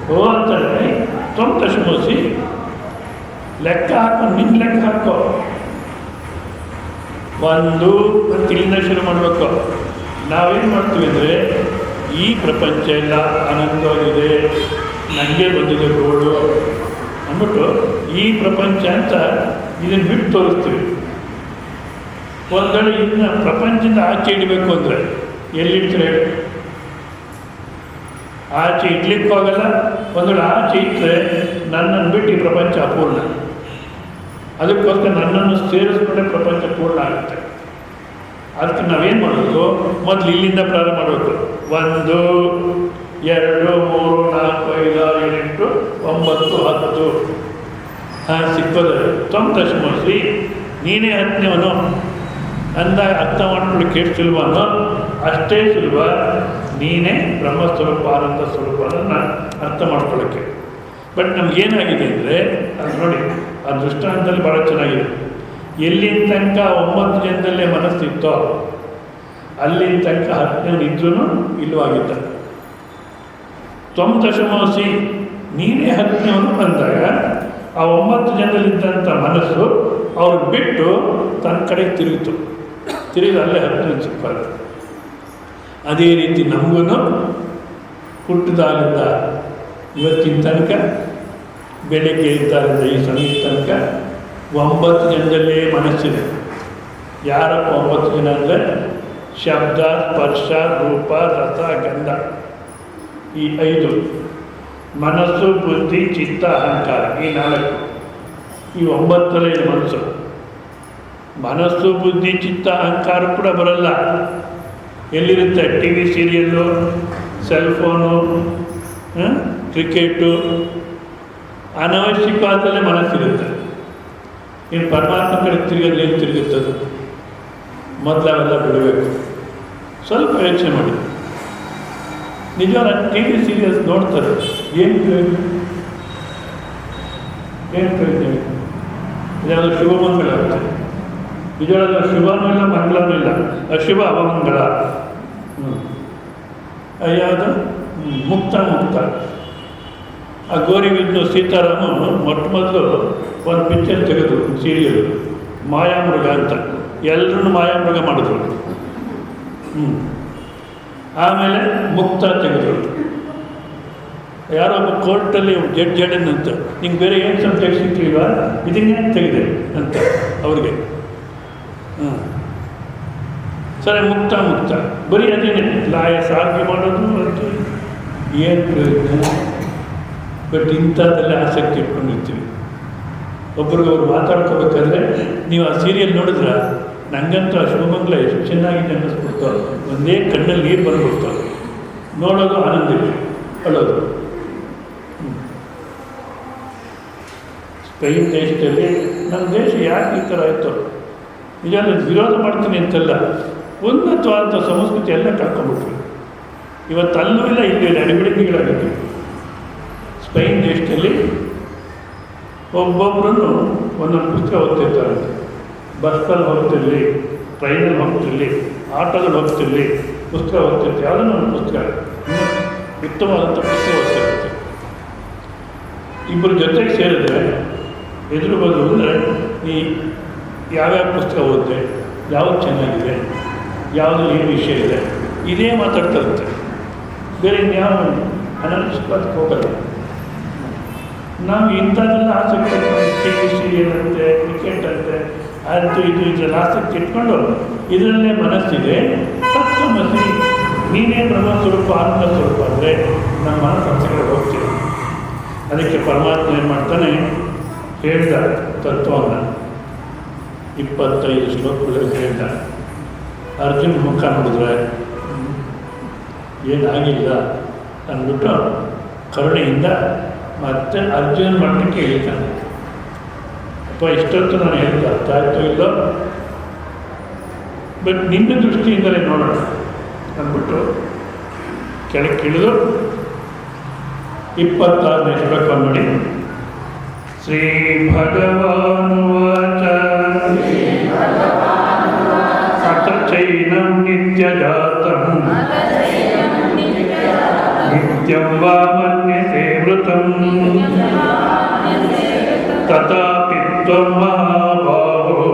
9 ಅಂತಾನೆ ತೊಂಬತ್ತಶಮೋಸಿ ಲೆಕ್ಕ ಹಾಕೊಂಡು ನಿನ್ನ ಲೆಕ್ಕ ಹಾಕೋ. 1 ಅಂತ ಇಲ್ಲಿಂದ ಶುರು ಮಾಡಬೇಕು. ನಾವೇನು ಮಾಡ್ತೀವಿ ಅಂದರೆ, ಈ ಪ್ರಪಂಚ ಎಲ್ಲ ಆನಂದವಾಗಿದೆ, ನನಗೆ ಬಂದಿದೆ ಗೋಳು ಅಂದ್ಬಿಟ್ಟು ಈ ಪ್ರಪಂಚ ಅಂತ ಇದನ್ನು ಬಿಟ್ಟು ತೋರಿಸ್ತೀವಿ. ಒಂದು ವೇಳೆ ಇದನ್ನ ಪ್ರಪಂಚದಿಂದ ಆಚೆ ಇಡಬೇಕು ಅಂದರೆ ಎಲ್ಲಿಡ್ತಾರೆ? ಆಚೆ ಇಡ್ಲಿಕ್ಕೆ ಹೋಗಲ್ಲ. ಒಂದು ವೇಳೆ ಆಚೆ ಇಟ್ಟರೆ ನನ್ನನ್ನು ಬಿಟ್ಟು ಈ ಪ್ರಪಂಚ ಅಪೂರ್ಣ. ಅದಕ್ಕೋಸ್ಕರ ನನ್ನನ್ನು ಸೇರಿಸ್ಕೊಂಡ್ರೆ ಪ್ರಪಂಚ ಪೂರ್ಣ ಆಗುತ್ತೆ. ಅದಕ್ಕೆ ನಾವೇನು ಮಾಡಬೇಕು, ಮೊದಲು ಇಲ್ಲಿಂದ ಪ್ರಾರಂಭ ಮಾಡಬೇಕು. 1 2 3 4 5 6 7 8 9 10 ಸಿಕ್ಕೋದು. ತ್ವಂ ನೀನೇ 10ನೇವನು ಅಂದಾಗ ಅರ್ಥ ಮಾಡ್ಕೊಳ್ಳಿಕ್ಕೆ ಎಷ್ಟು ಸುಲಭನೋ ಅಷ್ಟೇ ಸುಲಭ ನೀನೇ ಬ್ರಹ್ಮಸ್ವರೂಪ ಆನಂದ ಸ್ವರೂಪ ಅದನ್ನು ಅರ್ಥ ಮಾಡ್ಕೊಳ್ಳೋಕ್ಕೆ. ಬಟ್ ನಮಗೇನಾಗಿದೆ ಅಂದರೆ ಅದು ನೋಡಿ, ಆ ದೃಷ್ಟಾಂತದಲ್ಲಿ ಭಾಳ ಚೆನ್ನಾಗಿದೆ. ಎಲ್ಲಿನ ತನಕ 9 ಜನದಲ್ಲೇ ಮನಸ್ಸಿತ್ತೋ ಅಲ್ಲಿನ ತನಕ 10ನೇವನು ಇದ್ರೂ ಇಲ್ಲವಾಗಿದ್ದ. ತ್ವಂ ದಶಮೋಸಿ ನೀನೇ 10ನೇವನು ಬಂದಾಗ ಆ 9 ಜನದಲ್ಲಿದ್ದಂಥ ಮನಸ್ಸು ಅವ್ರು ಬಿಟ್ಟು ತನ್ನ ಕಡೆಗೆ ತಿರುಗಿತು. ತಿರುಗಿ ಅಲ್ಲೇ 10ನೇವನು ಸಿಕ್ಕಾಗ. ಅದೇ ರೀತಿ ನಮಗೂ ಹುಟ್ಟಿದಾಗಿಂದ ಇವತ್ತಿನ ತನಕ, ಬೆಳಗ್ಗೆ ಇದ್ದಾರಿಂದ ಈ ಸಮಯ ತನಕ 9 ಜನದಲ್ಲೇ ಮನಸ್ಸಿದೆ. ಯಾರಪ್ಪ 9 ಜನ ಅಂದರೆ ಶಬ್ದ, ಸ್ಪರ್ಶ, ರೂಪ, ರಸ, ಗಂಧ, ಈ 5. ಮನಸ್ಸು, ಬುದ್ಧಿ, ಚಿತ್ತ, ಅಹಂಕಾರ, ಈ 4. ಈ 9ರಲ್ಲಿ ಮನಸ್ಸು. ಮನಸ್ಸು, ಬುದ್ಧಿ, ಚಿತ್ತ, ಅಹಂಕಾರ ಕೂಡ ಬರಲ್ಲ. ಎಲ್ಲಿರುತ್ತೆ? T V serial, cellphone, cricket, ಅನವಶ್ಯಕವಾದಲ್ಲೇ ಮನಸ್ಸಿರುತ್ತೆ. ಇನ್ನು ಪರಮಾತ್ಮ ಕಡೆ ತಿರುಗೋದು ಏನು ತಿರುಗುತ್ತದು? ಮೊದಲಾವೆಲ್ಲ ಬಿಡಬೇಕು. ಸ್ವಲ್ಪ ಯೋಚನೆ ಮಾಡಿ. ನಿಜವಾದ ಟಿ ವಿ ಸೀರಿಯಲ್ಸ್ ನೋಡ್ತಾರೆ, ಏನು ಪ್ರಯೋಜನ? ಏನು ಪ್ರಯೋಜನ? ಇದಾದರೂ ಶುಭಮಂಗಳ ಆಗ್ತದೆ. ನಿಜವಾದ ಶುಭನೂ ಇಲ್ಲ, ಮಂಗಳನೂ ಇಲ್ಲ. ಅಶುಭ ಅವಮಂಗಳ. ಯಾವುದು? ಮುಕ್ತ. ಆ ಗೋರಿಬಿದ್ದು ಸೀತಾರಾಮ ಮೊಟ್ಟ ಮೊದಲು ಒಂದು ಪಿಕ್ಚರ್ ತೆಗೆದು ಸೀರಿಯಲ್, ಮಾಯಾಮೃಗ ಅಂತ. ಎಲ್ಲರೂ ಮಾಯಾಮೃಗ ಮಾಡಿದ್ರು. ಆಮೇಲೆ ಮುಕ್ತ ತೆಗೆದ್ರು. ಯಾರೋ ಒಬ್ಬ ಕೋರ್ಟಲ್ಲಿ ಜಡ್ಜ್ ಅಂತ, ನಿಂಗೆ ಬೇರೆ ಏನು ಸಬ್ಜೆಕ್ಟ್ ಸಿಕ್ಲಿಲ್ವಾ, ಇದನ್ನೇನು ತೆಗೆದೆ ಅಂತ ಅವ್ರಿಗೆ. ಸರಿ, ಮುಕ್ತ ಬರೀ ಅದೇನೆ ಲಾಯರ್ಸ್ ಆರ್ಗ್ಯೂ ಮಾಡೋದು, ಅದು ಏನು ಪ್ರಯೋಜನ? ಬಟ್ ಇಂಥದ್ದೆಲ್ಲ ಆಸಕ್ತಿ ಇಟ್ಕೊಂಡಿರ್ತೀವಿ. ಒಬ್ರಿಗೊಬ್ರು ಮಾತಾಡ್ಕೋಬೇಕಾದ್ರೆ ನೀವು ಆ ಸೀರಿಯಲ್ ನೋಡಿದ್ರೆ ನನಗಂತೂ ಆ ಶುಭಮಂಗಲ ಎಷ್ಟು ಚೆನ್ನಾಗಿದೆ ಅನ್ನಿಸ್ಬಿಡ್ತಾವೆ. ಒಂದೇ ಕಣ್ಣಲ್ಲಿ ನೀರು ಬಂದ್ಬಿಡ್ತಾವೆ. ನೋಡೋದು ಆನಂದ ಇದೆ, ಅಳೋದು. ಸ್ಪೇನ್ ದೇಶದಲ್ಲಿ ನಮ್ಮ ದೇಶ ಯಾಕೆ ಈ ಥರ ಆಯಿತು? ನಿಜ ವಿರೋಧ ಮಾಡ್ತೀನಿ ಅಂತಲ್ಲ, ಉನ್ನತವಾದಂಥ ಸಂಸ್ಕೃತಿ ಎಲ್ಲ ಕಳ್ಕೊಂಡ್ಬಿಟ್ವಿ. ಇವತ್ತು ಅಲ್ಲೂ ಇಲ್ಲ, ಇಲ್ಲೂ ಇಲ್ಲ, ಅಡಿಬಿಡಿಗಳಾಗಿತ್ತು. ಸ್ಪೇನ್ ದೇಶದಲ್ಲಿ ಒಬ್ಬೊಬ್ಬರನ್ನು ಒಂದೊಂದು ಪುಸ್ತಕ ಓದ್ತಿರ್ತಾರಂತೆ. ಬಸ್ಸಲ್ಲಿ ಹೋಗ್ತಿರಲಿ, ಟ್ರೈನಲ್ಲಿ ಹೋಗ್ತಿರಲಿ, ಆಟೋದಲ್ಲಿ ಹೋಗ್ತಿರಲಿ, ಪುಸ್ತಕ ಓದ್ತಿರ್ತೀವಿ. ಯಾವುದೋ ಒಂದು ಪುಸ್ತಕ, ಉತ್ತಮವಾದಂಥ ಪುಸ್ತಕ ಓದ್ತಿರುತ್ತೆ. ಇಬ್ಬರು ಜೊತೆಗೆ ಸೇರಿದ್ರೆ ಎದುರು ಬದು ಅಂದರೆ ನೀ ಯಾವ್ಯಾವ ಪುಸ್ತಕ ಓದಿದೆ, ಯಾವುದು ಚೆನ್ನಾಗಿದೆ, ಯಾವುದು ಏನು ವಿಷಯ ಇದೆ, ಇದೇ ಮಾತಾಡ್ತಾ ಇರುತ್ತೆ. ಬೇರೆ ಇನ್ಯಾವ ಅನಾಲಿಸ್ಕೋದಕ್ಕೆ ಹೋಗಲ್ಲ. ನಾವು ಇಂಥದ್ದೆಲ್ಲ ಆಸಕ್ತಿ ಟಿ ವಿ ಸೀರಿಯಲ್ ಅಂತೆ, ಕ್ರಿಕೆಟ್ ಅಂತೆ, ಅದು ಇದು ಇದರಲ್ಲಿ ಆಸಕ್ತಿ ಇಟ್ಕೊಂಡು ಇದರಲ್ಲೇ ಮನಸ್ಸಿದೆ. ತತ್ವಮಸಿ ನೀನೇ ಬ್ರಹ್ಮಸ್ವರೂಪ ಆನಂದ ಸ್ವರೂಪ ಅಂದರೆ ನಮ್ಮ ಮನಸ್ಸು ಹಂಸಗಳು ಹೋಗ್ತೀವಿ. ಅದಕ್ಕೆ ಪರಮಾತ್ಮ ಏನು ಮಾಡ್ತಾನೆ, ಹೇಳ್ದ ತತ್ವವನ್ನು 25 ಶ್ಲೋಕಗಳಲ್ಲಿ ಹೇಳ್ದ. ಅರ್ಜುನ ಮುಖ ನೋಡಿದ್ರೆ ಏನಾಗಿಲ್ಲ ಅಂದ್ಬಿಟ್ಟು ಕರುಣೆಯಿಂದ ಮತ್ತೆ ಅರ್ಜುನ ಮಟ್ಟಕ್ಕೆ ಇಳಿತಾನೆ. ಅಪ್ಪ, ಇಷ್ಟೊತ್ತು ನಾನು ಹೇಳಿದ ಅರ್ಥ ಆಯಿತು ಇಲ್ಲೋ, ಬಟ್ ನಿನ್ನ ದೃಷ್ಟಿಯಿಂದಲೇ ನೋಡೋಣ ಅಂದ್ಬಿಟ್ಟು ಕೆಳಗೆ ಇಳಿದು 26ನೇ ಶ್ಲೋಕ ನೋಡಿ. ಶ್ರೀ ಭಗವಾನುವಾಚ ಅಥ ಚೈನಂ ನಿತ್ಯಜಾತಂ ನಿತ್ಯಂ ವಾ ಮನ್ಯಸೇ ಮೃತಂ ತಥಾಪಿ ತ್ವಂ ಮಹಾಬಾಹೋ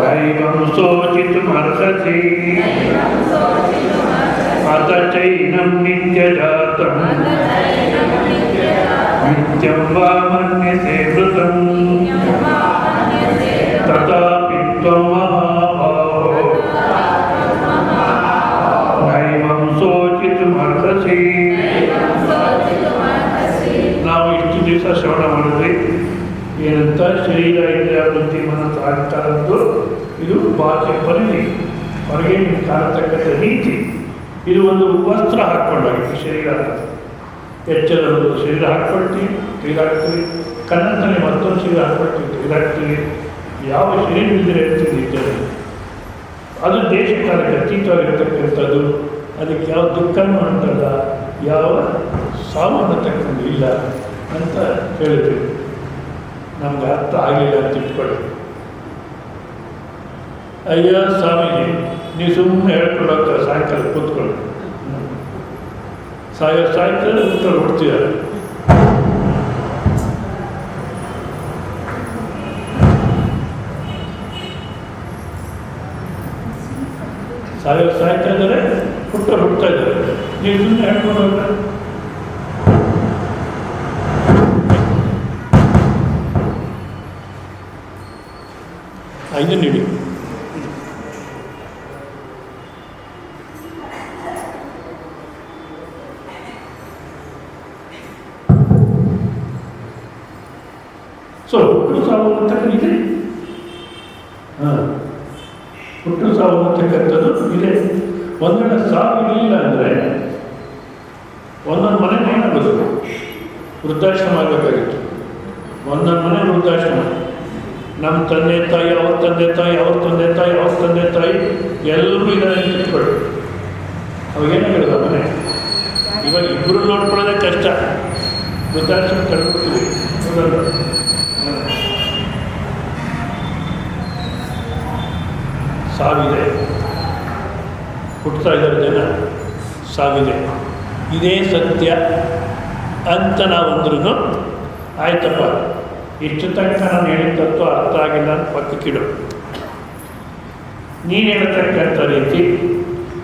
ನೈವಂ ಶೋಚಿತುಮರ್ಹಸಿ ಅಥ ಚೈನಂ ನಿತ್ಯಜಾತಂ ನಿತ್ಯಂ ವಾ ಮನ್ಯಸೇ ಮೃತಂ ತಥಾಪಿ ತ್ವಂ ಮಹಾಬಾಹೋ ನೈವಂ ಶೋಚಿತುಮರ್ಹಸಿ ಶರೀರ ಇಂದ್ರಿಯ ಬುದ್ಧಿ ಮನಸ್ಸು ಆಗ್ತಾರದ್ದು ಇದು ಬಾಹ್ಯ ಪರಿಧಿ, ಹೊರಗೆ ಕಾಣತಕ್ಕಂಥ ರೀತಿ. ಇದು ಒಂದು ವಸ್ತ್ರ ಹಾಕ್ಕೊಂಡಾಗ ಶರೀರ ಎಚ್ಚರ ಶರೀರ ಹಾಕ್ಕೊಳ್ತೀವಿ ತೆಗೆದಾಕ್ತೀವಿ, ಕನ್ನಡದಲ್ಲಿ ಮತ್ತೊಂದು ಶರೀರ ಹಾಕ್ಕೊಳ್ತೀವಿ ತೆಗೆದಾಕ್ತೀವಿ. ಯಾವ ಶರೀರ ಇದ್ದರೆ ಇರ್ತದೆ ಅದು ದೇಶಕಾಲಕ್ಕೆ ಅತೀತವಾಗಿರ್ತಕ್ಕಂಥದ್ದು. ಅದಕ್ಕೆ ಯಾವ ದುಃಖನೂ ಅಂತಲ್ಲ, ಯಾವ ಸಾವು ಅನ್ನತಕ್ಕಂಥ ಇಲ್ಲ ಅಂತ ಹೇಳಿದ್ವಿ. ನಮ್ಗೆ ಅರ್ಥ ಆಗಲಿಲ್ಲ ಅಂತ ಇಟ್ಕೊಳ್ಳಿ. ಅಯ್ಯ ಸ್ವಾಮೀಜಿ ನೀವು ಸುಮ್ಮನೆ ಹೇಳ್ಕೊಂಡು ಹೋಗ್ತಾರೆ, ಸಾಯಂಕಾಲ ಕೂತ್ಕೊಳ್ಳಿ, ಸಾಯಂಕಾಲ ಕೂತ್ಕೊಂಡು ಹುಡ್ತಿದ್ದಾರೆ. ಸಾಯ್ತಾ ಇದ್ದಾರೆ, ಹುಡ್ತಾ ಇದ್ದಾರೆ. ನೀವು ಸುಮ್ಮನೆ ಹೇಳ್ಕೊಂಡು ಹೋಗ್ತಾರೆ. ಇದನ್ನು ಇಡಿ. ಸೊ ಹುಟ್ಟು ಸಾವು ಅಂತಕ್ಕಂಥ ಇದೆ. ಹುಟ್ಟು ಸಾವು ಅಂತಕ್ಕಂಥದ್ದು ಇದೆ. ಒಂದೊಂದು ಸಾವು ಇರಲಿಲ್ಲ ಅಂದರೆ ಒಂದೊಂದು ಮನೆ ಏನಾಗೋದು, ವೃದ್ಧಾಶ್ರಮ ಆಗಬೇಕಾಗಿತ್ತು. ಒಂದೊಂದು ಮನೆ ವೃದ್ಧಾಶ್ರಮ. ನಮ್ಮ ತಂದೆ ತಾಯಿ, ಅವ್ರ ತಂದೆ ತಾಯಿ, ಅವ್ರ ತಂದೆ ತಾಯಿ, ಅವ್ರ ತಂದೆ ತಾಯಿ ಎಲ್ಲರೂ ಇದನ್ನು ತಿಳ್ಕೊಳ್ಳಿ. ಅವಾಗೇನಾಗಿರೋದು ಮನೆ. ಇವಾಗ ಇಬ್ಬರು ನೋಡ್ಕೊಳ್ಳೋದೇ ಕಷ್ಟ. ವೃದ್ಧಾಶ್ರಮ ತಳ್ಕೊಡ್ತೀವಿ. ಸಾವಿದೆ, ಹುಡ್ತಾ ಇದ್ದಾರೆ ಜನ, ಸಾವಿದೆ, ಇದೇ ಸತ್ಯ ಅಂತ ನಾವಂದ್ರೂ ಆಯ್ತಪ್ಪ, ಇಷ್ಟು ತನಕ ನಾನು ಹೇಳಿದ ತತ್ವ ಅರ್ಥ ಆಗಿಲ್ಲ ಅಂತ ಪಕ್ಕಕ್ಕಿಡು. ನೀನು ಹೇಳ್ತಕ್ಕಂಥ ರೀತಿ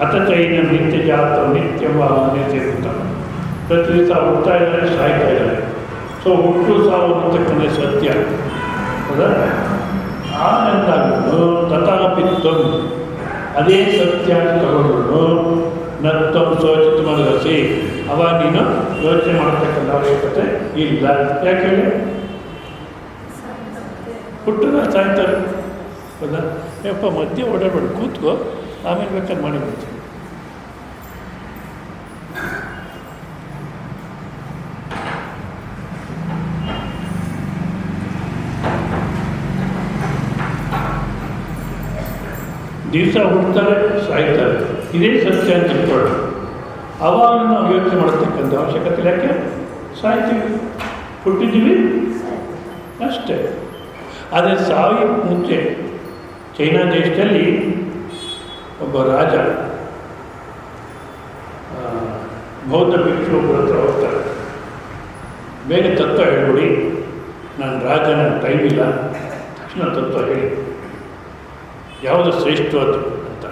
ಅತಚೈನ ನಿತ್ಯ ಜಾತ ನಿತ್ಯವ ಅನ್ಯತೆ ಅಂತ ಪ್ರತಿ ದಿವಸ ಹುಡ್ತಾ ಇದ್ದಾರೆ, ಸಾಯ್ತಾ ಇದ್ದಾರೆ. ಸೊ ಹುಟ್ಟು ಸಾವು ಅಂತಕ್ಕಂಥ ಸತ್ಯ ಹೌದಾ? ಆನಂದಾಗೂ ತಥಾಪಿತ್ವಂ ಅದೇ ಸತ್ಯ ತಗೊಂಡು ನತ್ತಂ ಸೋಚಿತ ಮನಸ್ಸಿ ಅವಾಗ ನೀನು ಯೋಚನೆ ಮಾಡತಕ್ಕಂಥ ಅವಶ್ಯಕತೆ ಇಲ್ಲ. ಯಾಕೆ ಹೇಳಿ? ಹುಟ್ಟದ ಸಾಯ್ತಾರೆ ಹೌದಾ? ಯಪ್ಪ ಮಧ್ಯೆ ಓಡಾಡ್ಬೇಡ, ಕೂತ್ಕೋ, ಆಮೇಲೆ ಬೇಕಾದ್ರೆ ಮಾಡಿ ಬಿಡ್ತೀನಿ. ದಿವಸ ಹುಡ್ತಾರೆ, ಸಾಯ್ತಾರೆ, ಇದೇ ಸತ್ಯ ಅಂತ ತಿಳ್ಕೊಳ್ಳಿ. ಅವಾಗ ನಾವು ಯೋಚನೆ ಮಾಡತಕ್ಕಂಥ ಅವಶ್ಯಕತೆ ಇಲ್ಲ. ಯಾಕೆ? ಸಾಯ್ತೀವಿ, ಹುಟ್ಟಿದ್ದೀವಿ ಅಷ್ಟೇ. ಆದರೆ ಸಾವಿಗೆ ಮುಂಚೆ ಚೈನಾ ದೇಶದಲ್ಲಿ ಒಬ್ಬ ರಾಜ ಬೌದ್ಧ ಭಿಕ್ಷು ಒಬ್ಬರ ಹತ್ರ ಹೋಗ್ತಾರೆ. ಬೇಗ ತತ್ವ ಹೇಳ್ಬಿಡಿ, ನಾನು ರಾಜ, ನನ್ನ ಟೈಮ್ ಇಲ್ಲ, ತಕ್ಷಣ ತತ್ವ ಹೇಳಿ, ಯಾವುದು ಶ್ರೇಷ್ಠವಾದ ಅಂತ.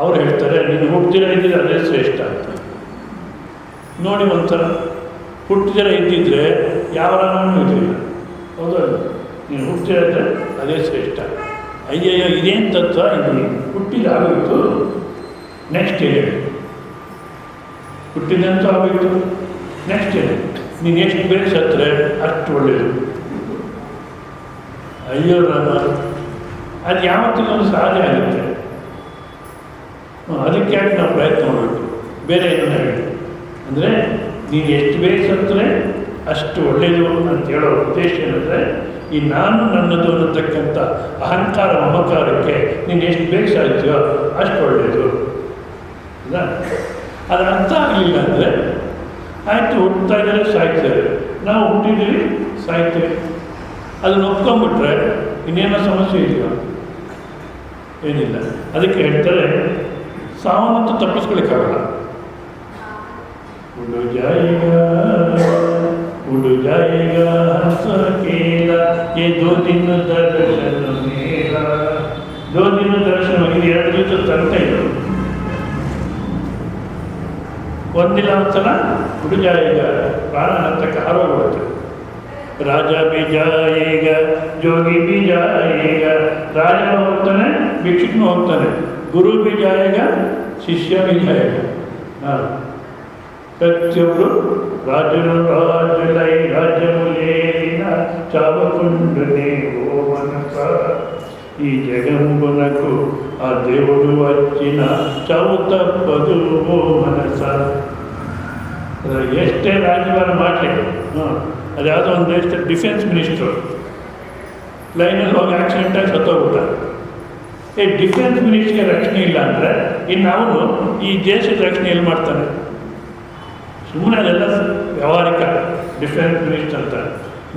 ಅವ್ರು ಹೇಳ್ತಾರೆ, ನೀನು ಹುಟ್ಟಿದಿರ ಇದ್ದರೆ ಅದೇ ಶ್ರೇಷ್ಠ ಅಂತ. ನೋಡಿ ಒಂಥರ ಹುಟ್ಟಿದಿರ ಇದ್ದಿದ್ರೆ ಯಾವ ರಾಮನೂ ಇರಲಿಲ್ಲ, ಹೌದಲ್ಲ? ನೀನು ಹುಟ್ಟಿದ್ರೆ ಅದೇ ಶ್ರೇಷ್ಠ. ಅಯ್ಯಯ್ಯೋ ಇದೇನು ತತ್ವ, ಇದು ಹುಟ್ಟಿದ ಆಗೋಯಿತು, ನೆಕ್ಸ್ಟ್ ಹೇಳಿ. ಹುಟ್ಟಿದಂತೂ ಆಗೋಯಿತು, ನೆಕ್ಸ್ಟ್ ಹೇಳಿ. ನೀನು ಎಷ್ಟು ಬೇರೆ ಸತ್ತರೆ ಅಷ್ಟು ಒಳ್ಳೆಯದು. ಅಯ್ಯೋ ರಾಮ, ಅದು ಯಾವತ್ತಿಗೊಂದು ಸಾಧ್ಯ ಆಗುತ್ತೆ. ಅದಕ್ಕೆ ಯಾಕೆ ನಾವು ಪ್ರಯತ್ನ ಮಾಡಬೇಕು, ಬೇರೆ ಏನೋ ಹೇಳಿ. ಅಂದರೆ ನೀನು ಎಷ್ಟು ಬೇಗ ಸತ್ತರೆ ಅಷ್ಟು ಒಳ್ಳೆಯದು ಅಂತ ಹೇಳೋ ಉದ್ದೇಶ ಏನಂದರೆ, ಈ ನಾನು ನನ್ನದು ಅನ್ನತಕ್ಕಂಥ ಅಹಂಕಾರ ಮಮಕಾರಕ್ಕೆ ನೀನು ಎಷ್ಟು ಬೇಗ ಸಾಯ್ತೀಯೋ ಅಷ್ಟು ಒಳ್ಳೆಯದು. ಅಲ್ಲ, ಅದು ಅರ್ಥ ಆಗಲಿಲ್ಲ ಅಂದರೆ ಆಯಿತು, ಹುಡ್ತಾ ಇದ್ದಾರೆ, ಸಾಯ್ತಾರೆ. ನಾವು ಹುಟ್ಟಿದ್ದೀವಿ, ಸಾಯ್ತೀವಿ. ಅದನ್ನು ಒಪ್ಕೊಂಡ್ಬಿಟ್ರೆ ಇನ್ನೇನೋ ಸಮಸ್ಯೆ ಇದೆಯೋ? ಏನಿಲ್ಲ. ಅದಕ್ಕೆ ಹೇಳ್ತಾರೆ, ಸಾವನ್ನಂತೂ ತಪ್ಪಿಸ್ಕೊಳಿಕ್ಕಾಗಲ್ಲ. ಉಡು ಜಾಯಿಗ ಹಂಸ ಕೇಲ ಏ ದೋ ದಿನ ದರ್ಶನ ಮೇಲ. ದೋ ದಿನ ದರ್ಶನ, ಇದು 2 ದಿವಸ ತಂತ ಇದ್ರು. ಒಂದಿಲ್ಲ ಒಂದ್ಸಲ ಉಡು ಜಾಯಿಗ ಪ್ರಾಣ ಹತ್ತಕ್ಕ ಹಾರೋಗ್ಬಿಡುತ್ತೆ. ರಾಜ ಬಿ ಜಾಯಿಗ ಜೋಗಿ ಬಿ ಜಾಯಿಗ, ರಾಜನು ಹೋಗ್ತಾನೆ, ಭಿಕ್ಷುಕನು ಹೋಗ್ತಾನೆ. ಗುರು ಬಿ ಜಾಯಿಗ, ಶಿಷ್ಯ ಬಿ ಜಾಯಿಗ. ಪ್ರತಿಯೊಬ್ಬರು ರಾಜನು ರಾಜ್ಯಲೈ ರಾಜ್ಯ ಮುಲೇರಿ వచ్చిన చావకుండునే ఓ మనస, ఈ జగంబునకు ఆ దేవుడు వచ్చిన చావు తప్పదు ఓ మనಸ. ಎಷ್ಟೇ ರಾಜ್ಯಭಾರ ಮಾಡಲಿ, ಅದು ಯಾವುದೋ ಒಂದು ದೇಶದ ಡಿಫೆನ್ಸ್ ಮಿನಿಸ್ಟ್ರು ಲೈನಲ್ಲಿ ಹೋಗಿ ಆಕ್ಸಿಡೆಂಟಾಗಿ ಸತ್ತೋಗ್ಬಿಟ್ಟ. ಈ ಡಿಫೆನ್ಸ್ ಮಿನಿಸ್ಟ್ರಿಗೆ ರಕ್ಷಣೆ ಇಲ್ಲ ಅಂದರೆ ಇನ್ನು ಅವನು ಈ ದೇಶದ ರಕ್ಷಣೆ ಎಲ್ಲಿ ಮಾಡ್ತಾನೆ? ಸುಮ್ಮನೆ ಅದೆಲ್ಲ ವ್ಯವಹಾರಿಕ. ಡಿಫೆನ್ಸ್ ಮಿನಿಸ್ಟರ್ ಅಂತ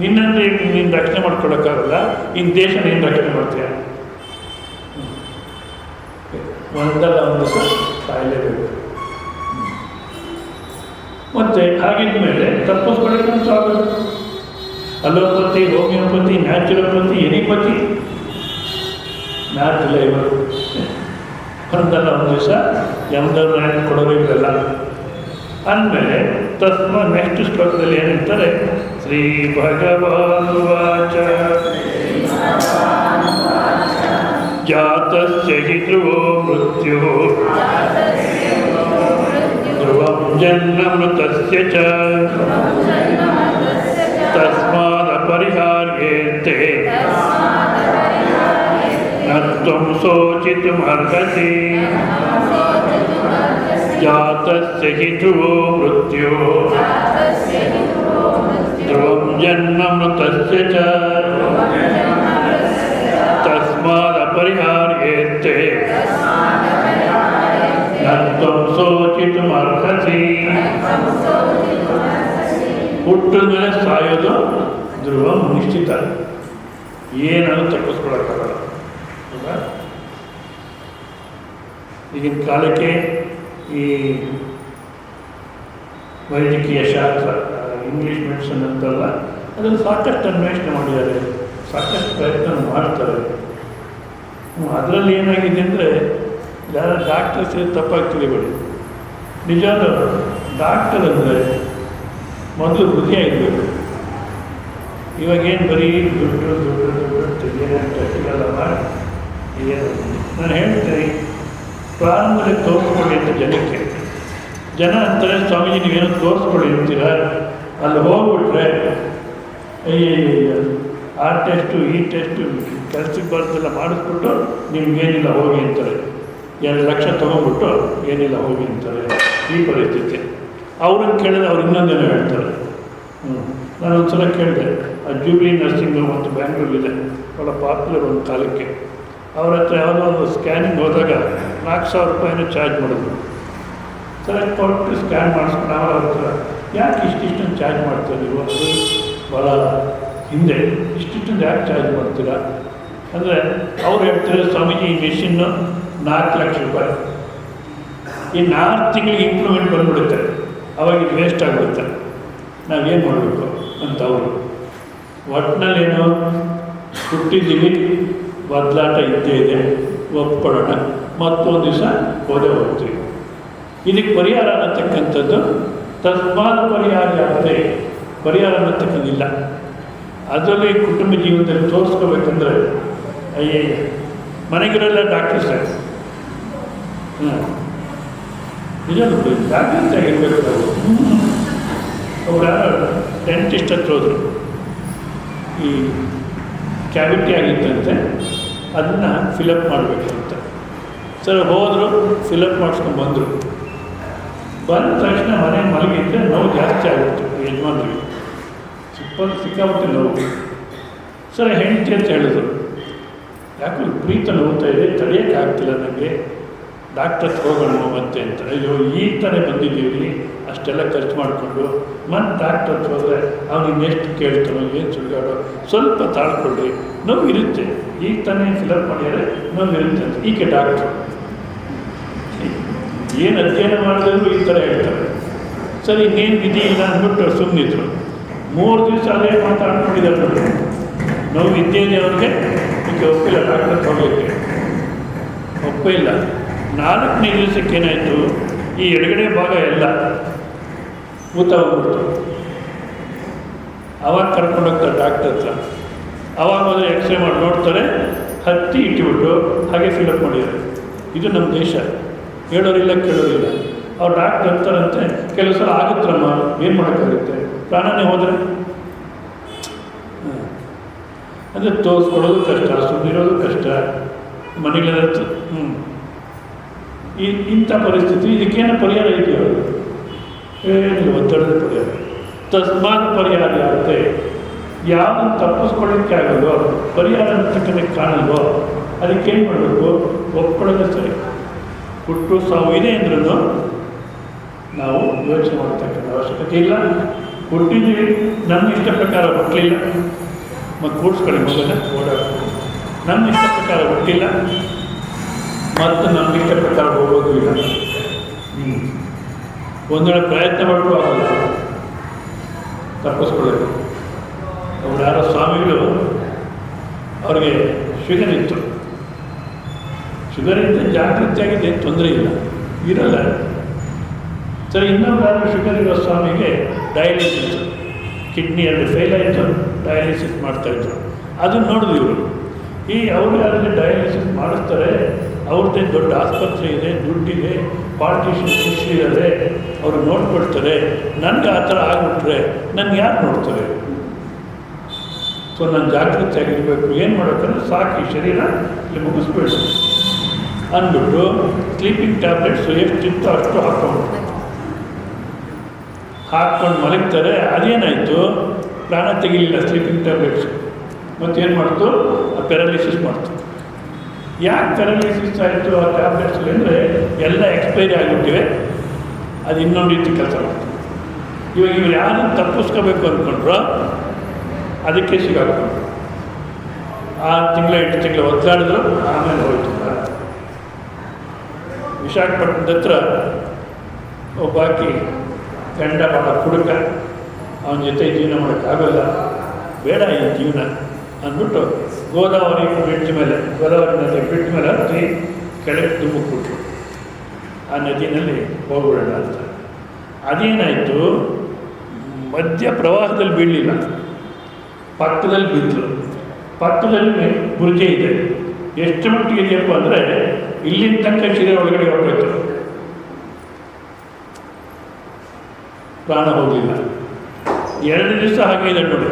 ನಿನ್ನಂದ್ರೆ ನೀನು ರಕ್ಷಣೆ ಮಾಡ್ಕೊಳಕ್ಕಾಗಲ್ಲ, ಇನ್ನು ದೇಶ ನೀನು ರಕ್ಷಣೆ ಮಾಡ್ತೀಯ. ಒಂದಲ್ಲ ಒಂದು ಕಾಯಿಲೆಬೇಕು. ಮತ್ತು ಹಾಗಿದ್ದ ಮೇಲೆ ತಪ್ಪಿಸ್ಕೊಳ್ಳೋಕೆ ಸಾಕು. ಅಲೋಪತಿ, ಹೋಮಿಯೋಪತಿ, ನ್ಯಾಚುರೋಪತಿ, ಎನಿಪತಿ ಮ್ಯಾಥ್ ಇವರು ಒಂದಲ್ಲ ಒಂದು ದಿವಸ ಯಾವುದಾದ್ರು ಕೊಡಬೇಕಲ್ಲ ಅಂದಮೇಲೆ ನೆಕ್ಸ್ಟ್ ಶ್ಲೋಕದಲ್ಲಿ ಏನಂತಾರೆ? ಶ್ರೀ ಭಗವಾನ್ ವಾಚ ಜಾತಸ್ಯ ಹಿ ಧ್ರುವೋ ಮೃತ್ಯು ಧ್ರುವಂ ಜನ್ಮಮೃತಸ್ಯ ಚ ತಸ್ಮಾದಪರಿಹಾರ್ಯೇತೆ ನ ತ್ವಂ ಶೋಚಿತುಮರ್ಹಸಿ. ಜಾತಸ್ಯ ಹಿ ಧ್ರುವೋ ಮೃತ್ಯು ಧ್ರುವಂ ಜನ್ಮಮೃತಸ್ಯ ಚ ತಸ್ಮಾದಪರಿಹಾರ್ಯೇತೆ ನ ತ್ವಂ ಶೋಚಿತುಮರ್ಹಸಿ. ಹುಟ್ಟಿದ ಮೇಲೆ ಸಾಯೋದು ಧ್ರುವ ನಿಶ್ಚಿತ, ಏನಾದರೂ ತಪ್ಪಿಸ್ಕೊಳಕ್ಕಾಗಲ್ಲ. ಹೌದಾ? ಈಗಿನ ಕಾಲಕ್ಕೆ ಈ ವೈದ್ಯಕೀಯ ಶಾಸ್ತ್ರ, ಇಂಗ್ಲೀಷ್ ಮೆಡಿಸಿನ್ ಅಂತಲ್ಲ, ಅದನ್ನು ಸಾಕಷ್ಟು ಅನ್ವೇಷಣೆ ಮಾಡಿದ್ದಾರೆ, ಸಾಕಷ್ಟು ಪ್ರಯತ್ನ ಮಾಡ್ತಾರೆ. ಅದರಲ್ಲಿ ಏನಾಗಿದೆ ಅಂದರೆ ಯಾರು ಡಾಕ್ಟರ್ಸ್ ತಪ್ಪಾಗಿ ತಿಳಿಬೇಡಿ. ನಿಜವಾದ ಡಾಕ್ಟರ್ ಅಂದರೆ ಮೊದಲು ಹೃದಯ ಇವಾಗೇನು ಬರೀ ದುಡ್ಡು ಏನಾಗ್ತಲ್ಲ ಮಾಡಿ ಏನು ನಾನು ಹೇಳ್ತೀನಿ. ಪ್ರಾರಂಭದಲ್ಲಿ ತೋರಿಸ್ಕೊಳ್ಳಿ ಅಂತ ಜನಕ್ಕೆ. ಜನ ಅಂತಾರೆ, ಸ್ವಾಮೀಜಿ ನೀವೇನೋ ತೋರಿಸ್ಕೊಳ್ಳಿ ಇರ್ತೀರ, ಅಲ್ಲಿ ಹೋಗ್ಬಿಟ್ರೆ ಅಯ್ಯಯ್ಯ ಆ ಟೆಸ್ಟು ಈ ಟೆಸ್ಟು ಕೆಲಸಕ್ಕೆ ಬರೋದೆಲ್ಲ ಮಾಡಿಸ್ಬಿಟ್ಟು ನಿಮ್ಗೇನಿಲ್ಲ ಹೋಗಿ ಅಂತಾರೆ. 2 ಲಕ್ಷ ತೊಗೊಂಡ್ಬಿಟ್ಟು ಏನಿಲ್ಲ ಹೋಗಿ ಅಂತಾರೆ. ಈ ಪರಿಸ್ಥಿತಿ. ಅವ್ರನ್ನ ಕೇಳಿದ್ರೆ ಅವ್ರು ಇನ್ನೊಂದೇನೋ ಹೇಳ್ತಾರೆ. ನಾನು ಒಂದು ಸಲ ಕೇಳಿದೆ, ಜೂಬ್ಲಿ ನರ್ಸಿಂಗ್ ಮತ್ತು ಬ್ಯಾಂಗ್ಳೂರಿದೆ, ಭಾಳ ಪಾಪ್ಯುಲರ್ ಒಂದು ಕಾಲಕ್ಕೆ. ಅವ್ರ ಹತ್ರ ಯಾವುದೋ ಒಂದು ಸ್ಕ್ಯಾನಿಂಗ್ ಹೋದಾಗ 4,000 ರೂಪಾಯಿನೂ ಚಾರ್ಜ್ ಮಾಡಿದ್ರು. ಸರಿ ಕೊಟ್ಟು ಸ್ಕ್ಯಾನ್ ಮಾಡಿಸ್ಕೊಂಡು ಅವ್ರ ಹತ್ರ ಯಾಕೆ ಇಷ್ಟಿಷ್ಟೊಂದು ಚಾರ್ಜ್ ಮಾಡ್ತೀರ ನೀವು? ಅದು ಭಾಳ ಹಿಂದೆ ಇಷ್ಟಿಷ್ಟೊಂದು ಯಾಕೆ ಚಾರ್ಜ್ ಮಾಡ್ತೀರಾ ಅಂದರೆ ಅವ್ರು ಹೇಳ್ತಾರೆ, ಸ್ವಾಮೀಜಿ ಈ ಮೆಷಿನ್ನು 4 ಲಕ್ಷ ರೂಪಾಯಿ, ಈ 4 ತಿಂಗಳಿಗೆ ಇಂಪ್ರೂವ್ಮೆಂಟ್ ಬಂದುಬಿಡುತ್ತೆ, ಅವಾಗ ಇದು ವೇಸ್ಟ್ ಆಗಿಬಿಡುತ್ತೆ, ನಾವೇನು ಮಾಡಬೇಕು ಅಂತ ಅವರು. ಒಟ್ಟಿನಲ್ಲೇನು ಹುಟ್ಟಿದ್ದೀವಿ, ಬದಲಾಟ ಇದ್ದೇ ಇದೆ, ಒಪ್ಕೊಳ್ಳೋಣ, ಮತ್ತೊಂದು ದಿವಸ ಹೋಗ್ತೀವಿ. ಇದಕ್ಕೆ ಪರಿಹಾರ ಅನ್ನತಕ್ಕಂಥದ್ದು ತಸ್ಮಾತ್ ಪರಿಹಾರ ಆಗದೆ ಪರಿಹಾರ ಅನ್ನತಕ್ಕಂಥದ್ದಿಲ್ಲ. ಅದರಲ್ಲಿ ಕುಟುಂಬ ಜೀವನದಲ್ಲಿ ತೋರಿಸ್ಕೋಬೇಕಂದ್ರೆ ಅಯ್ಯಯ್ಯ ಮನೆಗಿರಲ್ಲ ಡಾಕ್ಟರ್ಸ್. ನಿಜ ಡಾಕ್ಟರ್ಸ್ ಆಗಿರ್ಬೇಕು ನಾವು. ಒಬ್ಬರು ಯಾರು ಡೆಂಟಿಸ್ಟ್ ಹತ್ರ ಹೋದರು, ಈ ಕ್ಯಾವಿಟಿ ಆಗಿತ್ತಂತೆ, ಅದನ್ನು ಫಿಲಪ್ ಮಾಡಬೇಕಂತ. ಸರ್ ಹೋದರು, ಫಿಲಪ್ ಮಾಡಿಸ್ಕೊಂಡು ಬಂದರು. ಬಂದ ತಕ್ಷಣ ಮನೆ ಮಲಗಿದ್ರೆ ನೋವು ಜಾಸ್ತಿ ಆಗಿತ್ತು ಯಜಮಾನ್ರಿಗೆ, ಸಿಕ್ಕಾಬಿಟ್ಟು ನೋವು. ಸರ್ ಹೆಂಡತಿ ಅಂತ ಹೇಳಿದ್ರು, ಯಾಕೆ ವಿಪರೀತ ನೋವ್ತಾ ಇದೆ, ತಡೆಯೋಕ್ಕೆ ಆಗ್ತಿಲ್ಲ ನನಗೆ, ಡಾಕ್ಟರ್ ಹೋಗೋಣ ಮತ್ತೆ ಅಂತ. ಅಯ್ಯೋ ಈಗ ತಾನೇ ಬಂದಿದ್ದೀವಿ, ಅಷ್ಟೆಲ್ಲ ಖರ್ಚು ಮಾಡಿಕೊಂಡು ಮತ್ತೆ ಡಾಕ್ಟರ್ ಹೋದರೆ ಅವ್ನಿಗೆ ನೆಕ್ಸ್ಟ್ ಕೇಳ್ತಾನೋ ಏನು ಸುಳ್ಗಾಡೋ, ಸ್ವಲ್ಪ ತಾಳ್ಕೊಳ್ಳಿ, ನೋವು ಇರುತ್ತೆ, ಈಗ ತಾನೇ ಫಿಲಪ್ ಮಾಡಿದರೆ ನೋವು ಇರುತ್ತೆ ಅಂತ. ಈಕೆ ಡಾಕ್ಟ್ರು ಏನು ಅಧ್ಯಯನ ಮಾಡಿದ್ರು ಈ ಥರ ಹೇಳ್ತಾರೆ. ಸರಿ ಇನ್ನೇನು ವಿಧಿ ಇಲ್ಲ ಅಂದ್ಬಿಟ್ಟು ಸುಮ್ಮನಿದ್ರು. 3 ದಿವಸ ಅದೇ ಮಾತಾಡ್ಕೊಂಡಿದ್ದಾರೆ ನೋಡಿ, ನೋವು ಇದ್ದೇನೆ ಅವ್ರಿಗೆ. ಈಕೆ ಒಪ್ಪಿಲ್ಲ ಡಾಕ್ಟರ್ ಹೋಗಲಿಕ್ಕೆ, ಒಪ್ಪಿಲ್ಲ. 4ನೇ ದಿವಸಕ್ಕೆ ಏನಾಯಿತು, ಈ ಎಡಗಡೆ ಭಾಗ ಎಲ್ಲ ಊತ ಹೋಗ್ಬಿಡ್ತು. ಅವಾಗ ಕರ್ಕೊಂಡೋಗ್ತಾರೆ ಡಾಕ್ಟರ್ ಹತ್ರ. ಅವಾಗ ಹೋದರೆ ಎಕ್ಸ್ರೇ ಮಾಡಿ ನೋಡ್ತಾರೆ, ಹತ್ತಿ ಇಟ್ಟುಬಿಟ್ಟು ಹಾಗೆ ಫಿಲಪ್ ಮಾಡಿದ್ದಾರೆ. ಇದು ನಮ್ಮ ದೇಶ, ಹೇಳೋರಿಲ್ಲ ಕೇಳೋರಿಲ್ಲ. ಅವ್ರು ಡಾಕ್ಟರ್ ಅಂತಾರಂತೆ, ಕೆಲವು ಸಲ ಆಗುತ್ತಮ್ಮ, ಏನು ಮಾಡೋಕ್ಕಾಗುತ್ತೆ, ಪ್ರಾಣನೇ ಹೋದರೆ ಅಂದರೆ ತೋರಿಸ್ಕೊಳ್ಳೋದು ಕಷ್ಟ, ಸುಮ್ಮನಿರೋದು ಕಷ್ಟ, ಮನೆಗಳೆಲ್ಲ ಇಂಥ ಪರಿಸ್ಥಿತಿ. ಇದಕ್ಕೇನು ಪರಿಹಾರ ಇದೆಯೋ? ಏನಿಲ್ಲ, ಒತ್ತಡದ ಪರಿಹಾರ. ತಸ್ಮಾತ್ ಪರಿಹಾರ ಆಗುತ್ತೆ. ಯಾವುದನ್ನು ತಪ್ಪಿಸ್ಕೊಳ್ಳೋಕ್ಕೆ ಆಗಲ್ವೋ, ಪರಿಹಾರ ಅಂತಕ್ಕಂಥ ಕಾಣಲ್ವೋ, ಅದಕ್ಕೇನು ಮಾಡಬೇಕು? ಒಪ್ಕೊಳ್ಳೋದೇ ಸರಿ. ಹುಟ್ಟು ಸಾವು ಇದೆ ಅಂದ್ರೂ ನಾವು ಯೋಚನೆ ಮಾಡ್ತಕ್ಕಂಥ ಅವಶ್ಯಕತೆ ಇಲ್ಲ. ಹುಟ್ಟಿದ್ದೀವಿ, ನಮ್ಮ ಇಷ್ಟ ಪ್ರಕಾರ ಹುಟ್ಟಲಿಲ್ಲ, ಮತ್ತು ಕೂಡಿಸ್ಕೊಳ್ಳಿ ಮಗನ ಓಡಾಡ್ತೀವಿ. ನಮ್ಮ ಇಷ್ಟ ಪ್ರಕಾರ ಹುಟ್ಟಿಲ್ಲ, ಮತ್ತು ನಮ್ಮ ಇಷ್ಟ ಪ್ರಕಾರ ಹೋಗೋದು ಇಲ್ಲ. ಒಂದು ವೇಳೆ ಪ್ರಯತ್ನ ಮಾಡಿದ್ರು ಆಗಲ್ಲ, ತಪ್ಪಿಸ್ಕೊಳ್ಳೋದು. ಅವ್ರು ಯಾರೋ ಸ್ವಾಮಿಗಳು, ಅವ್ರಿಗೆ ಶುಗರ್ ಇತ್ತು. ಶುಗರಿಂದ ಜಾಗೃತಿಯಾಗಿದೆ, ತೊಂದರೆ ಇಲ್ಲ, ಇರಲ್ಲ. ಸರಿ, ಇನ್ನೊಂದು ಯಾರು ಶುಗರ್ ಇರೋ ಸ್ವಾಮಿಗೆ ಡಯಾಲಿಸಿಸ್, ಕಿಡ್ನಿಯಲ್ಲಿ ಫೇಲ್ ಆಯಿತು, ಡಯಾಲಿಸಿಸ್ ಮಾಡ್ತಾಯಿದ್ರು. ಅದನ್ನು ನೋಡಿದ್ರು ಇವರು. ಅವ್ರು ಯಾರಲ್ಲಿ ಡಯಾಲಿಸಿಸ್ ಮಾಡಿಸ್ತಾರೆ, ಅವ್ರದ್ದೇ ದೊಡ್ಡ ಆಸ್ಪತ್ರೆ ಇದೆ, ದುಡ್ಡಿದೆ, ಪಾಲಿಟಿಷಿಯನ್ ಶಿಷ್ಯರಿದ್ದಾರೆ, ಅವರು ನೋಡ್ಕೊಳ್ತಾರೆ. ನನಗೆ ಆ ಥರ ಆಗಿಬಿಟ್ರೆ ನನಗೆ ಯಾರು ನೋಡ್ತಾರೆ? ಸೊ ನಾನು ಜಾಗೃತಿಯಾಗಿರಬೇಕು. ಏನು ಮಾಡೋಕ್ಕಂದ್ರೆ ಸಾಕು, ಈ ಶರೀರ ಇಲ್ಲಿ ಮುಗಿಸ್ಬೇಡು ಅಂದ್ಬಿಟ್ಟು ಸ್ಲೀಪಿಂಗ್ ಟ್ಯಾಬ್ಲೆಟ್ಸು ಎಷ್ಟಿತ್ತು ಅಷ್ಟು ಹಾಕ್ಕೊಂಡು ಮಲಗ್ತಾರೆ. ಅದೇನಾಯಿತು, ಪ್ರಾಣ ತೆಗಿಲಿಲ್ಲ ಸ್ಲೀಪಿಂಗ್ ಟ್ಯಾಬ್ಲೆಟ್ಸು. ಮತ್ತೇನು ಮಾಡ್ತು? ಪ್ಯಾರಾಲಿಸಿಸ್ ಮಾಡ್ತು. ಯಾಕೆ ಪ್ಯಾರಾಲಿಸಿಸ್ ಆಯಿತು ಆ ಟ್ಯಾಬ್ಲೆಟ್ಸಲ್ಲಿ ಅಂದರೆ ಎಲ್ಲ ಎಕ್ಸ್ಪೈರಿ ಆಗಿಬಿಟ್ಟಿವೆ, ಅದು ಇನ್ನೊಂದು ರೀತಿ ಕೆಲಸ ಮಾಡ್ತಾರೆ. ಇವಾಗ ಇವ್ರು ಯಾರನ್ನು ತಪ್ಪಿಸ್ಕೋಬೇಕು ಅಂದ್ಕೊಂಡ್ರು, ಅದಕ್ಕೆ ಸಿಗಾಕೊಂಡು 6 ತಿಂಗಳು 8 ತಿಂಗಳು ಒದ್ದಾಡಿದ್ರು. ಆಮೇಲೆ ಹೋಯ್ತು. ವಿಶಾಖಪಟ್ಟಣದ ಹತ್ರ ಒಬ್ಬಾಕಿ ಗಂಡ ಭಾಳ ಕುಡುಕ, ಅವನ ಜೊತೆ ಜೀವನ ಮಾಡೋಕ್ಕಾಗಲ್ಲ, ಬೇಡ ಈ ಜೀವನ ಅಂದ್ಬಿಟ್ಟು ಗೋದಾವರಿ ಬ್ರಿಡ್ಜ್ ಮೇಲೆ, ಗೋದಾವರಿ ನದಿ ಬ್ರಿಡ್ಜ್ ಮೇಲೆ ಹತ್ತಿ ಕೆಳಗೆ ಧುಮುಕ್ಬಿಟ್ರು. ಆ ನದಿನಲ್ಲಿ ಹೋಗ್ಬಿಡೋಣ ಅಂತ. ಅದೇನಾಯಿತು, ಮಧ್ಯ ಪ್ರವಾಹದಲ್ಲಿ ಬೀಳಲಿಲ್ಲ, ಪಕ್ಕದಲ್ಲಿ ಬಿದ್ದರು. ಪಕ್ಕದಲ್ಲಿ ಬುರ್ಜೆ ಇದೆ. ಎಷ್ಟು ಮಟ್ಟಿಗೆ ಇದೆಯಪ್ಪ ಅಂದರೆ ಇಲ್ಲಿನ ತನಕ ಶಿರೆ ಒಳಗಡೆ ಹೊರಟೋಯ್ತು, ಪ್ರಾಣ ಹೋಗಲಿಲ್ಲ. 2 ದಿವಸ ಹಾಗೆ ಇದೆ ನೋಡಿ.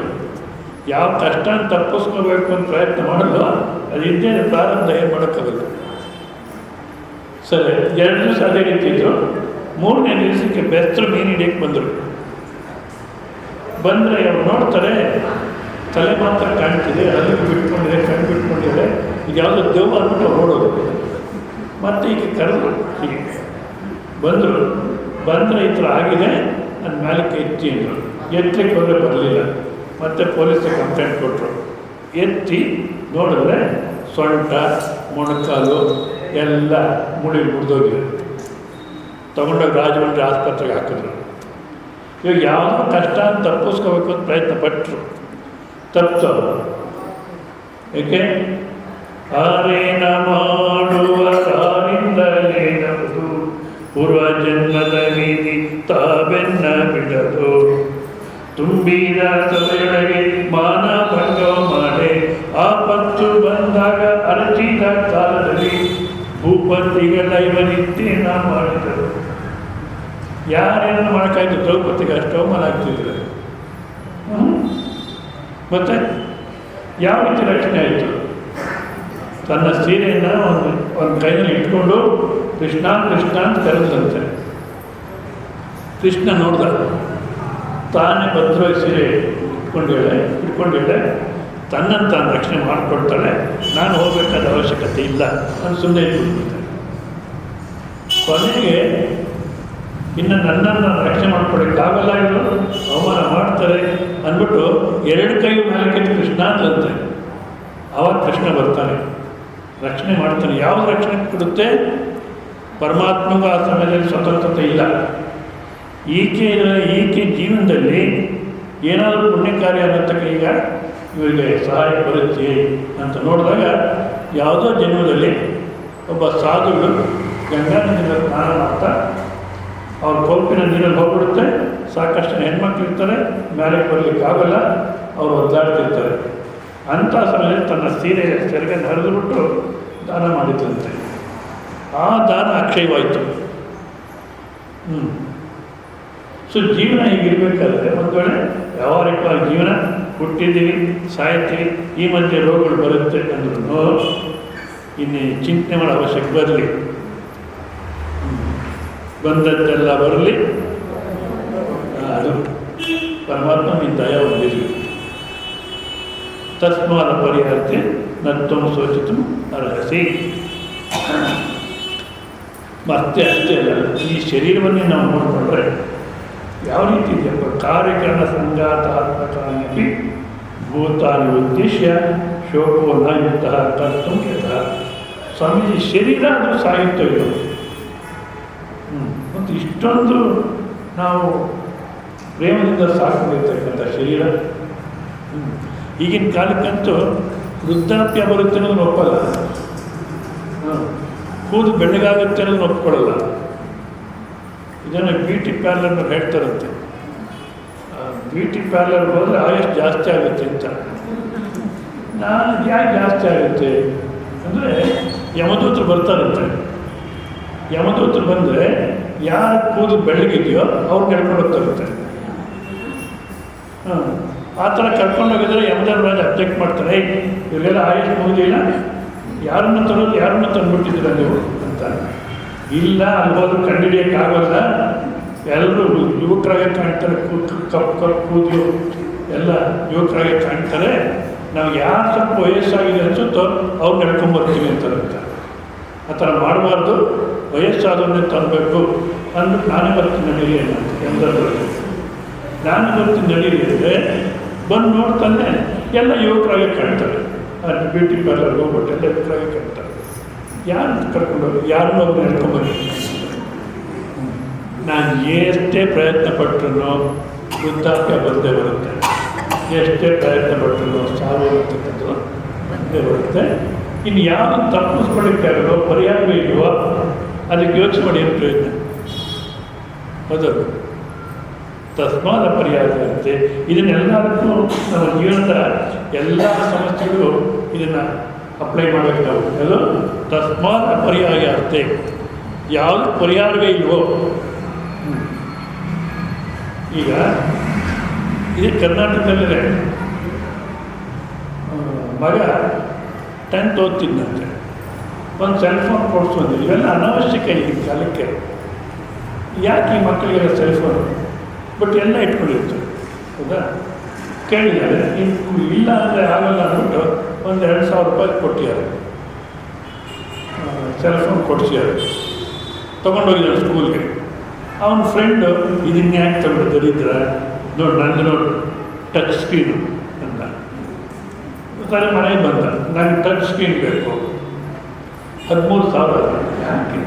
ಯಾವ ಕಷ್ಟನ ತಪ್ಪಿಸ್ಕೋಬೇಕು ಅಂತ ಪ್ರಯತ್ನ ಮಾಡಲು ಅದು ಇದ್ದೇನೆ ಪ್ರಾರಂಭ ಏನು ಮಾಡೋಕ್ಕಾಗಲ್ಲ. ಸರಿ, 2 ದಿವಸ ಅದೇ ರೀತಿ ಇದ್ದರು. 3ನೇ ದಿವಸಕ್ಕೆ ಬೆಸ್ತರು ಮೀನು ಹಿಡಿಯಕ್ಕೆ ಬಂದರು. ಬಂದರೆ ಅವ್ರು ನೋಡ್ತಾರೆ, ತಲೆ ಮಾತ್ರ ಕಾಣ್ತಿದೆ, ಅಲ್ಲಿಗೆ ಬಿಟ್ಕೊಂಡಿದೆ, ಕಣ್ಣು ಬಿಟ್ಕೊಂಡಿದೆ, ಇದು ಯಾವುದೋ ದೆವ್ವ ಅಂದ್ಬಿಟ್ಟು ನೋಡೋದು. ಮತ್ತು ಈಗ ಕರೆದ್ರು, ಹೀಗೆ ಬಂದರೆ ಈ ಥರ ಆಗಿದೆ, ನನ್ನ ಮ್ಯಾಲಕ್ಕೆ ಎತ್ತಿ ಅಂದರು. ಎತ್ತಲಿಕ್ಕೆ ಹೋದರೆ ಬರಲಿಲ್ಲ. ಮತ್ತು ಪೊಲೀಸಿಗೆ ಕಂಪ್ಲೇಂಟ್ ಕೊಟ್ಟರು. ಎತ್ತಿ ನೋಡಿದ್ರೆ ಸೊಂಟ, ಮೊಣಕಾಲು ಎಲ್ಲ ಮುರಿದೋಗಿದೆ. ತೊಗೊಂಡೋಗಿ ರಾಜಮಂಡ್ರಿ ಆಸ್ಪತ್ರೆಗೆ ಹಾಕಿದ್ರು. ಇವಾಗ ಯಾವುದೋ ಕಷ್ಟ ತಪ್ಪಿಸ್ಕೋಬೇಕು ಅಂತ ಪ್ರಯತ್ನ ಪಟ್ಟರು, ತಪ್ಪು. ಏಕೆ? ಆರೇನ ಮಾಡುವರಾರಿಂದಲೇನವುದು, ಪೂರ್ವಜನ್ಮದ ನೀತಿ ತಾವೆನ್ನ ಬಿಡದು. ತುಂಬಿದ ಸಭೆಯೊಳಗೆ ಮಾನ ಭಂಗ ಮಾಡಿ, ಆಪತ್ತು ಬಂದಾಗ ಅರಚಿದ ಕಾಲದಲ್ಲಿ ಭೂಪತಿಗಳ ಇವನಿತ್ತೇನ ಮಾಡಿದರು. ಯಾರೇನು ಮಾಡೋಕ್ಕಾಯ್ತು? ದ್ರೌಪದಿಗೆ ಅಷ್ಟು ಅವಮಾನ ಆಗ್ತಿದ್ರು. ಮತ್ತು ಯಾವ ರೀತಿ ರಕ್ಷಣೆ ಆಯಿತು? ತನ್ನ ಸೀರೆಯನ್ನು ಒಂದು ಕೈಯಲ್ಲಿ ಇಟ್ಕೊಂಡು ಕೃಷ್ಣ ಕೃಷ್ಣ ಅಂತ ಕರೆದಂತೆ. ಕೃಷ್ಣ ನೋಡ್ದ, ತಾನೇ ಭದ್ರವಾಗಿ ಸೀರೆ ಇಟ್ಕೊಂಡಿದ್ದೆ, ತನ್ನನ್ನು ತಾನು ರಕ್ಷಣೆ ಮಾಡಿಕೊಡ್ತಾಳೆ, ನಾನು ಹೋಗಬೇಕಾದ ಅವಶ್ಯಕತೆ ಇಲ್ಲ ಅಂತ ಸುಮ್ಮನೆ ಇಟ್ಬಿಡ್ತಾರೆ. ಕೊನೆಗೆ ಇನ್ನು ನನ್ನನ್ನು ರಕ್ಷಣೆ ಮಾಡ್ಕೊಡೋಕ್ಕಾಗಲ್ಲ, ಇವರು ಅವಮಾನ ಮಾಡ್ತಾರೆ ಅಂದ್ಬಿಟ್ಟು 2 ಕೈ ಮೇಲಕ್ಕೆ ಕೃಷ್ಣ ಅಂತಂತೆ. ಆವಾಗ ಕೃಷ್ಣ ಬರ್ತಾನೆ, ರಕ್ಷಣೆ ಮಾಡ್ತಾನೆ. ಯಾವುದು ರಕ್ಷಣೆ ಕೊಡುತ್ತೆ? ಪರಮಾತ್ಮಗೂ ಆ ಸಮಯದಲ್ಲಿ ಸ್ವತಂತ್ರತೆ ಇಲ್ಲ. ಈಕೆ ಜೀವನದಲ್ಲಿ ಏನಾದರೂ ಪುಣ್ಯ ಕಾರ್ಯ ಅನ್ನತಕ್ಕ ಈಗ ಇವರಿಗೆ ಸಹಾಯ ಬರುತ್ತೆ ಅಂತ ನೋಡಿದಾಗ, ಯಾವುದೋ ಜನ್ಮದಲ್ಲಿ ಒಬ್ಬ ಸಾಧುಗಳು ಗಂಗಾ ನದಿಯಲ್ಲಿ ಸ್ನಾನ ಮಾಡ್ತಾ ಅವ್ರ ಕೋಲ್ಪಿನ ನೀರಲ್ಲಿ ಹೋಗ್ಬಿಡುತ್ತೆ. ಸಾಕಷ್ಟು ಹೆಣ್ಮಕ್ಳು ಇರ್ತಾರೆ, ಮೇಲೆ ಬರಲಿಕ್ಕಾಗಲ್ಲ, ಅವರು ಒದ್ದಾಡ್ತಿರ್ತಾರೆ. ಅಂಥ ಸಮಯದಲ್ಲಿ ತನ್ನ ಸೀರೆಯ ಸೆರಗನ್ನು ಹರಿದುಬಿಟ್ಟು ದಾನ ಮಾಡಿದ್ರಂತೆ. ಆ ದಾನ ಅಕ್ಷಯವಾಯಿತು. ಸೊ ಜೀವನ ಹೀಗಿರಬೇಕಾದ್ರೆ ಒಂದು ವೇಳೆ ವ್ಯಾವಹಾರಿಕವಾಗಿ ಜೀವನ ಹುಟ್ಟಿದ್ದೀವಿ, ಸಾಯ್ತೀವಿ, ಈ ಮಧ್ಯೆ ರೋಗಗಳು ಬರುತ್ತೆ ಅಂದ್ರೂ ಇನ್ನು ಚಿಂತನೆ ಮಾಡೋ ಅವಶ್ಯಕ ಬರಲಿ, ಬಂದದ್ದೆಲ್ಲ ಬರಲಿ, ಅದು ಪರಮಾತ್ಮ ನಿನ್ನ ದಯ ಹೊಂದಿರಲಿ. ತಸ್ಮಾದ ಪರಿಹರಿಸಿ ನತ್ವಂ ಶೋಚಿತು ಅರ್ಹಸಿ. ಮತ್ತೆ ಅಷ್ಟೇ ಅಲ್ಲ, ಈ ಶರೀರವನ್ನೇ ನಾವು ನೋಡಿಕೊಂಡ್ರೆ ಯಾವ ರೀತಿ ಇದೆಯಪ್ಪ, ಕಾರ್ಯಕರಣ ಸಂಘಾತಾತ್ಮಕಾನಿ ಭೂತಾನಿ ಉದ್ದೇಶ ಶೋಕೋ ನ ಯುಕ್ತಃ ಕರ್ತುಂ ಯತಃ. ಸ್ವಾಮೀಜಿ ಶರೀರ ಅದು ಸಾಹಿತ್ಯ ಇದು. ಮತ್ತು ಇಷ್ಟೊಂದು ನಾವು ಪ್ರೇಮದಿಂದ ಸಾಕೊಂಡಿರ್ತಕ್ಕಂಥ ಶರೀರ. ಈಗಿನ ಕಾಲಕ್ಕಂತೂ ವೃದ್ಧಾಪ್ಯ ಬರುತ್ತೆ ಅನ್ನೋದನ್ನು ಒಪ್ಪಲ್ಲ, ಕೂದು ಬೆಳ್ಳಗಾಗುತ್ತೆ ಅನ್ನೋದನ್ನು ಒಪ್ಕೊಳ್ಳಲ್ಲ. ಇದನ್ನು ಬ್ಯೂಟಿ ಪಾರ್ಲರ್ನ ಹೇಳ್ತಾರಂತೆ, ಬ್ಯೂಟಿ ಪಾರ್ಲರ್ ಹೋದರೆ ಆಯುಷ್ ಜಾಸ್ತಿ ಆಗುತ್ತೆ ಅಂತ. ನಾನು ಯಾಕೆ ಜಾಸ್ತಿ ಆಗುತ್ತೆ ಅಂದರೆ ಯಮದೂತರು ಬರ್ತಾರಂತೆ. ಯಮದೂತರು ಬಂದರೆ ಯಾರು ಕೂದು ಬೆಳ್ಳಗಿದೆಯೋ ಅವ್ರು ಕರ್ಕೊಂಡು ಹೋಗ್ತಾರಂತೆ. ಆ ಥರ ಕರ್ಕೊಂಡೋಗಿದ್ರೆ ಯಮಧರ್ಮರಾಜ ಅಬ್ಜೆಕ್ಟ್ ಮಾಡ್ತಾರೆ, ಇವರೆಲ್ಲ ಆಯುಷ್ ಮುಗಿದಿಲ್ಲ, ಯಾರನ್ನ ತಂದುಬಿಟ್ಟಿದ್ದೀರ ನೀವು ಅಂತ. ಇಲ್ಲ, ಅಲ್ಲಿ ಹೋದ್ರೆ ಕಂಡುಹಿಡಿಯೋಕ್ಕಾಗಲ್ಲ, ಎಲ್ಲರೂ ಯುವಕರಾಗೆ ಕಾಣ್ತಾರೆ, ಕಪ್ಪು ಕೂದಲು ಎಲ್ಲ ಯುವಕರಾಗೆ ಕಾಣ್ತಾರೆ, ನಾವು ಯಾರು ಸ್ವಲ್ಪ ವಯಸ್ಸಾಗಿದೆ ಅನಿಸುತ್ತೋ ಅವ್ರು ನಡ್ಕೊಂಬರ್ತೀವಿ ಅಂತಾರಂತ. ಆ ಥರ ಮಾಡಬಾರ್ದು, ವಯಸ್ಸಾದವನ್ನೇ ತರಬೇಕು ಅಂದ್ಬಿಟ್ಟು ನಾನೇ ಬರ್ತೀನಿ ನಡೀರಿ ಅನ್ನೋದು ಯಮಧರ್ಮರಾಜ. ನಾನು ಬರ್ತೀನಿ ನಡೀರಿ ಅಂದರೆ ಬಂದು ನೋಡ್ತಾನೆ ಎಲ್ಲ ಯುವಕರಾಗೆ ಕಾಣ್ತಾರೆ. ಅಲ್ಲಿ ಬ್ಯೂಟಿ ಪಾರ್ಲರ್ಗೆ ಹೋಗ್ಬಿಟ್ಟು ಎಲ್ಲ ಯುವಕರಾಗೆ ಕಾಣ್ತಾರೆ. ಯಾರು ಕರ್ಕೊಂಡೋಗಿ ಯಾರನ್ನೂ ಅವ್ರು ಹೇಳ್ಕೊಂಬರಿ. ನಾನು ಎಷ್ಟೇ ಪ್ರಯತ್ನ ಪಟ್ಟರು ವೃದ್ಧಾಪ್ಯ ಬಂದೇ ಬರುತ್ತೆ, ಎಷ್ಟೇ ಪ್ರಯತ್ನ ಪಟ್ಟರು ಸಾವು ಅಂತಕ್ಕಂಥದ್ದು ಬಂದೇ ಬರುತ್ತೆ. ಇನ್ನು ಯಾವುದು ತಪ್ಪಿಸ್ಕೊಳ್ಳಿಕ್ಕಾಗೋ ಪರಿಹಾರವೇ ಇಲ್ವೋ ಅದಕ್ಕೆ ಯೋಚನೆ ಮಾಡಿ ಏನು ಪ್ರಯತ್ನ ಅದನ್ನು ತಸ್ಮಾದ ಪರಿಹಾರ ಇರುತ್ತೆ. ಇದನ್ನೆಲ್ಲದಕ್ಕೂ ನಮ್ಮ ಜೀವನದ ಎಲ್ಲ ಸಮಸ್ಯೆಗಳು ಇದನ್ನು ಅಪ್ಲೈ ಮಾಡಬೇಕು ನಾವು. ಅದು ತಸ್ಮಾದ ಪರಿಹಾರ ಇರುತ್ತೆ. ಯಾವುದು ಪರಿಹಾರವೇ ಇಲ್ವೋ, ಈಗ ಇದು ಕರ್ನಾಟಕದಲ್ಲೇ ಮಗ 10th ಓದ್ತಿದ್ದಂತೆ, ಒಂದು ಸೆಲ್ಫೋನ್ ಕೊಡಿಸೋದು. ಇವೆಲ್ಲ ಅನಾವಶ್ಯಕ ಈಗಿನ ಕಾಲಕ್ಕೆ. ಯಾಕೆ ಈ ಮಕ್ಕಳಿಗೆಲ್ಲ ಸೆಲ್ಫೋನ್? ಬಟ್ ಎಲ್ಲ ಇಟ್ಕೊಂಡಿರ್ತಾರೆ, ಹೌದಾ? ಕೇಳಿದ್ದಾರೆ, ಇಲ್ಲ ಅಂದರೆ ಆಗಲ್ಲ ಅಂದ್ಬಿಟ್ಟು ಒಂದು 2,000 ರೂಪಾಯಿ ಕೊಟ್ಟಿದ್ದಾರೆ, ಸೆಲ್ಫೋನ್ ಕೊಡಿಸಿದ್ದಾರೆ. ತೊಗೊಂಡೋಗಿದ್ದಾರೆ ಸ್ಕೂಲ್ಗೆ. ಅವನ ಫ್ರೆಂಡು ಇದನ್ನ ಯಾಕೆ ತಗೊಂಡು ದರಿದ್ರ, ನೋಡಿ ನಂದು ನೋಡಿ ಟಚ್ ಸ್ಕ್ರೀನು ಅಂತ. ಸರಿ, ಮನೆಗೆ ಬಂದ, ನನಗೆ ಟಚ್ ಸ್ಕ್ರೀನ್ ಬೇಕು, 13,000. ಯಾಕೆ?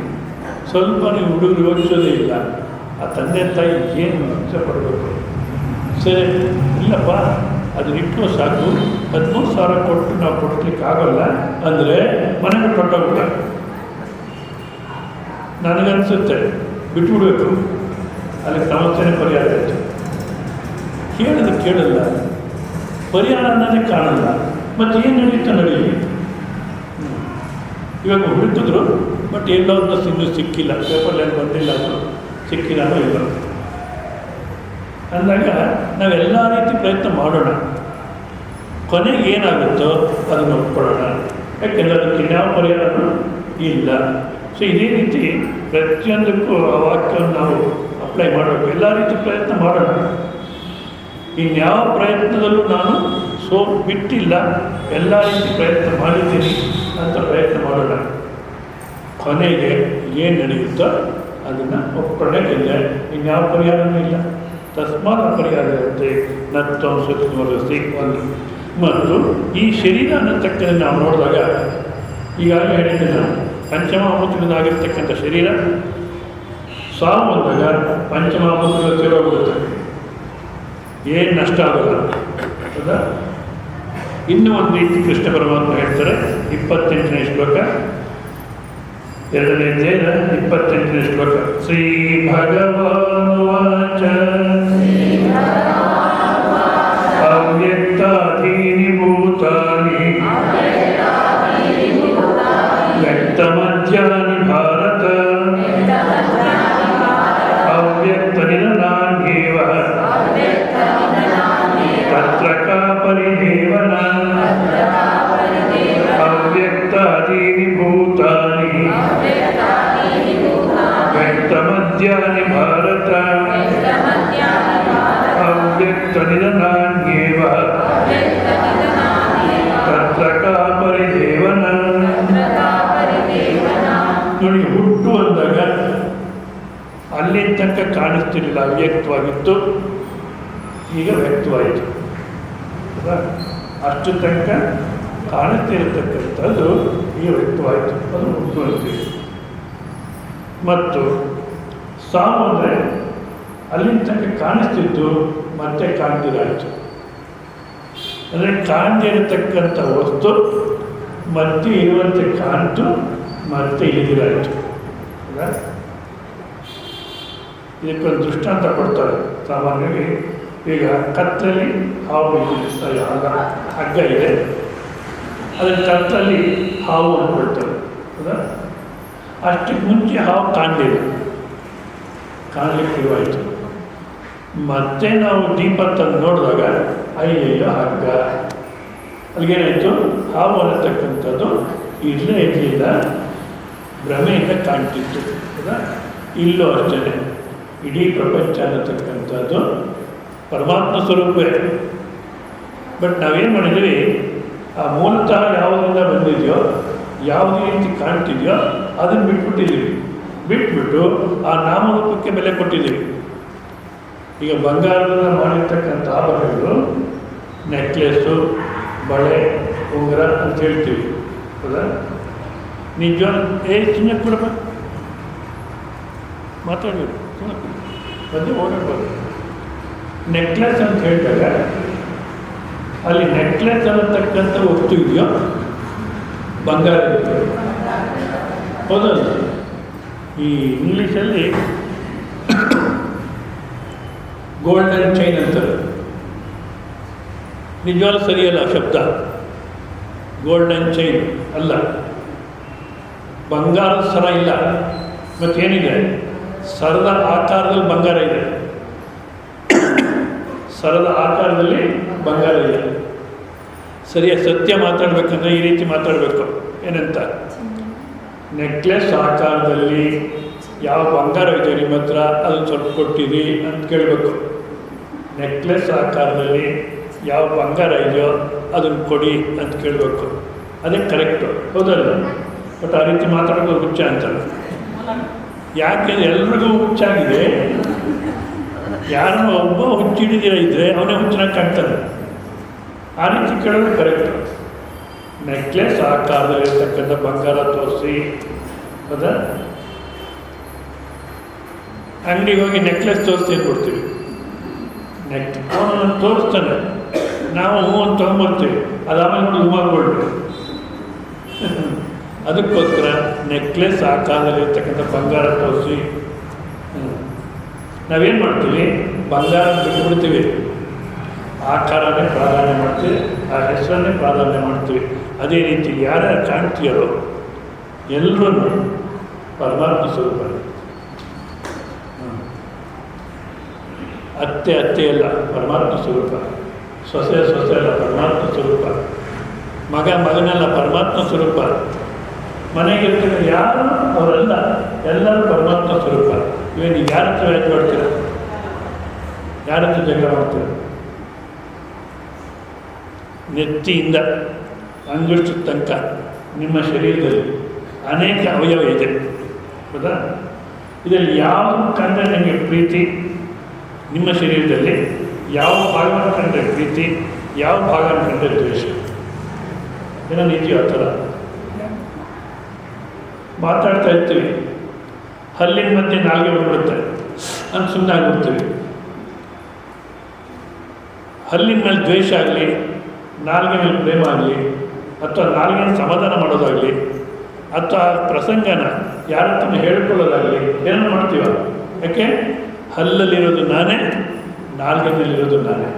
ಸ್ವಲ್ಪ ನೀವು ಹುಡುಗರು ಯೋಚಿಸೋದೇ ಇಲ್ಲ. ಆ ತಂದೆ ತಾಯಿ ಏನು ಹಿಂಸೆ ಪಡಬೇಕು? ಸರಿ, ಇಲ್ಲಪ್ಪ ಅದನ್ನ ಇಟ್ಟು ಸಾಕು, 13,000 ಕೊಟ್ಟು ನಾವು ಕೊಡ್ಲಿಕ್ಕೆ ಆಗೋಲ್ಲ ಅಂದರೆ ಮನೆಗೆ ಕೊಟ್ಟೋಗ್ಬಿಟ್ಟ. ನನಗನ್ಸುತ್ತೆ ಬಿಟ್ಬಿಡ್ಬೇಕು, ಅಲ್ಲಿ ಸಮಸ್ಯೆನೇ ಪರಿಹಾರ ಆಯಿತು. ಕೇಳಲ್ಲ, ಪರಿಹಾರ ಅನ್ನೋದೇ ಕಾಣಲ್ಲ. ಮತ್ತು ಏನು ನಡೀತಾ ನಡೀಲಿ. ಇವಾಗ ಹುಡುಕಿದ್ರು, ಬಟ್ ಎಲ್ಲೋ ಒಂದು ಇನ್ನೂ ಸಿಕ್ಕಿಲ್ಲ, ಪೇಪರ್ಲೇನು ಬಂದಿಲ್ಲ, ಅದು ಸಿಕ್ಕಿಲ್ಲ ಅನ್ನೋ ಇಲ್ಲ ಅಂದಾಗ ನಾವೆಲ್ಲ ರೀತಿ ಪ್ರಯತ್ನ ಮಾಡೋಣ. ಕೊನೆಗೆ ಏನಾಗುತ್ತೋ ಅದನ್ನು ಒಪ್ಕೊಳ್ಳೋಣ. ಯಾಕೆಂದರೆ ಅದಕ್ಕೆ ಇನ್ಯಾವ ಪರಿಹಾರನೂ ಇಲ್ಲ. ಸೊ ಇದೇ ರೀತಿ ಪ್ರತಿಯೊಂದಕ್ಕೂ ಆ ವಾಕ್ಯವನ್ನು ನಾವು ಅಪ್ಲೈ ಮಾಡಬೇಕು. ಎಲ್ಲ ರೀತಿ ಪ್ರಯತ್ನ ಮಾಡೋಣ. ಇನ್ಯಾವ ಪ್ರಯತ್ನದಲ್ಲೂ ನಾನು ಬಿಟ್ಟಿಲ್ಲ, ಎಲ್ಲ ರೀತಿ ಪ್ರಯತ್ನ ಮಾಡಿದ್ದೀನಿ ಅಂತ ಪ್ರಯತ್ನ ಮಾಡೋಣ. ಕೊನೆಗೆ ಏನು ನಡೆಯುತ್ತೋ ಅದನ್ನು ಒಪ್ಕೊಳ್ಳೋಕ್ಕಿಲ್ಲ, ಇನ್ಯಾವ ಪರಿಹಾರವೂ ಇಲ್ಲ. ತಸ್ಮಾತ್ ಪರಿಹಾರ ಇರುತ್ತೆ ನತ್ವಂ ಸುಖಿ ಒಂದು. ಮತ್ತು ಈ ಶರೀರ ಅನ್ನತಕ್ಕಂಥ ನಾವು ನೋಡಿದಾಗ ಈಗಾಗಲೇ ಹೇಳಿದ್ದೆ ನಾನು, ಪಂಚಮಹಾಭೂತಗಳಿಂದಾಗಿರ್ತಕ್ಕಂಥ ಶರೀರ ಸಾವು ಬಂದಾಗ ಪಂಚಮಹಾಭೂತಗಳು ಸೇರೋಗ್ಬಿಡುತ್ತೆ, ಏನು ನಷ್ಟ ಆಗೋಲ್ಲ, ಹೌದಾ? ಇನ್ನೂ ಒಂದು ರೀತಿ ಕೃಷ್ಣ ಪರಮಾತ್ಮ ಹೇಳ್ತಾರೆ, 28ನೇ ಶ್ಲೋಕ, 2ನೇ ಅಧ್ಯಾಯ 28ನೇ ಶ್ಲೋಕ. ಶ್ರೀ ಭಗವಾನುವಾಚ ಅವ್ಯಕ್ತಾದೀನಿ ಭೂತಾನಿ ವ್ಯಕ್ತಮಧ್ಯಾನಿ ಭಾರತ ಅವ್ಯಕ್ತನಿಧನಾನ್ಯೇವ ತತ್ರ ಕಾ ಕಾಣಿಸ್ತಿರಲಿಲ್ಲ, ಅವ್ಯಕ್ತವಾಗಿತ್ತು, ಈಗ ವ್ಯಕ್ತವಾಯಿತು. ಅಷ್ಟು ತನಕ ಕಾಣಿಸ್ತಿರತಕ್ಕಂಥದ್ದು ಈಗ ವ್ಯಕ್ತವಾಯಿತು, ಅದು ಮುಖ್ಯಮಂತ್ರಿ. ಮತ್ತು ಸಾವು ಅಂದರೆ ಅಲ್ಲಿನ ತನಕ ಕಾಣಿಸ್ತಿದ್ದು ಮತ್ತೆ ಕಾಣ್ದಿರಾಯಿತು. ಅಂದರೆ ಕಾಣ್ದಿರತಕ್ಕಂಥ ವಸ್ತು ಮತ್ತೆ ಇರುವಂತೆ ಕಾಣ್ತು, ಮತ್ತೆ ಇಳಿದಿರಾಯಿತು. ಇದಕ್ಕೊಂದು ದೃಷ್ಟಾಂತ ಕೊಡ್ತಾರೆ ಸಾಮಾನ್ಯವಾಗಿ. ಈಗ ಕತ್ತಲಲ್ಲಿ ಹಾವು ಹಗ್ಗ ಇದೆ, ಅದರ ಕತ್ತಲಲ್ಲಿ ಹಾವು ಅಂದ್ಕೊಳ್ತಾರೆ. ಹೌದಾ? ಅಷ್ಟಕ್ಕೆ ಮುಂಚೆ ಹಾವು ಕಾಣಲಿಲ್ಲ, ಕಾಣಲಿಕ್ಕೆ ಶುರುವಾಯಿತು. ಮತ್ತೆ ನಾವು ದೀಪ ತಂದು ನೋಡಿದಾಗ ಅಯ್ಯಯ್ಯೋ ಹಗ್ಗ. ಅಲ್ಲಿಗೇನಾಯಿತು? ಹಾವು ಅನ್ನತಕ್ಕಂಥದ್ದು ಇರಲೇ ಇರಲಿಲ್ಲ, ಭ್ರಮೆಯಿಂದ ಕಾಣ್ತಿತ್ತು. ಹೌದಾ? ಇಲ್ಲೂ ಅಷ್ಟೇ, ಇಡೀ ಪ್ರಪಂಚ ಅನ್ನತಕ್ಕಂಥದ್ದು ಪರಮಾತ್ಮ ಸ್ವರೂಪವೇ. ಬಟ್ ನಾವೇನು ಮಾಡಿದ್ದೀವಿ, ಆ ಮೂಲತಃ ಯಾವುದರಿಂದ ಬಂದಿದೆಯೋ, ಯಾವುದೇ ರೀತಿ ಕಾಣ್ತಿದೆಯೋ ಅದನ್ನು ಬಿಟ್ಬಿಟ್ಟಿದ್ದೀವಿ. ಬಿಟ್ಬಿಟ್ಟು ಆ ನಾಮರೂಪಕ್ಕೆ ಬೆಲೆ ಕೊಟ್ಟಿದ್ದೀವಿ. ಈಗ ಬಂಗಾರದಿಂದ ಮಾಡಿರ್ತಕ್ಕಂಥ ಆಭರಣಗಳು, ನೆಕ್ಲೆಸ್ಸು, ಬಳೆ, ಉಂಗುರ ಅಂತ ಹೇಳ್ತೀವಿ. ಹೌದಾ? ನಿಜವಾದ ಸುಮ್ಮನೆ ಕೊಡಪ್ಪ, ಮಾತಾಡಬೇಕು, ಸುಮ್ಮನೆ ಬಂದು ಓಡಾಡ್ಬೋದು. ನೆಕ್ಲೆಸ್ ಅಂತ ಹೇಳಿದಾಗ ಅಲ್ಲಿ ನೆಕ್ಲೆಸ್ ಅನ್ನತಕ್ಕಂಥ ವಸ್ತು ಇದೆಯೋ ಬಂಗಾರ ಇದೆಯೋ? ಹೌದಲ್ಲ? ಈ ಇಂಗ್ಲೀಷಲ್ಲಿ ಗೋಲ್ಡನ್ ಚೈನ್ ಅಂತಾರೆ. ನಿಜವಾಗ್ಲೂ ಸರಿಯಲ್ಲ ಶಬ್ದ. ಗೋಲ್ಡನ್ ಚೈನ್ ಅಲ್ಲ, ಬಂಗಾರದ ಸರ ಇಲ್ಲ. ಮತ್ತೇನಿದೆ? ಸರದ ಆಕಾರದಲ್ಲಿ ಬಂಗಾರ ಇದೆ, ಸರದ ಆಕಾರದಲ್ಲಿ ಬಂಗಾರ ಇದೆ. ಸರಿಯಾಗಿ ಸತ್ಯ ಮಾತಾಡಬೇಕಂದ್ರೆ ಈ ರೀತಿ ಮಾತಾಡಬೇಕು. ಏನಂತ? ನೆಕ್ಲೆಸ್ ಆಕಾರದಲ್ಲಿ ಯಾವ ಬಂಗಾರ ಇದೆ ನಿಮ್ಮ ಹತ್ರ, ಅದನ್ನು ಸ್ವಲ್ಪ ಕೊಟ್ಟಿರಿ ಅಂತ ಕೇಳಬೇಕು. ನೆಕ್ಲೆಸ್ ಆಕಾರದಲ್ಲಿ ಯಾವ ಬಂಗಾರ ಇದೆಯೋ ಅದನ್ನು ಕೊಡಿ ಅಂತ ಕೇಳಬೇಕು. ಅದೇ ಕರೆಕ್ಟು. ಹೌದಲ್ಲ? ಬಟ್ ಆ ರೀತಿ ಮಾತಾಡೋದು ಹುಚ್ಚ ಅಂತಾರೆ. ಯಾಕೆಂದರೆ ಎಲ್ರಿಗೂ ಹುಚ್ಚಾಗಿದೆ. ಯಾರೋ ಒಬ್ಬ ಹುಚ್ಚಿಡಿದಿರ ಇದ್ದರೆ ಅವನೇ ಹುಚ್ಚನಾಗಿ ಕಾಣ್ತಾನೆ. ಆ ರೀತಿ ಕೇಳೋದು ಕರೆಕ್ಟು. ನೆಕ್ಲೆಸ್ ಆಕಾರದಲ್ಲಿರ್ತಕ್ಕಂಥ ಬಂಗಾರ ತೋರಿಸಿ. ಹೌದಾ? ಅಂಗಡಿಗೆ ಹೋಗಿ ನೆಕ್ಲೆಸ್ ತೋರಿಸ್ತೀನಿ ಕೊಡ್ತೀವಿ. ಅವನನ್ನು ತೋರಿಸ್ತಾನೆ, ನಾವು ಹೂ ಅಂತ ತೊಗೊಂಬರ್ತೀವಿ. ಅದಾದಮೇಲೆ ನೋಡಿ ಹೂ ಮಾಡ್ಕೊಳ್ತೀವಿ. ಅದಕ್ಕೋಸ್ಕರ ನೆಕ್ಲೆಸ್ ಆಕಾರದಲ್ಲಿರ್ತಕ್ಕಂಥ ಬಂಗಾರ ತೋರಿಸಿ ನಾವೇನು ಮಾಡ್ತೀವಿ? ಬಂಗಾರ ಬಿಟ್ಬಿಡ್ತೀವಿ. ಆಕಾರನೇ ಪ್ರಾಧಾನ್ಯ ಮಾಡ್ತೀವಿ, ಆ ಹೆಸರನ್ನೇ ಪ್ರಾಧಾನ್ಯ ಮಾಡ್ತೀವಿ. ಅದೇ ರೀತಿ ಯಾರ್ಯಾರು ಕಾಣ್ತೀಯರೋ ಎಲ್ಲರೂ ಪರಮಾತ್ಮ ಸ್ವರೂಪ. ಅತ್ತೆ ಅಲ್ಲ, ಪರಮಾತ್ಮ ಸ್ವರೂಪ. ಸೊಸೆ ಅಲ್ಲ, ಪರಮಾತ್ಮ ಸ್ವರೂಪ. ಮಗನಲ್ಲ, ಪರಮಾತ್ಮ ಸ್ವರೂಪ. ಮನೆಗಿರ್ತಕ್ಕ ಯಾರು ಅವರೆಲ್ಲ ಎಲ್ಲರೂ ಪರಮಾತ್ಮ ಸ್ವರೂಪ. ಇವೇನು ಯಾರ ಹತ್ರ ವ್ಯಾಜ್ಯ ಮಾಡ್ತೀರ? ಯಾರ ಹತ್ರ ಜಗಳ ಮಾಡ್ತೀರ? ನೆತ್ತಿಯಿಂದ ಅಂಗುಷ್ಟ ತನಕ ನಿಮ್ಮ ಶರೀರದಲ್ಲಿ ಅನೇಕ ಅವಯವ ಇದೆ. ಹೌದಾ? ಇದರಲ್ಲಿ ಯಾವ ಕಂಡ್ರೆ ನಿಮಗೆ ಪ್ರೀತಿ? ನಿಮ್ಮ ಶರೀರದಲ್ಲಿ ಯಾವ ಭಾಗವನ್ನು ಕಂಡ್ರೆ ಪ್ರೀತಿ, ಯಾವ ಭಾಗವನ್ನು ಕಂಡ್ರೆ ದ್ವೇಷ? ಏನೋ ಇದೆಯೋ ಆ ಥರ ಮಾತಾಡ್ತಾ ಇರ್ತೀವಿ, ಹಲ್ಲಿನ ಮಧ್ಯೆ ನಾಲ್ಗೆ ಬಂದ್ಬಿಡುತ್ತೆ ಅಂತ ಸುಮ್ಮನೆ ಆಗಿಬಿಡ್ತೀವಿ. ಹಲ್ಲಿನ ಮೇಲೆ ದ್ವೇಷ ಆಗಲಿ, ನಾಲ್ಗೆ ಮೇಲೆ ಪ್ರೇಮ ಆಗಲಿ, ಅಥವಾ ನಾಲ್ಗೆನ ಸಮಾಧಾನ ಮಾಡೋದಾಗಲಿ, ಅಥವಾ ಪ್ರಸಂಗನ ಯಾರ ಹತ್ರ ಹೇಳ್ಕೊಳ್ಳೋದಾಗಲಿ ಏನೋ ಮಾಡ್ತೀವ. ಯಾಕೆ? ಹಲ್ಲಲ್ಲಿರೋದು ನಾನೇ, ನಾಲ್ಗೆ ಮೇಲಿರೋದು ನಾನೇ.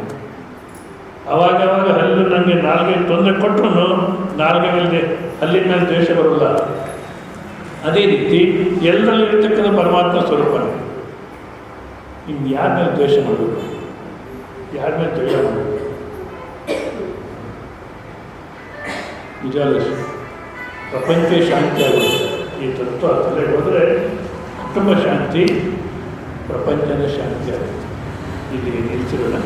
ಅವಾಗವಾಗ ಹಲ್ಲು ನನಗೆ ನಾಲ್ಗೆ ತೊಂದರೆ ಕೊಟ್ಟರು ನಾಲ್ಗೆ ಮೇಲೆ ಹಲ್ಲಿನ ಮೇಲೆ ದ್ವೇಷ ಬರೋಲ್ಲ. ಅದೇ ರೀತಿ ಎಲ್ಲರಲ್ಲಿರ್ತಕ್ಕಂಥ ಪರಮಾತ್ಮ ಸ್ವರೂಪನೇ. ಇನ್ನು ಯಾರ ಮೇಲೆ ದ್ವೇಷ ಮಾಡಬೇಕು? ಯಾರ ಮೇಲೆ ದ್ವೇಷ ಮಾಡಬೇಕು? ನಿಜವಲ್ಲ, ಪ್ರಪಂಚ ಶಾಂತಿ ಆಗುತ್ತೆ. ಈ ತತ್ವ ತಲೆಗೆ ಹೋದರೆ ಕುಟುಂಬ ಶಾಂತಿ, ಪ್ರಪಂಚದ ಶಾಂತಿ ಆಗುತ್ತೆ. ಇಲ್ಲಿ ನಿಲ್ಲಿಸಿರೋಣ.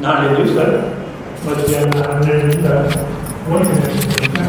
ನಾಳೆ ದಿವಸ ಮಧ್ಯಾಹ್ನ 12ರಿಂದ 1 ಗಂಟೆ